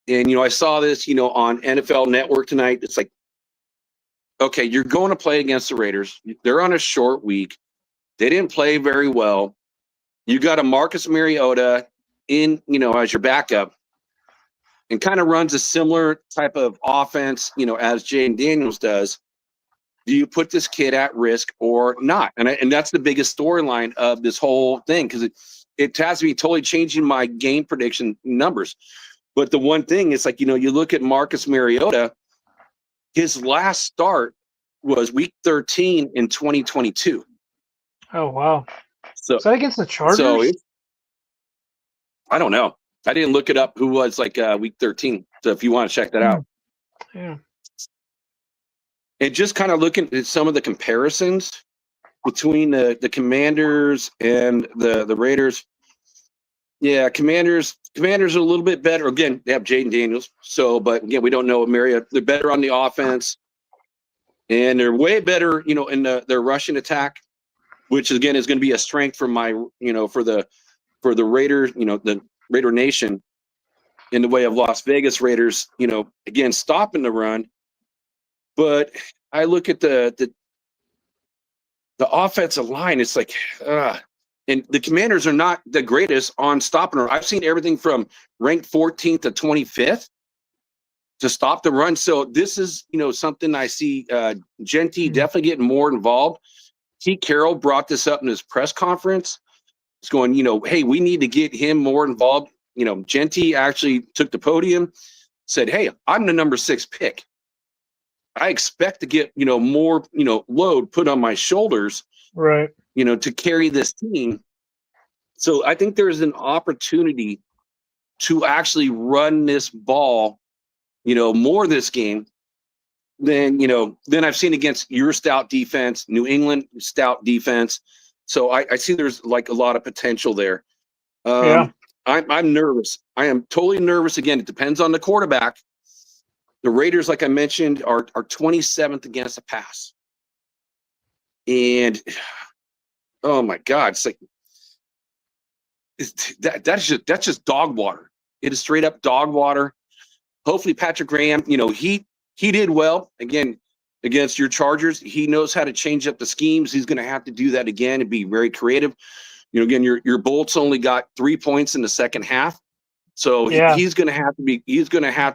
And, I saw this, on NFL Network tonight. It's like, okay, you're going to play against the Raiders. They're on a short week. They didn't play very well. You got a Marcus Mariota in, as your backup and kind of runs a similar type of offense, as Jaden Daniels does. Do you put this kid at risk or not? And that's the biggest storyline of this whole thing because it has to be totally changing my game prediction numbers. But the one thing is like, you look at Marcus Mariota, his last start was week 13 in 2022. Oh, wow. So is that against the Chargers? I don't know. I didn't look it up who was like week 13. So if you want to check that out. Yeah. And just kind of looking at some of the comparisons between the Commanders and the Raiders. Yeah, Commanders are a little bit better. Again, they have Jaden Daniels. So, but again, we don't know Mariota. They're better on the offense. And they're way better, in their rushing attack, which again is going to be a strength for my, for the Raiders, the Raider Nation in the way of Las Vegas Raiders, again, stopping the run. But I look at the offensive line, it's like, and the Commanders are not the greatest on stopping her. I've seen everything from ranked 14th to 25th to stop the run. So this is, something I see Genty definitely getting more involved. Pete Carroll brought this up in his press conference. He's going, hey, we need to get him more involved. Genty actually took the podium, said, hey, I'm the number 6 pick. I expect to get, more, load put on my shoulders, right? To carry this team. So I think there's an opportunity to actually run this ball, more this game than I've seen against your stout defense, New England stout defense. So I see there's like a lot of potential there. Yeah. I'm nervous. I am totally nervous. Again, it depends on the quarterback. The Raiders, like I mentioned, are 27th against the pass. And oh my God, it's like that's just dog water. It is straight up dog water. Hopefully Patrick Graham, he did well again against your Chargers. He knows how to change up the schemes. He's going to have to do that again and be very creative. Again, your Bolts only got 3 points in the second half. So he's going to have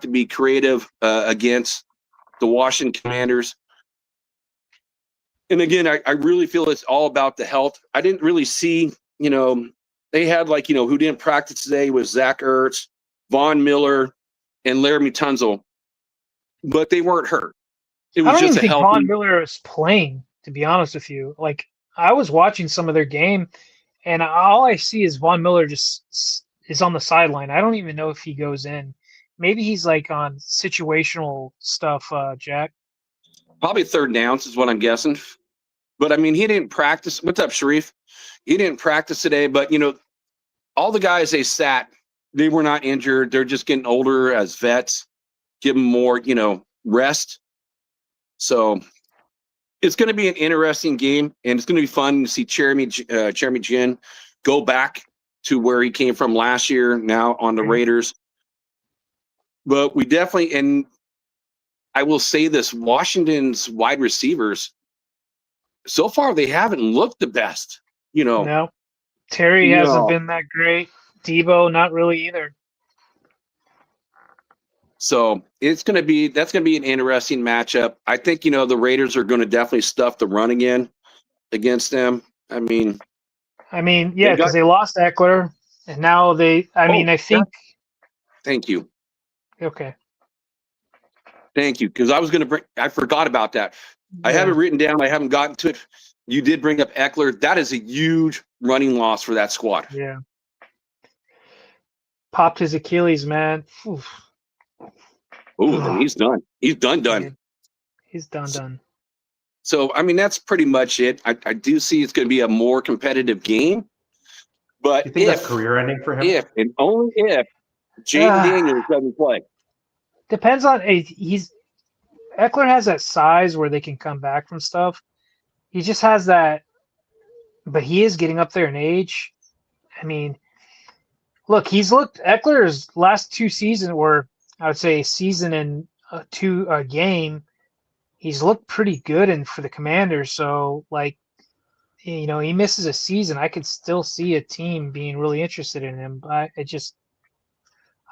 to be creative against the Washington Commanders. And again, I really feel it's all about the health. I didn't really see, they had who didn't practice today was Zach Ertz, Von Miller, and Laramie Tunzel, but they weren't hurt. It was I don't just even think healthy. Von Miller is playing, to be honest with you. Like, I was watching some of their game, and all I see is Von Miller just is on the sideline. I don't even know if he goes in. Maybe he's like on situational stuff, Jack. Probably third downs is what I'm guessing. But I mean, he didn't practice. What's up, Sharif? He didn't practice today, but all the guys they sat, they were not injured. They're just getting older as vets. Give them more, rest. So it's going to be an interesting game, and it's going to be fun to see Jeremy Jin go back to where he came from last year, now on the Raiders. But we definitely, and I will say this, Washington's wide receivers, so far they haven't looked the best, No. Terry hasn't been that great. Debo, not really either. So that's going to be an interesting matchup. I think, the Raiders are going to definitely stuff the run again against them. I mean, yeah, because they lost Eckler, and now I think. Thank you. Okay. Thank you, because I forgot about that. Yeah. I have it written down. I haven't gotten to it. You did bring up Eckler. That is a huge running loss for that squad. Yeah. Popped his Achilles, man. Oof. Oh, he's done. He's done. Yeah. He's done. So, that's pretty much it. I do see it's going to be a more competitive game. But you think that's career ending for him? If and only if Jaden Daniels doesn't play. Depends on Eckler has that size where they can come back from stuff. He just has that, but he is getting up there in age. Look, Eckler's last 2 seasons were, I would say, a season and a game. He's looked pretty good for the Commanders. So, he misses a season. I could still see a team being really interested in him. But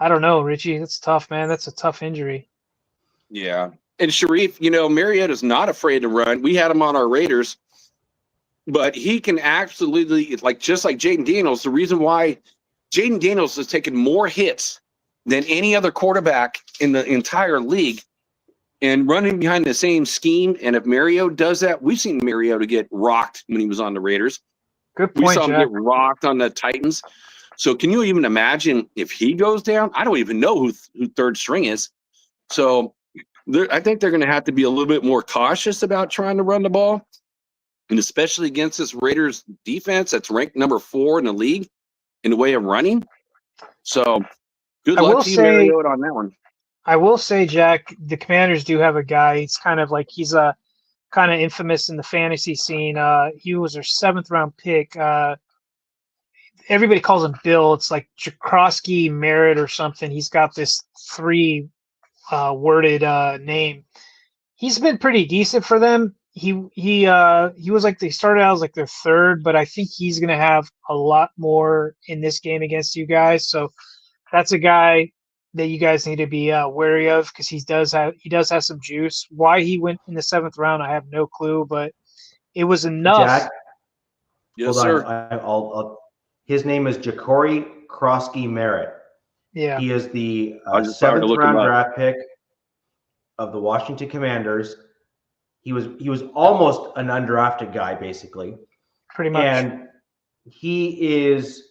I don't know, Richie. That's tough, man. That's a tough injury. Yeah. And Sharif, Mariota's not afraid to run. We had him on our Raiders. But he can absolutely, just like Jaden Daniels, the reason why Jaden Daniels has taken more hits than any other quarterback in the entire league and running behind the same scheme. And if Mariota does that, we've seen Mariota get rocked when he was on the Raiders. Good point, We saw him Jack. get rocked on the Titans. So can you even imagine if he goes down? I don't even know who third string is. So I think they're going to have to be a little bit more cautious about trying to run the ball, and especially against this Raiders defense that's ranked number 4 in the league in the way of running. So good luck to you, Mariota, on that one. I will say, Jack, the Commanders do have a guy. It's kind of like he's a kind of infamous in the fantasy scene. He was their 7th round pick. Everybody calls him Bill. It's like Jakrosky Merritt or something. He's got this 3 worded name. He's been pretty decent for them. He was like, they started out as like their 3rd, but I think he's going to have a lot more in this game against you guys. So that's a guy that you guys need to be wary of, because he does have some juice. Why he went in the 7th round, I have no clue, but it was enough. Jack, yes, hold sir. I'll his name is Jacory Krosky Merritt. Yeah, he is the 7th round draft pick of the Washington Commanders. He was almost an undrafted guy, basically. Pretty much. And he is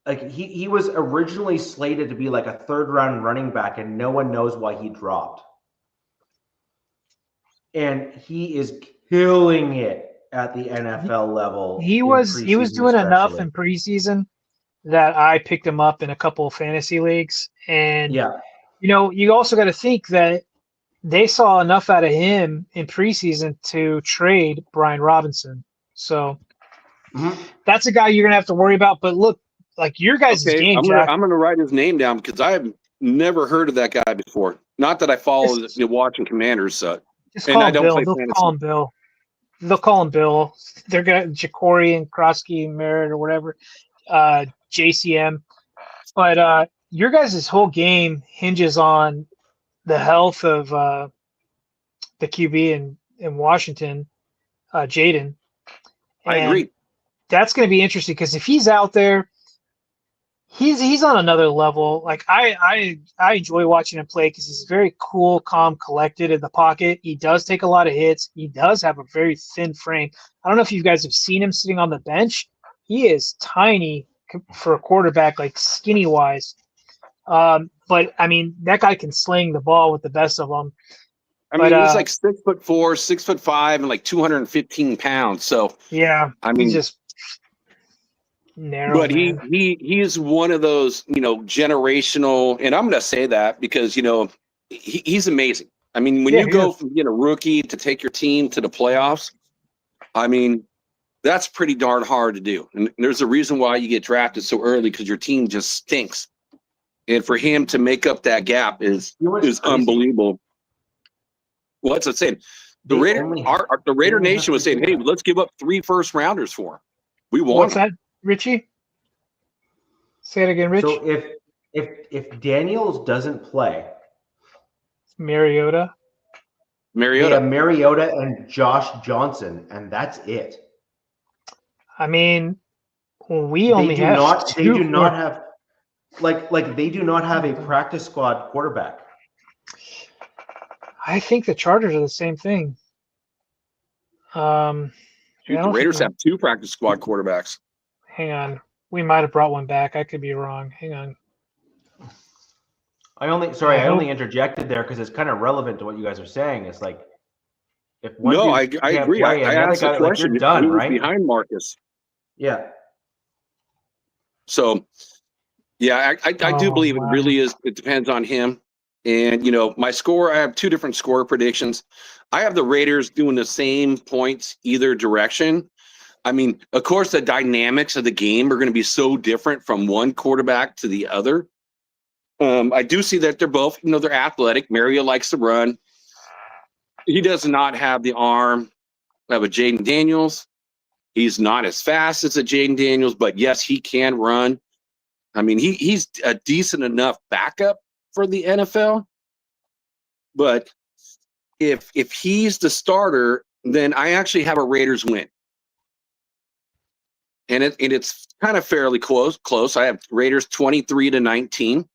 like he was originally slated to be like a 3rd round running back, and no one knows why he dropped. And he is killing it at the NFL level. He was doing enough in preseason that I picked him up in a couple of fantasy leagues. And you also got to think that they saw enough out of him in preseason to trade Brian Robinson. So that's a guy you're going to have to worry about. But look, like your guys' game, Jack. I'm going to write his name down because I have never heard of that guy before. Not that I follow the Watching Commanders. Just call him Bill. They'll call him Bill. They'll call him Bill. They're going to Jacory and Krosky Merritt or whatever, JCM. But your guys' whole game hinges on the health of the QB in Washington, Jaden. I agree. That's going to be interesting because if he's out there, he's on another level. Like I enjoy watching him play because he's very cool, calm, collected in the pocket. He does take a lot of hits. He does have a very thin frame. I don't know if you guys have seen him sitting on the bench. He is tiny for a quarterback, like skinny wise. But I mean, that guy can sling the ball with the best of them. I mean, he's like 6'4", 6'5", and like 215 pounds. So yeah, I mean, he's just narrow. But he is one of those, generational, and I'm going to say that because he's amazing. I mean, when you go from being a rookie to take your team to the playoffs, I mean, that's pretty darn hard to do. And there's a reason why you get drafted so early, because your team just stinks. And for him to make up that gap is unbelievable. What's it saying? The Raider Nation was saying, "Hey, let's give up 3 first-rounders for him. We want." What's that, Richie? Say it again, Rich. So if Daniels doesn't play, Mariota, Mariota and Josh Johnson, and that's it. I mean, we only have they do not have they do not have a practice squad quarterback. I think the Chargers are the same thing. The Raiders have 2 practice squad quarterbacks. Hang on. We might have brought one back. I could be wrong. Hang on. I only interjected there because it's kind of relevant to what you guys are saying. It's like, if one I agree. Play, I asked the question. You're done, who was right? Behind Marcus. Yeah. So, yeah, I do believe it really is. It depends on him. And, my score, I have 2 different score predictions. I have the Raiders doing the same points either direction. I mean, of course, the dynamics of the game are going to be so different from one quarterback to the other. I do see that they're both, they're athletic. Mario likes to run. He does not have the arm of a Jaden Daniels. He's not as fast as a Jaden Daniels, but yes, he can run. I mean, he's a decent enough backup for the NFL. But if he's the starter, then I actually have a Raiders win. And it's kind of fairly close. I have Raiders 23-19.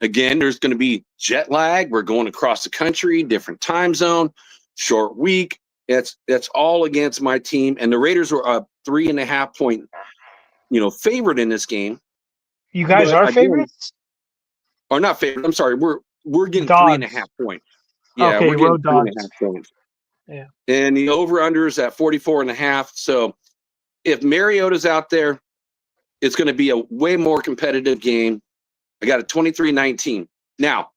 Again, there's going to be jet lag. We're going across the country, different time zone, short week. That's all against my team. And the Raiders were up 3.5 point favorite in this game. You guys But are again, favorites? or not favorite. I'm sorry. We're getting Dogs. 3.5 points. Yeah, Okay, we're getting road 3.5 dogs. points. Yeah. And the over-under is at 44.5. So if Mariota's out there, it's going to be a way more competitive game. I got a 23-19. Now,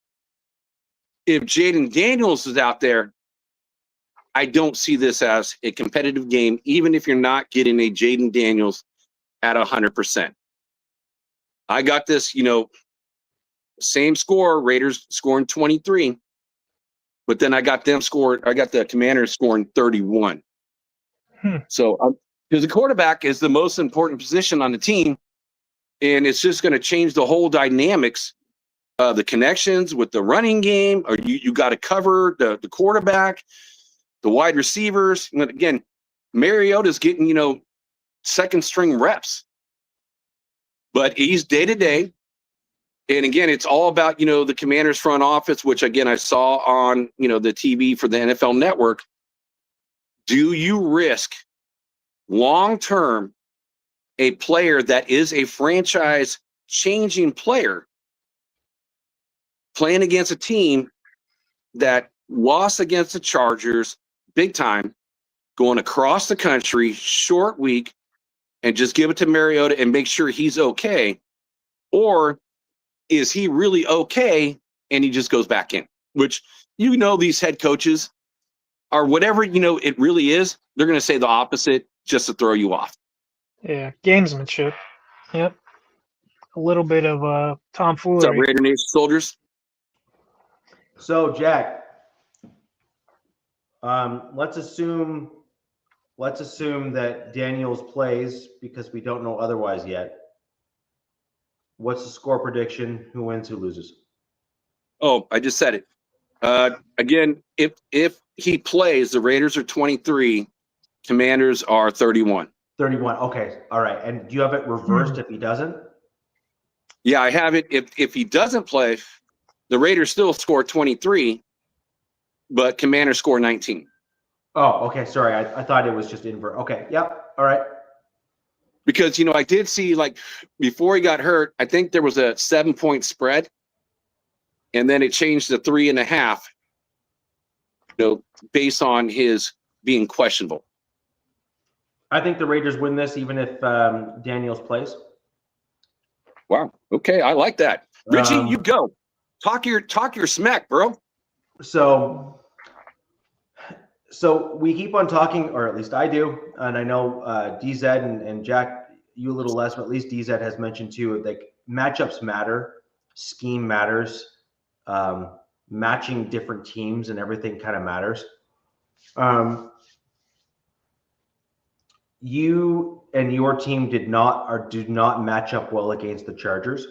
if Jaden Daniels is out there, I don't see this as a competitive game, even if you're not getting a Jaden Daniels at 100%. I got this, same score, Raiders scoring 23, but then I got the Commanders scoring 31. So, because the quarterback is the most important position on the team, and it's just going to change the whole dynamics of the connections with the running game, or you got to cover the quarterback, the wide receivers. And again, Mariota's getting, second string reps, but he's day to day. And again, it's all about, the Commanders front office, which again, I saw on, the TV for the NFL Network. Do you risk long-term a player that is a franchise changing player playing against a team that lost against the Chargers big time, going across the country, short week, and just give it to Mariota and make sure he's okay? Or is he really okay and he just goes back in? Which, these head coaches are whatever, it really is. They're going to say the opposite just to throw you off. Yeah, gamesmanship. Yep. A little bit of What's up, tomfoolery. Raider Nation soldiers? So, Jack, let's assume that Daniels plays because we don't know otherwise yet. What's the score prediction? Who wins? Who loses? Oh, I just said it. Again, if he plays, the Raiders are 23, Commanders are 31. 31. Okay. All right. And do you have it reversed if he doesn't? Yeah, I have it. If he doesn't play, the Raiders still score 23, but Commanders score 19. Oh, okay. Sorry. I thought it was just invert. Okay. Yep. All right. Because, I did see, before he got hurt, I think there was a 7-point spread, and then it changed to 3.5, based on his being questionable. I think the Raiders win this even if Daniels plays. Wow. Okay, I like that. Richie, you go. Talk your smack, bro. So we keep on talking, or at least I do, and I know DZ and Jack, you a little less, but at least DZ has mentioned too, like matchups matter, scheme matters, matching different teams and everything kind of matters. You and your team do not match up well against the Chargers.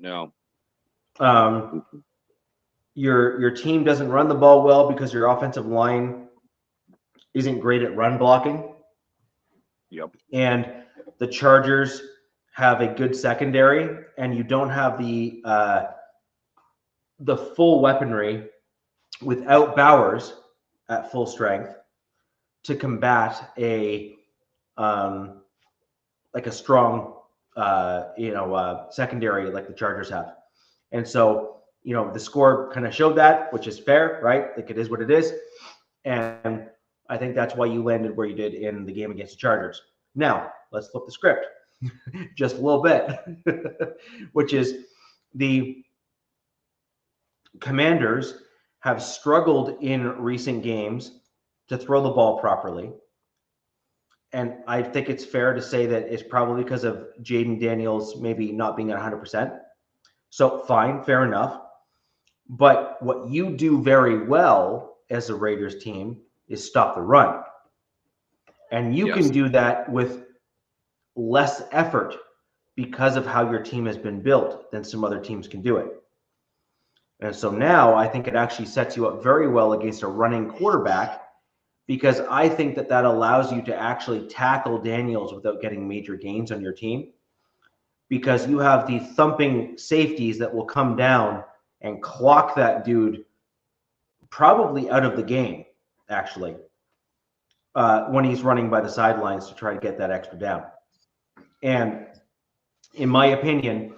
No. Your team doesn't run the ball well because your offensive line isn't great at run blocking. Yep. And the Chargers have a good secondary, and you don't have the full weaponry without Bowers at full strength to combat a strong secondary like the Chargers have. And so, the score kind of showed that, which is fair, right? Like, it is what it is. And I think that's why you landed where you did in the game against the Chargers. Now, let's flip the script just a little bit, which is the Commanders have struggled in recent games to throw the ball properly. And I think it's fair to say that it's probably because of Jaden Daniels maybe not being at 100%. So fine, fair enough. But what you do very well as a Raiders team is stop the run. And you can do that with less effort because of how your team has been built than some other teams can do it. And so now I think it actually sets you up very well against a running quarterback, because I think that allows you to actually tackle Daniels without getting major gains on your team, because you have the thumping safeties that will come down and clock that dude probably out of the game, actually, when he's running by the sidelines to try to get that extra down. And in my opinion,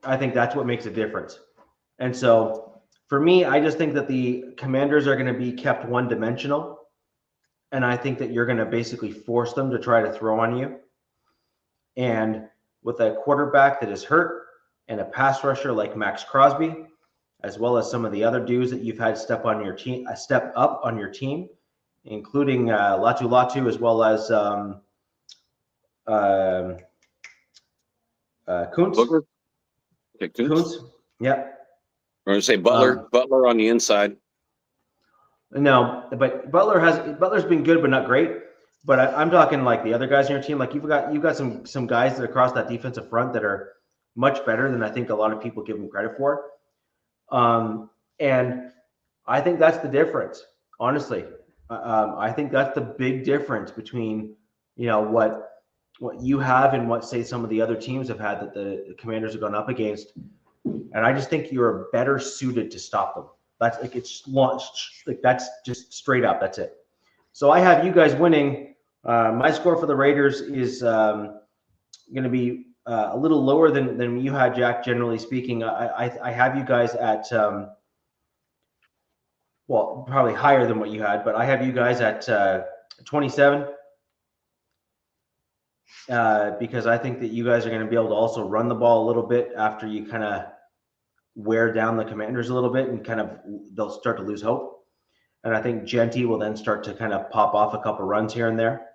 I think that's what makes a difference. And so for me, I just think that the Commanders are going to be kept one-dimensional. And I think that you're going to basically force them to try to throw on you. And with a quarterback that is hurt and a pass rusher like Max Crosby, as well as some of the other dudes that you've had step up on your team, including Latu, as well as Kuntz. Kuntz. Yeah. Or say Butler on the inside. No, but Butler's been good, but not great. But I'm talking like the other guys on your team. Like you've got some guys that across that defensive front that are much better than I think a lot of people give them credit for. And I think that's the difference, honestly. I think that's the big difference between, what you have and what, say, some of the other teams have had that the Commanders have gone up against. And I just think you're better suited to stop them. That's like it's launched. Like that's just straight up. That's it. So I have you guys winning. My score for the Raiders is going to be a little lower than you had, Jack. Generally speaking, I have you guys at probably higher than what you had, but I have you guys at 27 because I think that you guys are going to be able to also run the ball a little bit after you kind of wear down the Commanders a little bit, and they'll start to lose hope. And I think Genty will then start to kind of pop off a couple runs here and there.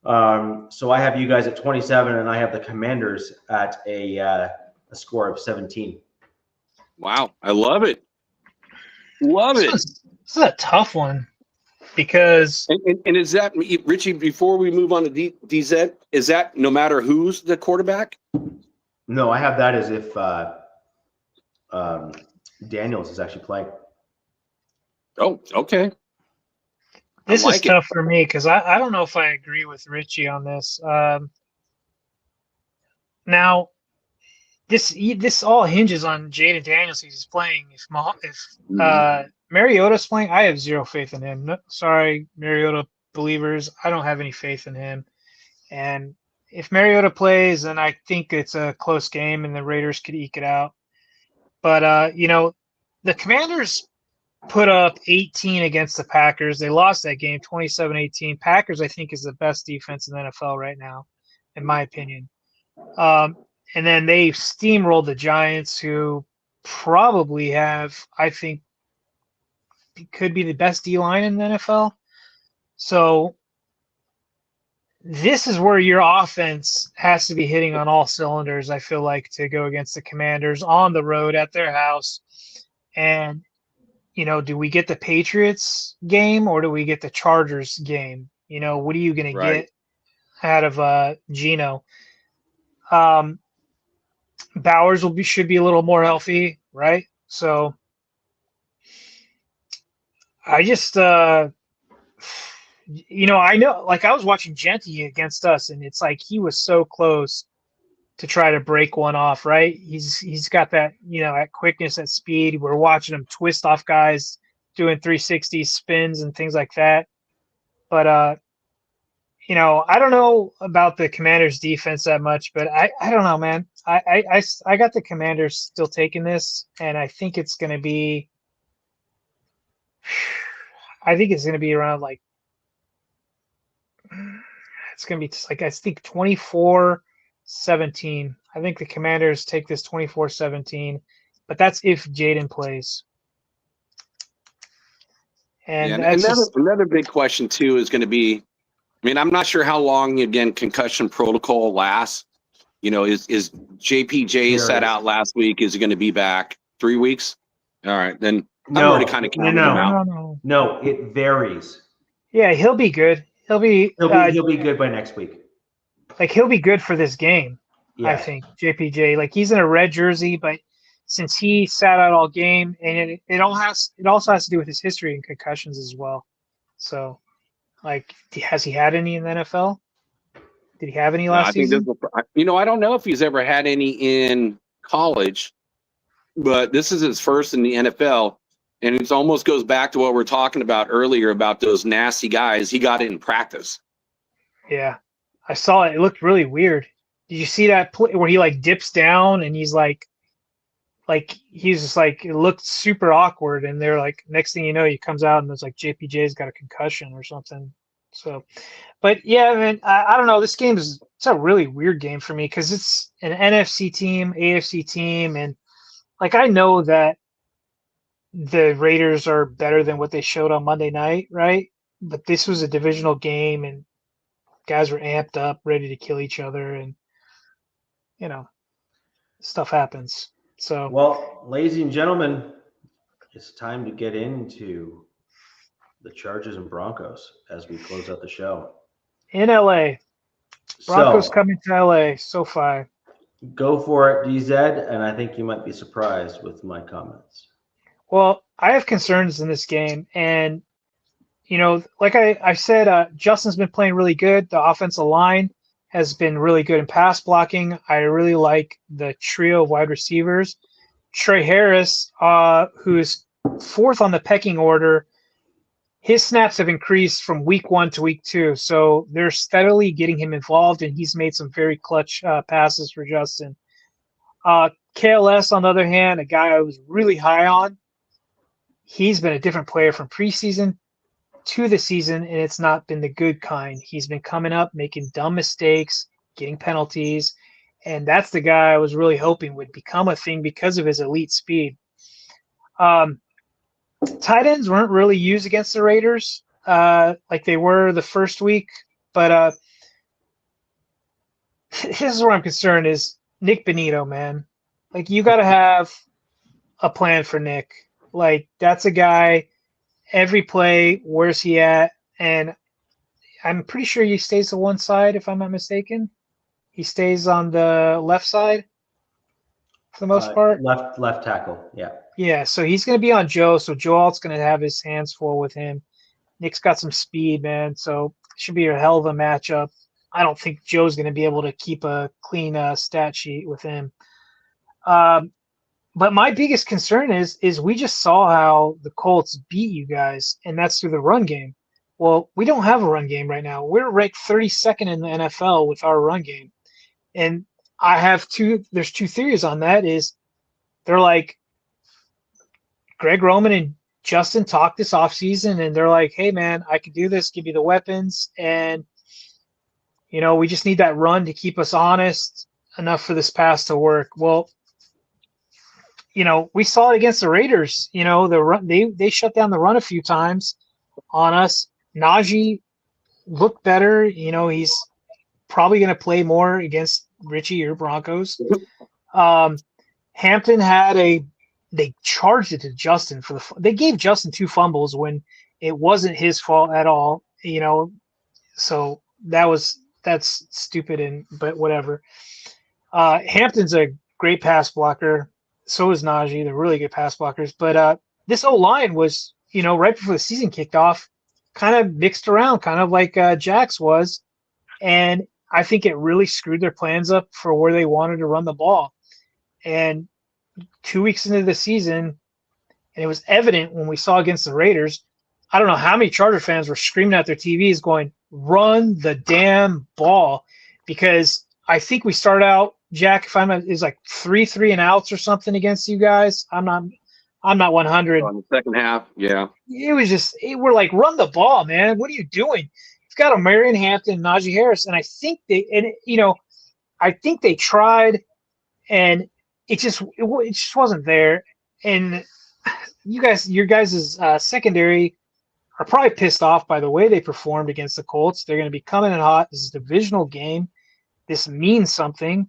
So I have you guys at 27, and I have the Commanders at a score of 17. Wow, I love it. Love it. This is a tough one because. And is that, Richie, before we move on to DZ, is that no matter who's the quarterback? No, I have that as if Daniels is actually playing. Oh, okay. This is tough for me because I don't know if I agree with Richie on this. Now, this all hinges on Jaden Daniels. He's playing. If Mariota's playing, I have zero faith in him. No, sorry, Mariota believers, I don't have any faith in him. And if Mariota plays, then I think it's a close game and the Raiders could eke it out. But the Commanders put up 18 against the Packers. They lost that game 27-18. Packers, I think, is the best defense in the NFL right now, in my opinion. And then they steamrolled the Giants, who probably have, I think, could be the best D-line in the NFL. So this is where your offense has to be hitting on all cylinders, I feel like, to go against the Commanders on the road at their house. And, do we get the Patriots game or do we get the Chargers game? What are you going to get out of Geno? Bowers should be a little more healthy, right? So I just, I know, like I was watching Genty against us, and it's like he was so close to try to break one off, right? He's got that, that quickness, that speed. We're watching him twist off guys, doing 360 spins and things like that. But, I don't know about the Commanders defense that much, but I don't know, man. I got the Commanders still taking this, and I think it's going to be around like, it's going to be like, I think 24-17. I think the Commanders take this 24-17, but that's if Jaden plays. And another big question too is going to be, I'm not sure how long, again, concussion protocol lasts. Is JPJ sat out last week? Is he going to be back 3 weeks? All right, then I'm already kind of counting him out. No, it varies. Yeah, he'll be good. He'll be good by next week. Like he'll be good for this game. Yeah. I think JPJ. Like he's in a red jersey, but since he sat out all game, and it also has to do with his history and concussions as well. So, like, has he had any in the NFL? Did he have any last season? I don't know if he's ever had any in college, but this is his first in the NFL. And it almost goes back to what we were talking about earlier about those nasty guys. He got it in practice. Yeah, I saw it. It looked really weird. Did you see that play where he like dips down and he's he's just like, it looked super awkward, and they're like, next thing you know, he comes out and it's like JPJ's got a concussion or something. So, but yeah, man, I don't know. This game it's a really weird game for me because it's an NFC team, AFC team, and like I know that the Raiders are better than what they showed on Monday night, right? But this was a divisional game, and guys were amped up, ready to kill each other, and stuff happens. So, well, ladies and gentlemen, it's time to get into the Chargers and Broncos as we close out the show. in LA, Broncos coming to LA, SoFi. Go for it, DZ, and I think you might be surprised with my comments. Well, I have concerns in this game, and like I said, Justin's been playing really good. The offensive line has been really good in pass blocking. I really like the trio of wide receivers. Trey Harris, who is fourth on the pecking order, his snaps have increased from week 1 to week 2. So they're steadily getting him involved, and he's made some very clutch passes for Justin. KLS, on the other hand, a guy I was really high on, he's been a different player from preseason to the season, and it's not been the good kind. He's been coming up, making dumb mistakes, getting penalties, and that's the guy I was really hoping would become a thing because of his elite speed. Tight ends weren't really used against the Raiders like they were the first week, but this is where I'm concerned is Nick Benito, man. Like, you got to have a plan for Nick. Like, that's a guy, every play, where's he at? And I'm pretty sure he stays to one side, if I'm not mistaken. He stays on the left side for the most part. Left tackle, yeah. Yeah, so he's going to be on Joe, so Joe Alt's going to have his hands full with him. Nick's got some speed, man, so it should be a hell of a matchup. I don't think Joe's going to be able to keep a clean stat sheet with him. But my biggest concern is we just saw how the Colts beat you guys, and that's through the run game. Well, we don't have a run game right now. We're ranked 32nd in the NFL with our run game. And I have there's two theories on that is they're like, Greg Roman and Justin talked this offseason, and they're like, hey, man, I can do this, give you the weapons, and, we just need that run to keep us honest enough for this pass to work. Well, we saw it against the Raiders. The run, they shut down the run a few times on us. Najee looked better. He's probably going to play more against Richie or Broncos. Hampton they charged it to Justin they gave Justin 2 fumbles when it wasn't his fault at all. So that's stupid, but whatever. Hampton's a great pass blocker. So is Najee. They're really good pass blockers. But this O-line was, right before the season kicked off, kind of mixed around, kind of like Jack's was. And I think it really screwed their plans up for where they wanted to run the ball. And 2 weeks into the season, and it was evident when we saw against the Raiders, I don't know how many Charger fans were screaming at their TVs going, run the damn ball. Because I think we started out, Jack, if is like 3 and outs or something against you guys. I'm not 100. On the second half, yeah. It was just we're like, run the ball, man. What are you doing? You've got a Marion Hampton, Najee Harris, and I think they tried, and it just wasn't there. And your guys' secondary are probably pissed off by the way they performed against the Colts. They're going to be coming in hot. This is a divisional game. This means something.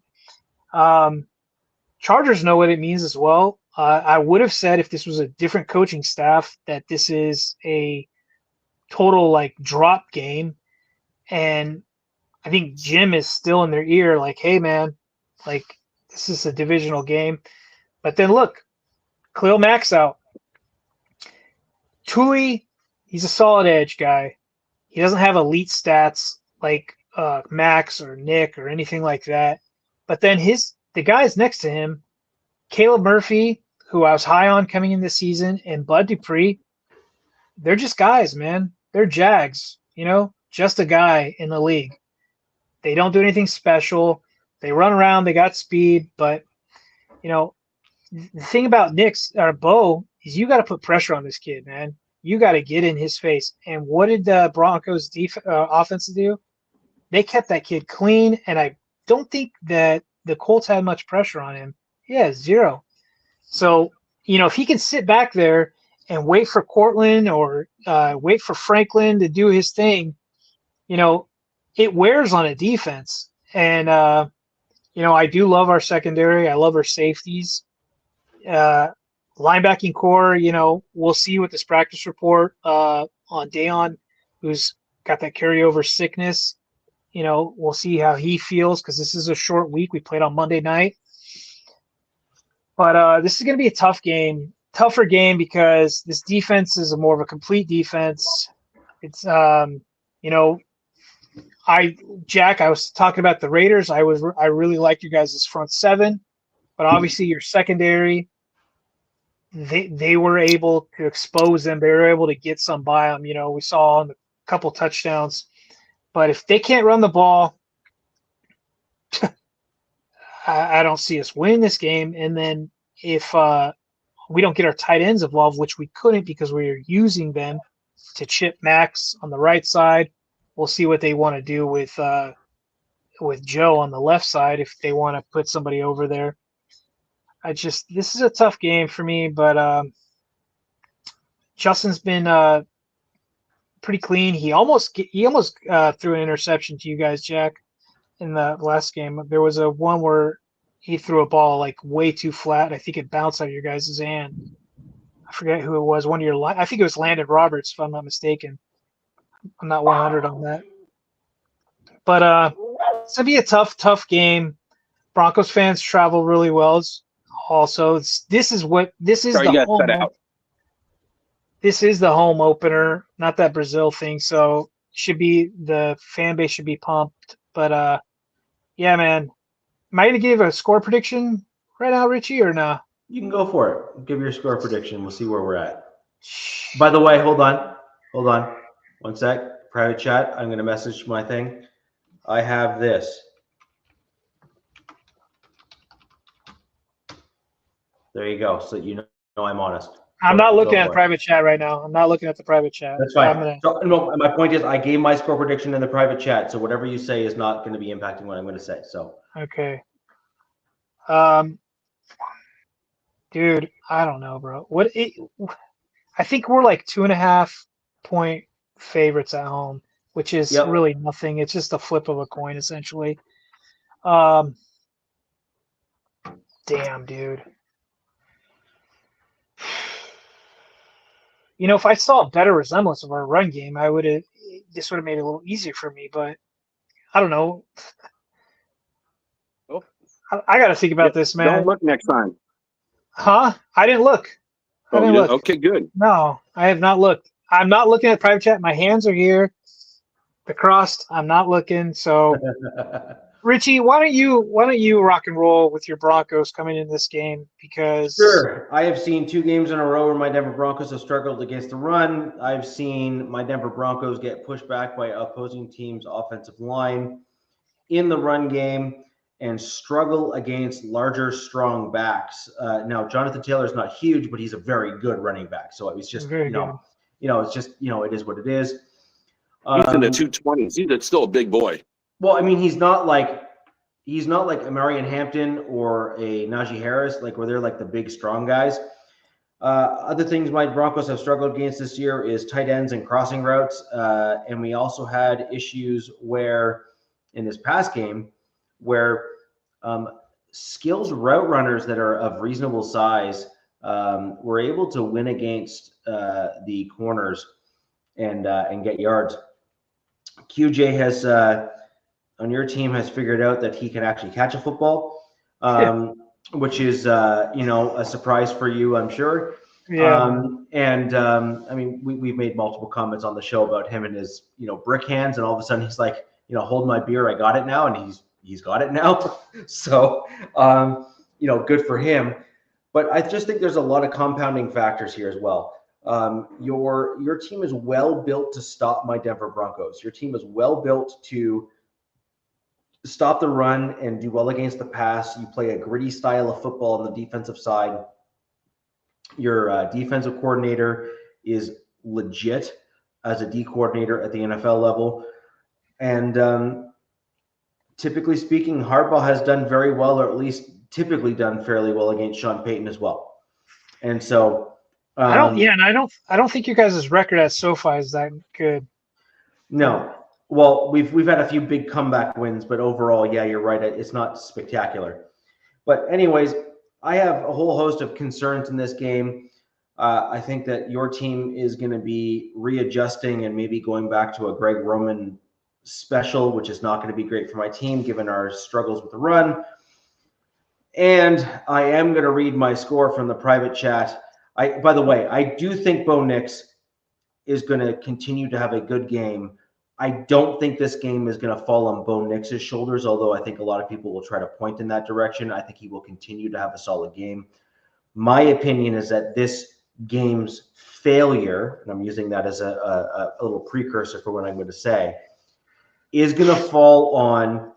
Chargers know what it means as well. I would have said if this was a different coaching staff that this is a total drop game. And I think Jim is still in their ear like, hey, man, this is a divisional game. But then look, Khalil Mack's out. Tuli, he's a solid edge guy. He doesn't have elite stats like Max or Nick or anything like that. But then the guys next to him, Caleb Murphy, who I was high on coming in this season, and Bud Dupree, they're just guys, man. They're Jags, just a guy in the league. They don't do anything special. They run around, they got speed, but you know, the thing about Nick's or Bo is you got to put pressure on this kid, man. You got to get in his face. And what did the Broncos offense do? They kept that kid clean, and I don't think that the Colts had much pressure on him. Yeah, 0. So, if he can sit back there and wait for Cortland or wait for Franklin to do his thing, it wears on a defense. And, I do love our secondary. I love our safeties. Linebacking core, we'll see with this practice report on Dayon, who's got that carryover sickness. We'll see how he feels because this is a short week. We played on Monday night. But this is going to be a tougher game because this defense is more of a complete defense. It's, Jack, I was talking about the Raiders. I really liked you guys' front seven, but obviously your secondary, they were able to expose them. They were able to get some by them. We saw on a couple touchdowns. But if they can't run the ball, I don't see us winning this game. And then if we don't get our tight ends involved, which we couldn't because we were using them to chip Max on the right side, we'll see what they want to do with Joe on the left side if they want to put somebody over there. This is a tough game for me, but Justin's been pretty clean. He almost threw an interception to you guys, Jack, in the last game. There was a one where he threw a ball like way too flat. I think it bounced out of your guys' hand. I forget who it was. I think it was Landon Roberts, if I'm not mistaken. I'm not 100 on that. But it's gonna be a tough game. Broncos fans travel really well. Also, this is the home opener, not that Brazil thing. So the fan base should be pumped. But yeah, man. Am I gonna give a score prediction right now, Richie, or no? You can go for it. Give your score prediction. We'll see where we're at. By the way, hold on. 1 sec. Private chat. I'm gonna message my thing. I have this. There you go. So you know I'm honest. I'm not looking at private chat right now. I'm not looking at the private chat. That's fine. No, my point is I gave my score prediction in the private chat, so whatever you say is not going to be impacting what I'm going to say. So okay. Dude, I don't know, bro. I think we're like 2.5 point favorites at home, which is really nothing. It's just a flip of a coin, essentially. Damn, dude. If I saw a better resemblance of our run game, this would have made it a little easier for me, but I don't know. Oh. I got to think about this, man. Don't look next time. Huh? I didn't look. Look. Okay, good. No, I have not looked. I'm not looking at private chat. My hands are here. The crossed. I'm not looking. So, Richie, why don't you rock and roll with your Broncos coming in this game? Because sure, I have seen 2 games in a row where my Denver Broncos have struggled against the run. I've seen my Denver Broncos get pushed back by opposing teams' offensive line in the run game and struggle against larger, strong backs. Now, Jonathan Taylor is not huge, but he's a very good running back. So it was just, it's just, it is what it is. He's in the 220s. He's still a big boy. Well, I mean, he's not like a Marion Hampton or a Najee Harris, like where they're like the big, strong guys. Other things my Broncos have struggled against this year is tight ends and crossing routes. And we also had issues where in this past game where skills route runners that are of reasonable size were able to win against the corners and get yards. QJ has on your team has figured out that he can actually catch a football, which is a surprise for you, I'm sure. Yeah. I mean, we've made multiple comments on the show about him and his brick hands, and all of a sudden he's like, hold my beer, I got it now, and he's got it now. So good for him. But I just think there's a lot of compounding factors here as well. Your team is well built to stop my Denver Broncos. Your team is well built to stop the run and do well against the pass. You play a gritty style of football on the defensive side. Your defensive coordinator is legit as a D coordinator at the NFL level. And typically speaking, Harbaugh has done very well, or at least typically done fairly well against Sean Payton as well. And so I don't think you guys' record at SoFi is that good. No. Well, we've had a few big comeback wins, but overall, yeah, you're right. It's not spectacular. But anyways, I have a whole host of concerns in this game. I think that your team is going to be readjusting and maybe going back to a Greg Roman special, which is not going to be great for my team given our struggles with the run. And I am going to read my score from the private chat. By the way, I do think Bo Nix is going to continue to have a good game. I don't think this game is going to fall on Bo Nix's shoulders, although I think a lot of people will try to point in that direction. I think he will continue to have a solid game. My opinion is that this game's failure, and I'm using that as a little precursor for what I'm going to say, is going to fall on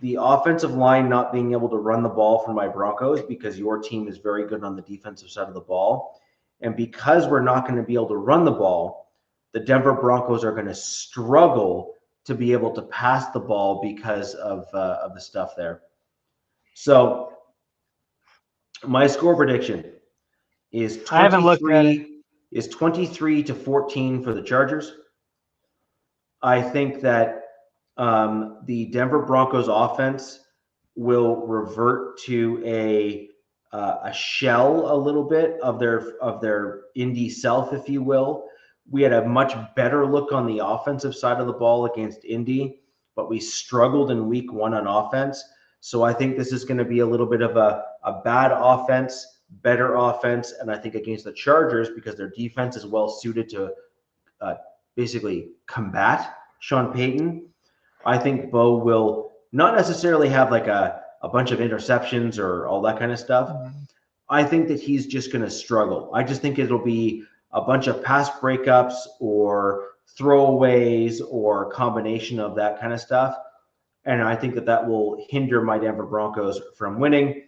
the offensive line not being able to run the ball for my Broncos, because your team is very good on the defensive side of the ball. And because we're not going to be able to run the ball, the Denver Broncos are going to struggle to be able to pass the ball because of the stuff there. So my score prediction is 23-14 for the Chargers. I think that the Denver Broncos offense will revert to a shell a little bit of their Indy self, if you will. We had a much better look on the offensive side of the ball against Indy, but we struggled in week 1 on offense. So I think this is going to be a little bit of a bad offense, better offense. And I think against the Chargers, because their defense is well suited to basically combat Sean Payton, I think Bo will not necessarily have like a bunch of interceptions or all that kind of stuff. I think that he's just going to struggle. I just think it'll be a bunch of pass breakups or throwaways or combination of that kind of stuff. And I think that will hinder my Denver Broncos from winning.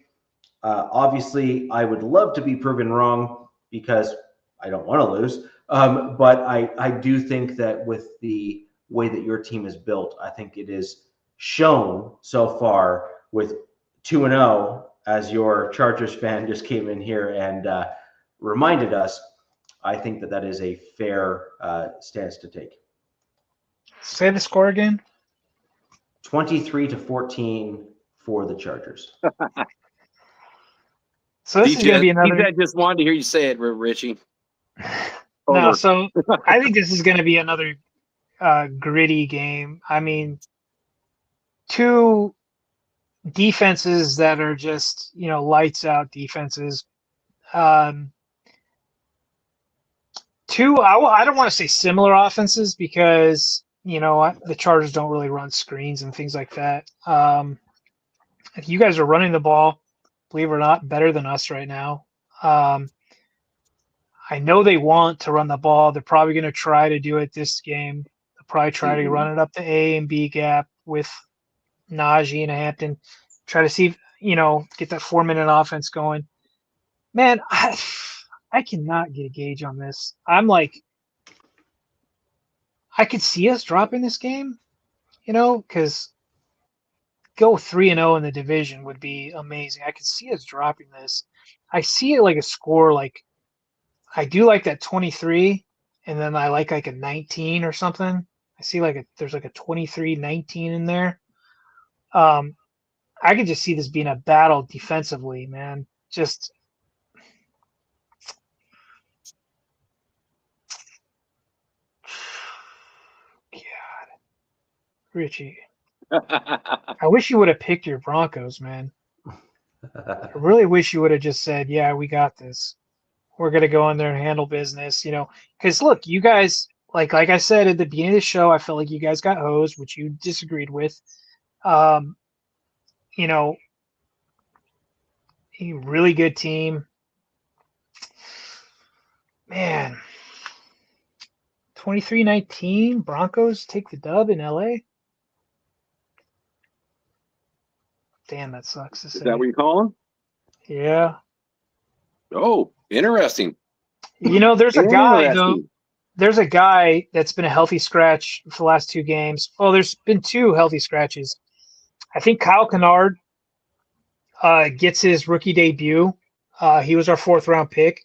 Obviously, I would love to be proven wrong because I don't want to lose. But I do think that with the way that your team is built, I think it is shown so far with 2-0, as your Chargers fan just came in here and reminded us. I think that is a fair stance to take. Say the score again. 23-14 for the Chargers. So this is going to be another. I just wanted to hear you say it, Richie. No, so I think this is going to be another gritty game. I mean, two defenses that are just, lights out defenses. Two, I don't want to say similar offenses because, the Chargers don't really run screens and things like that. If you guys are running the ball, believe it or not, better than us right now. I know they want to run the ball. They're probably going to try to do it this game. They'll probably try to run it up the A and B gap with Najee and Hampton. Try to see, get that 4-minute offense going. Man, I cannot get a gauge on this. I'm like, I could see us dropping this game, because go 3-0 in the division would be amazing. I could see us dropping this. I see it like a score, like I do like that 23, and then I like a 19 or something. I see there's like a 23-19 in there. I could just see this being a battle defensively, man. Just God, Richie. I wish you would have picked your Broncos, man. I really wish you would have just said, "Yeah, we got this. We're gonna go in there and handle business," Because look, you guys, like I said at the beginning of the show, I felt like you guys got hosed, which you disagreed with. A really good team, man. 23-19, Broncos take the dub in LA. Damn, that sucks to Is say. that what you call him? Yeah. Oh, interesting. There's a guy though. Interesting. There's a guy that's been a healthy scratch for the last 2 games. Oh, there's been 2 healthy scratches. I think Kyle Kennard gets his rookie debut. He was our 4th round pick,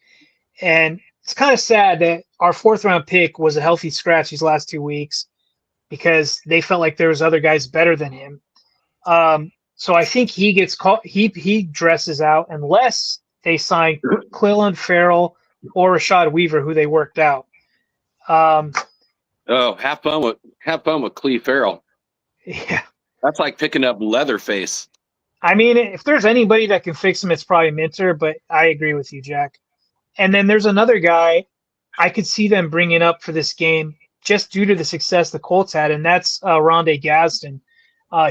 and it's kind of sad that our 4th round pick was a healthy scratch these last 2 weeks because they felt like there was other guys better than him. So I think he gets called. He dresses out unless they sign Cleveland Farrell or Rashad Weaver, who they worked out. Have fun with Cleve Farrell. Yeah. That's like picking up Leatherface. I mean, if there's anybody that can fix him, it's probably Minter, but I agree with you, Jack. And then there's another guy I could see them bringing up for this game just due to the success the Colts had, and that's Rondé Gadsden.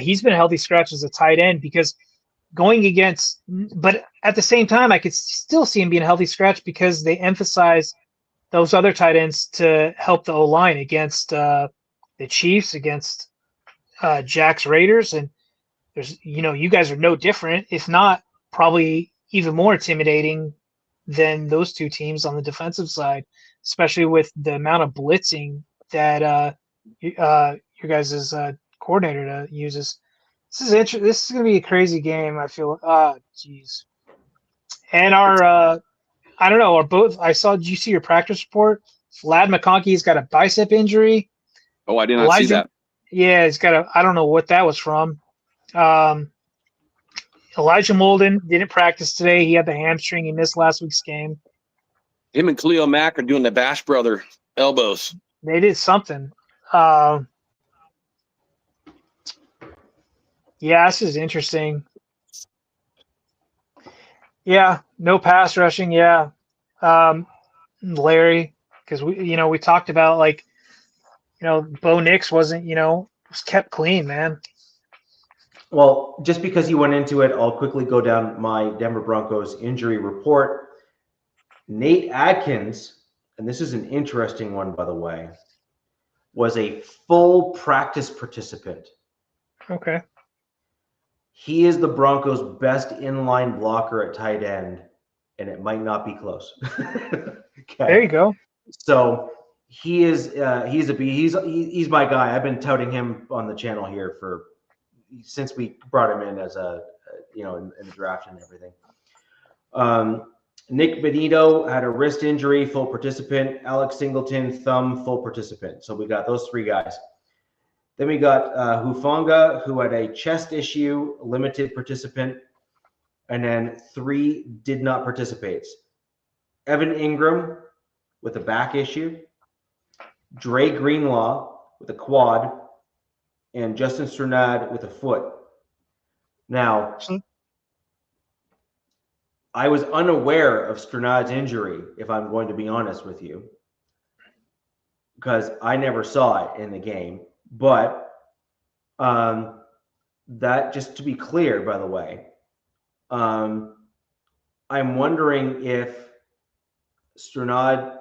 He's been a healthy scratch as a tight end because going against – but at the same time, I could still see him being a healthy scratch because they emphasize those other tight ends to help the O-line against the Chiefs, against Jack's Raiders, and there's you guys are no different, if not probably even more intimidating than those 2 teams on the defensive side, especially with the amount of blitzing that your guys' coordinator uses. This is interesting. This is going to be a crazy game, I feel. Jeez. And our I don't know, did you see your practice report? Vlad McConkey's got a bicep injury. Oh, I did not see that. Yeah, he's got I don't know what that was from. Elijah Molden didn't practice today. He had the hamstring. He missed last week's game. Him and Khalil Mack are doing the Bash Brother elbows. They did something. Yeah, this is interesting. Yeah, no pass rushing. Yeah, Larry, because we talked about Bo Nix wasn't was kept clean, man. Well, just because he went into it, I'll quickly go down my Denver Broncos injury report. Nate Adkins, and this is an interesting one, by the way, was a full practice participant. Okay. He is the Broncos' best inline blocker at tight end, and it might not be close. Okay. There you go. So he's my guy. I've been touting him on the channel here since we brought him in as in the draft and everything. Nick Benito had a wrist injury, full participant. Alex Singleton, thumb, full participant. So we got those 3 guys. Then we got Hufanga, who had a chest issue, limited participant. And then 3 did not participate. Evan Ingram with a back issue. Dre Greenlaw with a quad. And Justin Strnad with a foot. Now, I was unaware of Strnad's injury, if I'm going to be honest with you, because I never saw it in the game. But that, just to be clear, by the way, I'm wondering if Strnad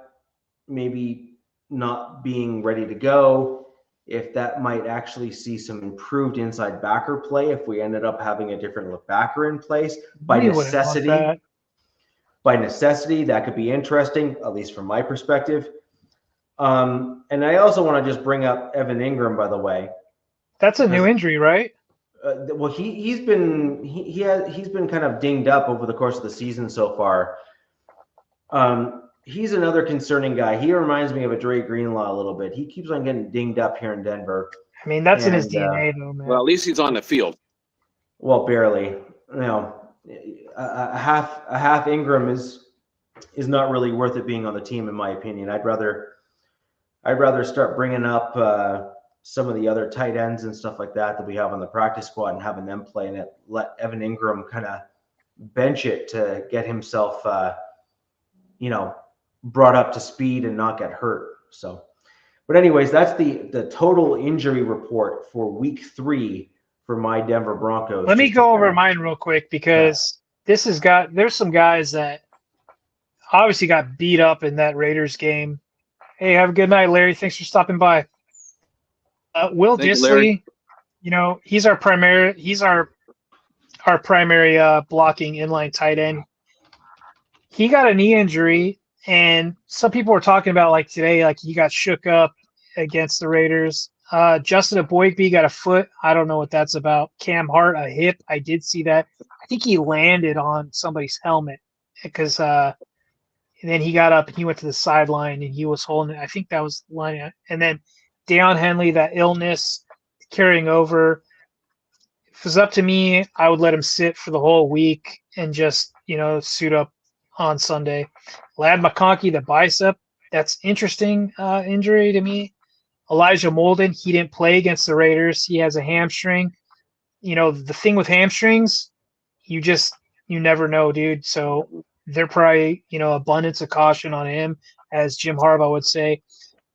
maybe not being ready to go, if that might actually see some improved inside backer play if we ended up having a different look backer in place. By necessity, that could be interesting, at least from my perspective. And I also want to just bring up Evan Ingram, by the way. That's a new injury, right? Well, he's been kind of dinged up over the course of the season so far. He's another concerning guy. He reminds me of a Dre Greenlaw a little bit. He keeps on getting dinged up here in Denver. I mean, that's in his DNA, though, man. Well, at least he's on the field. Well, barely. A half Ingram is not really worth it being on the team, in my opinion. I'd rather start bringing up some of the other tight ends and stuff like that we have on the practice squad and having them play, and let Evan Ingram kind of bench it to get himself, brought up to speed and not get hurt. So, but anyways, that's the total injury report for week 3 for my Denver Broncos. Let me go over mine real quick because there's some guys that obviously got beat up in that Raiders game. Hey, have a good night, Larry. Thanks for stopping by. Will Dissly, he's our our primary blocking inline tight end. He got a knee injury, and some people were talking about like today, like he got shook up against the Raiders. Justin Aboigbe got a foot. I don't know what that's about. Cam Hart, a hip. I did see that. I think he landed on somebody's helmet because and then he got up and he went to the sideline and he was holding it. I think that was the line. And then Deion Henley, that illness carrying over. If it was up to me, I would let him sit for the whole week and just, suit up on Sunday. Lad McConkey, the bicep. That's interesting injury to me. Elijah Molden, he didn't play against the Raiders. He has a hamstring. The thing with hamstrings, you never know, dude. So they're probably, abundance of caution on him, as Jim Harbaugh would say.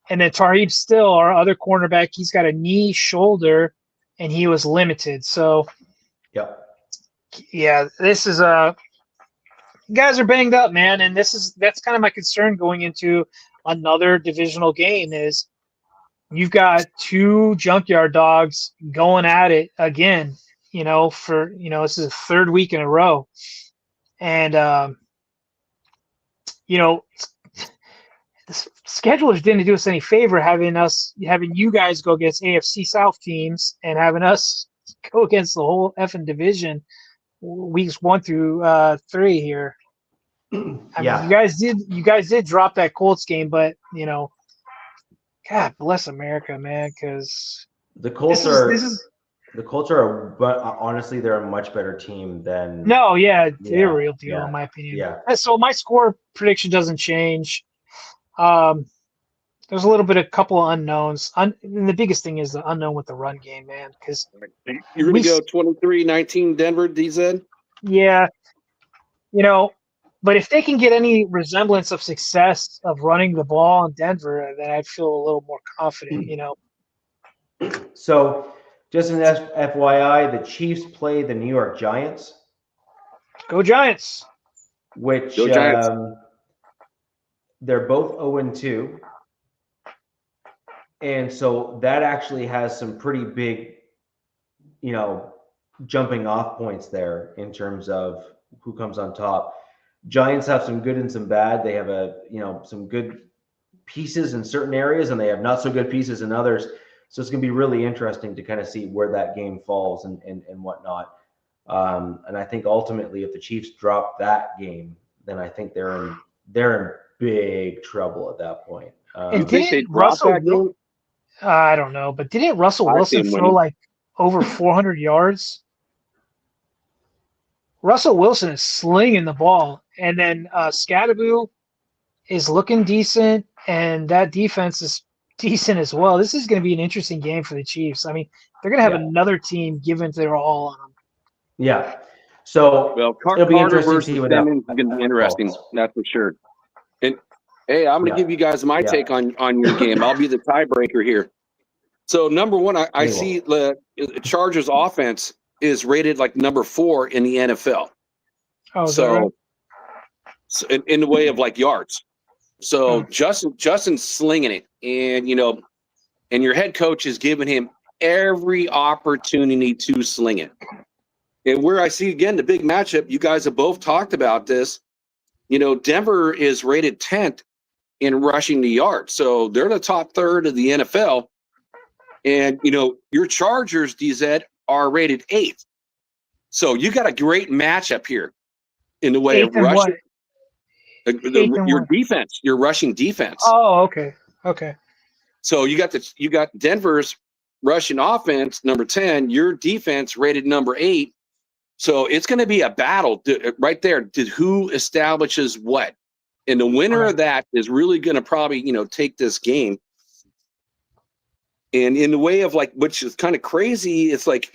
And then Tarheeb Still, our other cornerback, he's got a knee, shoulder, and he was limited. So, yeah, this is guys are banged up, man. And that's kind of my concern going into another divisional game is you've got two junkyard dogs going at it again, this is the third week in a row. And, the schedulers didn't do us any favor having you guys go against AFC South teams and having us go against the whole effing division weeks 1 through 3 here. I mean, you guys did drop that Colts game, but God bless America, man, because the Colts are, but honestly, they're a much better team than. No, yeah, they're a real deal in my opinion. Yeah. So my score prediction doesn't change. There's a little bit of couple of unknowns. And the biggest thing is the unknown with the run game, man. Because you're going to go 23-19 Denver, DZ? Yeah. But if they can get any resemblance of success of running the ball in Denver, then I'd feel a little more confident, So, just an FYI, the Chiefs play the New York Giants. Go Giants. Which Go Giants. They're both 0-2. And so that actually has some pretty big, jumping off points there in terms of who comes on top. Giants have some good and some bad. They have some good pieces in certain areas and they have not so good pieces in others. So it's going to be really interesting to kind of see where that game falls and whatnot. And I think ultimately if the Chiefs drop that game, then I think they're in big trouble at that point. And didn't Russell? I don't know, but didn't Russell Wilson throw like over 400 yards? Russell Wilson is slinging the ball, and then Scadaboo is looking decent, and that defense is decent as well. This is going to be an interesting game for the Chiefs. I mean, they're going to have another team giving their all on them. Yeah. So it'll be interesting to see what that is going to be interesting. That's for sure. And hey, I'm going to give you guys my take on your game. I'll be the tiebreaker here. So number one, I see the Chargers offense is rated like number 4 in the NFL. Oh, so in the way of like yards. So Justin's slinging it, and and your head coach is giving him every opportunity to sling it. And where I see again the big matchup, you guys have both talked about this. Denver is rated 10th in rushing the yards, so they're the top third of the NFL. And your Chargers, DZ, are rated 8th. So you got a great matchup here in the way of rushing. Your defense, your rushing defense. Oh, okay. Okay. So you got Denver's rushing offense, number 10, your defense rated number 8. So it's going to be a battle right there. Who establishes what? And the winner of that is really going to probably, take this game. And in the way of like, which is kind of crazy, it's like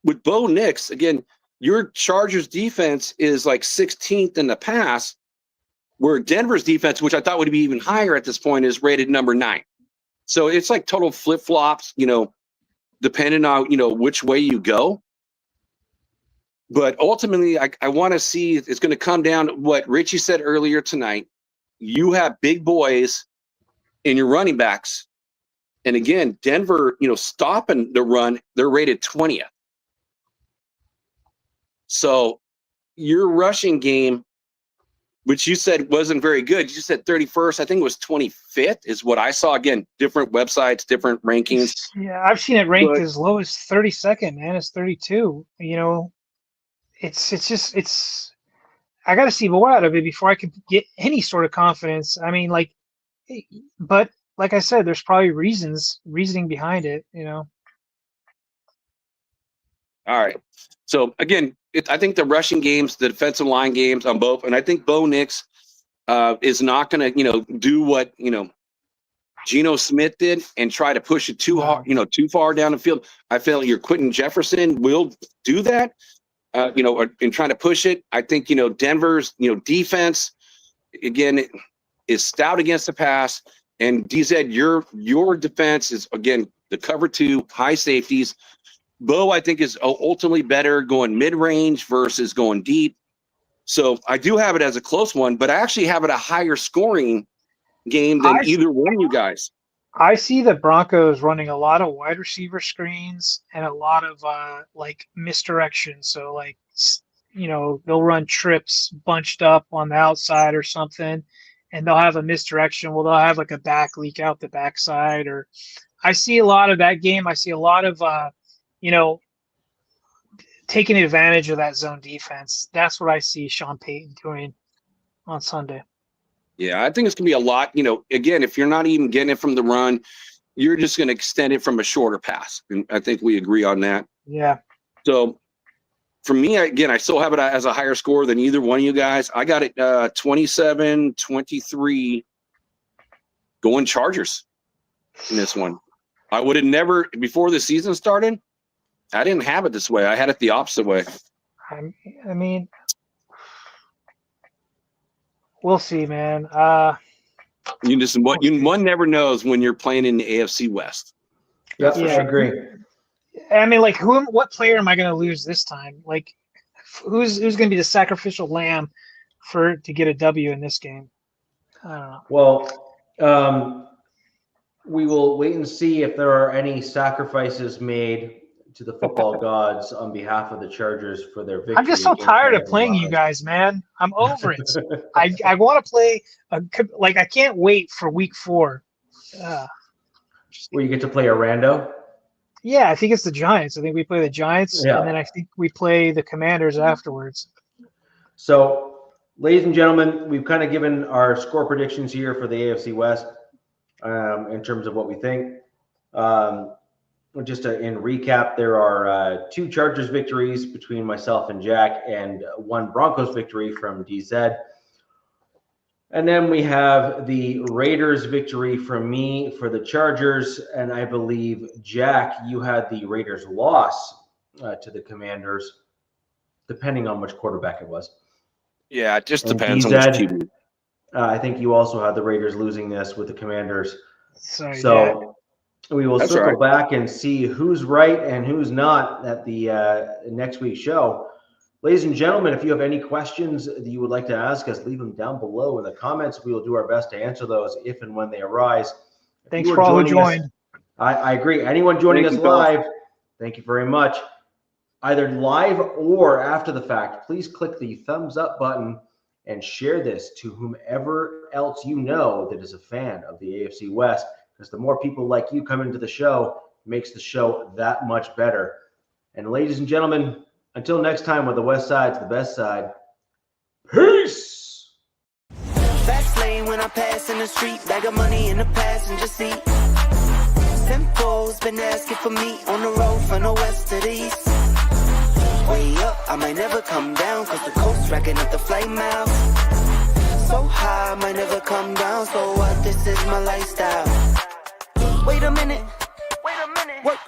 with Bo Nix, again, your Chargers defense is like 16th in the pass, where Denver's defense, which I thought would be even higher at this point, is rated number 9. So it's like total flip-flops, depending on, which way you go. But ultimately, I want to see, it's going to come down to what Richie said earlier tonight. You have big boys in your running backs. And again, Denver, stopping the run, they're rated 20th. So your rushing game, which you said wasn't very good. You said 31st. I think it was 25th is what I saw. Again, different websites, different rankings. Yeah, I've seen it ranked as low as 32nd, man. It's 32. You know, it's I got to see more out of it before I can get any sort of confidence. I mean, like, but like I said, there's probably reasoning behind it, you know. All right. So again, I think the rushing games, the defensive line games on both, and I think Bo Nix is not going to, do what, Geno Smith did and try to push it too hard, too far down the field. I feel your Quentin Jefferson will do that, in trying to push it. I think, Denver's, defense, again, is stout against the pass. And DZ, your defense is, again, the cover 2, high safeties. Bo, I think, is ultimately better going mid-range versus going deep. So I do have it as a close one, but I actually have it a higher scoring game than either one of you guys. I see the Broncos running a lot of wide receiver screens and a lot of misdirection. So they'll run trips bunched up on the outside or something, and they'll have a misdirection. Well, they'll have like a back leak out the backside, or I see a lot of that game. I see a lot of taking advantage of that zone defense. That's what I see Sean Payton doing on Sunday. Yeah, I think it's going to be a lot. Again, if you're not even getting it from the run, you're just going to extend it from a shorter pass. And I think we agree on that. Yeah. So for me, again, I still have it as a higher score than either one of you guys. I got it 27-23 going Chargers in this one. I would have never, before the season started, I didn't have it this way. I had it the opposite way. I mean, we'll see, man. One never knows when you're playing in the AFC West. Yeah, I agree. I mean, like, what player am I going to lose this time? Like, who's going to be the sacrificial lamb to get a W in this game? I don't know. Well, we will wait and see if there are any sacrifices made to the football gods on behalf of the Chargers for their victory. I'm just so tired of playing you guys, man. I'm over it. I want to play I can't wait for week 4. Where you get to play a rando? Yeah, I think it's the Giants. I think we play the Giants, and then I think we play the Commanders afterwards. So, ladies and gentlemen, we've kind of given our score predictions here for the AFC West in terms of what we think. Just in recap, there are 2 Chargers victories between myself and Jack, and 1 Broncos victory from DZ. And then we have the Raiders victory from me for the Chargers, and I believe, Jack, you had the Raiders loss to the Commanders, depending on which quarterback it was. Yeah, it just depends on which team. I think you also had the Raiders losing this with the Commanders. Sorry, so we will circle back and see who's right and who's not at the next week's show. Ladies and gentlemen, if you have any questions that you would like to ask us, leave them down below in the comments. We will do our best to answer those if and when they arise. Thanks for all who joined. I agree. Anyone joining us live, thank you very much. Either live or after the fact, please click the thumbs up button and share this to whomever else you know that is a fan of the AFC West, because the more people like you come into the show, makes the show that much better. And ladies and gentlemen, until next time, where the West Side's the best side, peace! Fast lane when I pass in the street, bag of money in the passenger seat. Simcoe's been asking for me on the road from the west to the east. Way up, I might never come down, cause the coast racking up the flight miles. So high, I might never come down, so what, this is my lifestyle. Wait a minute, work.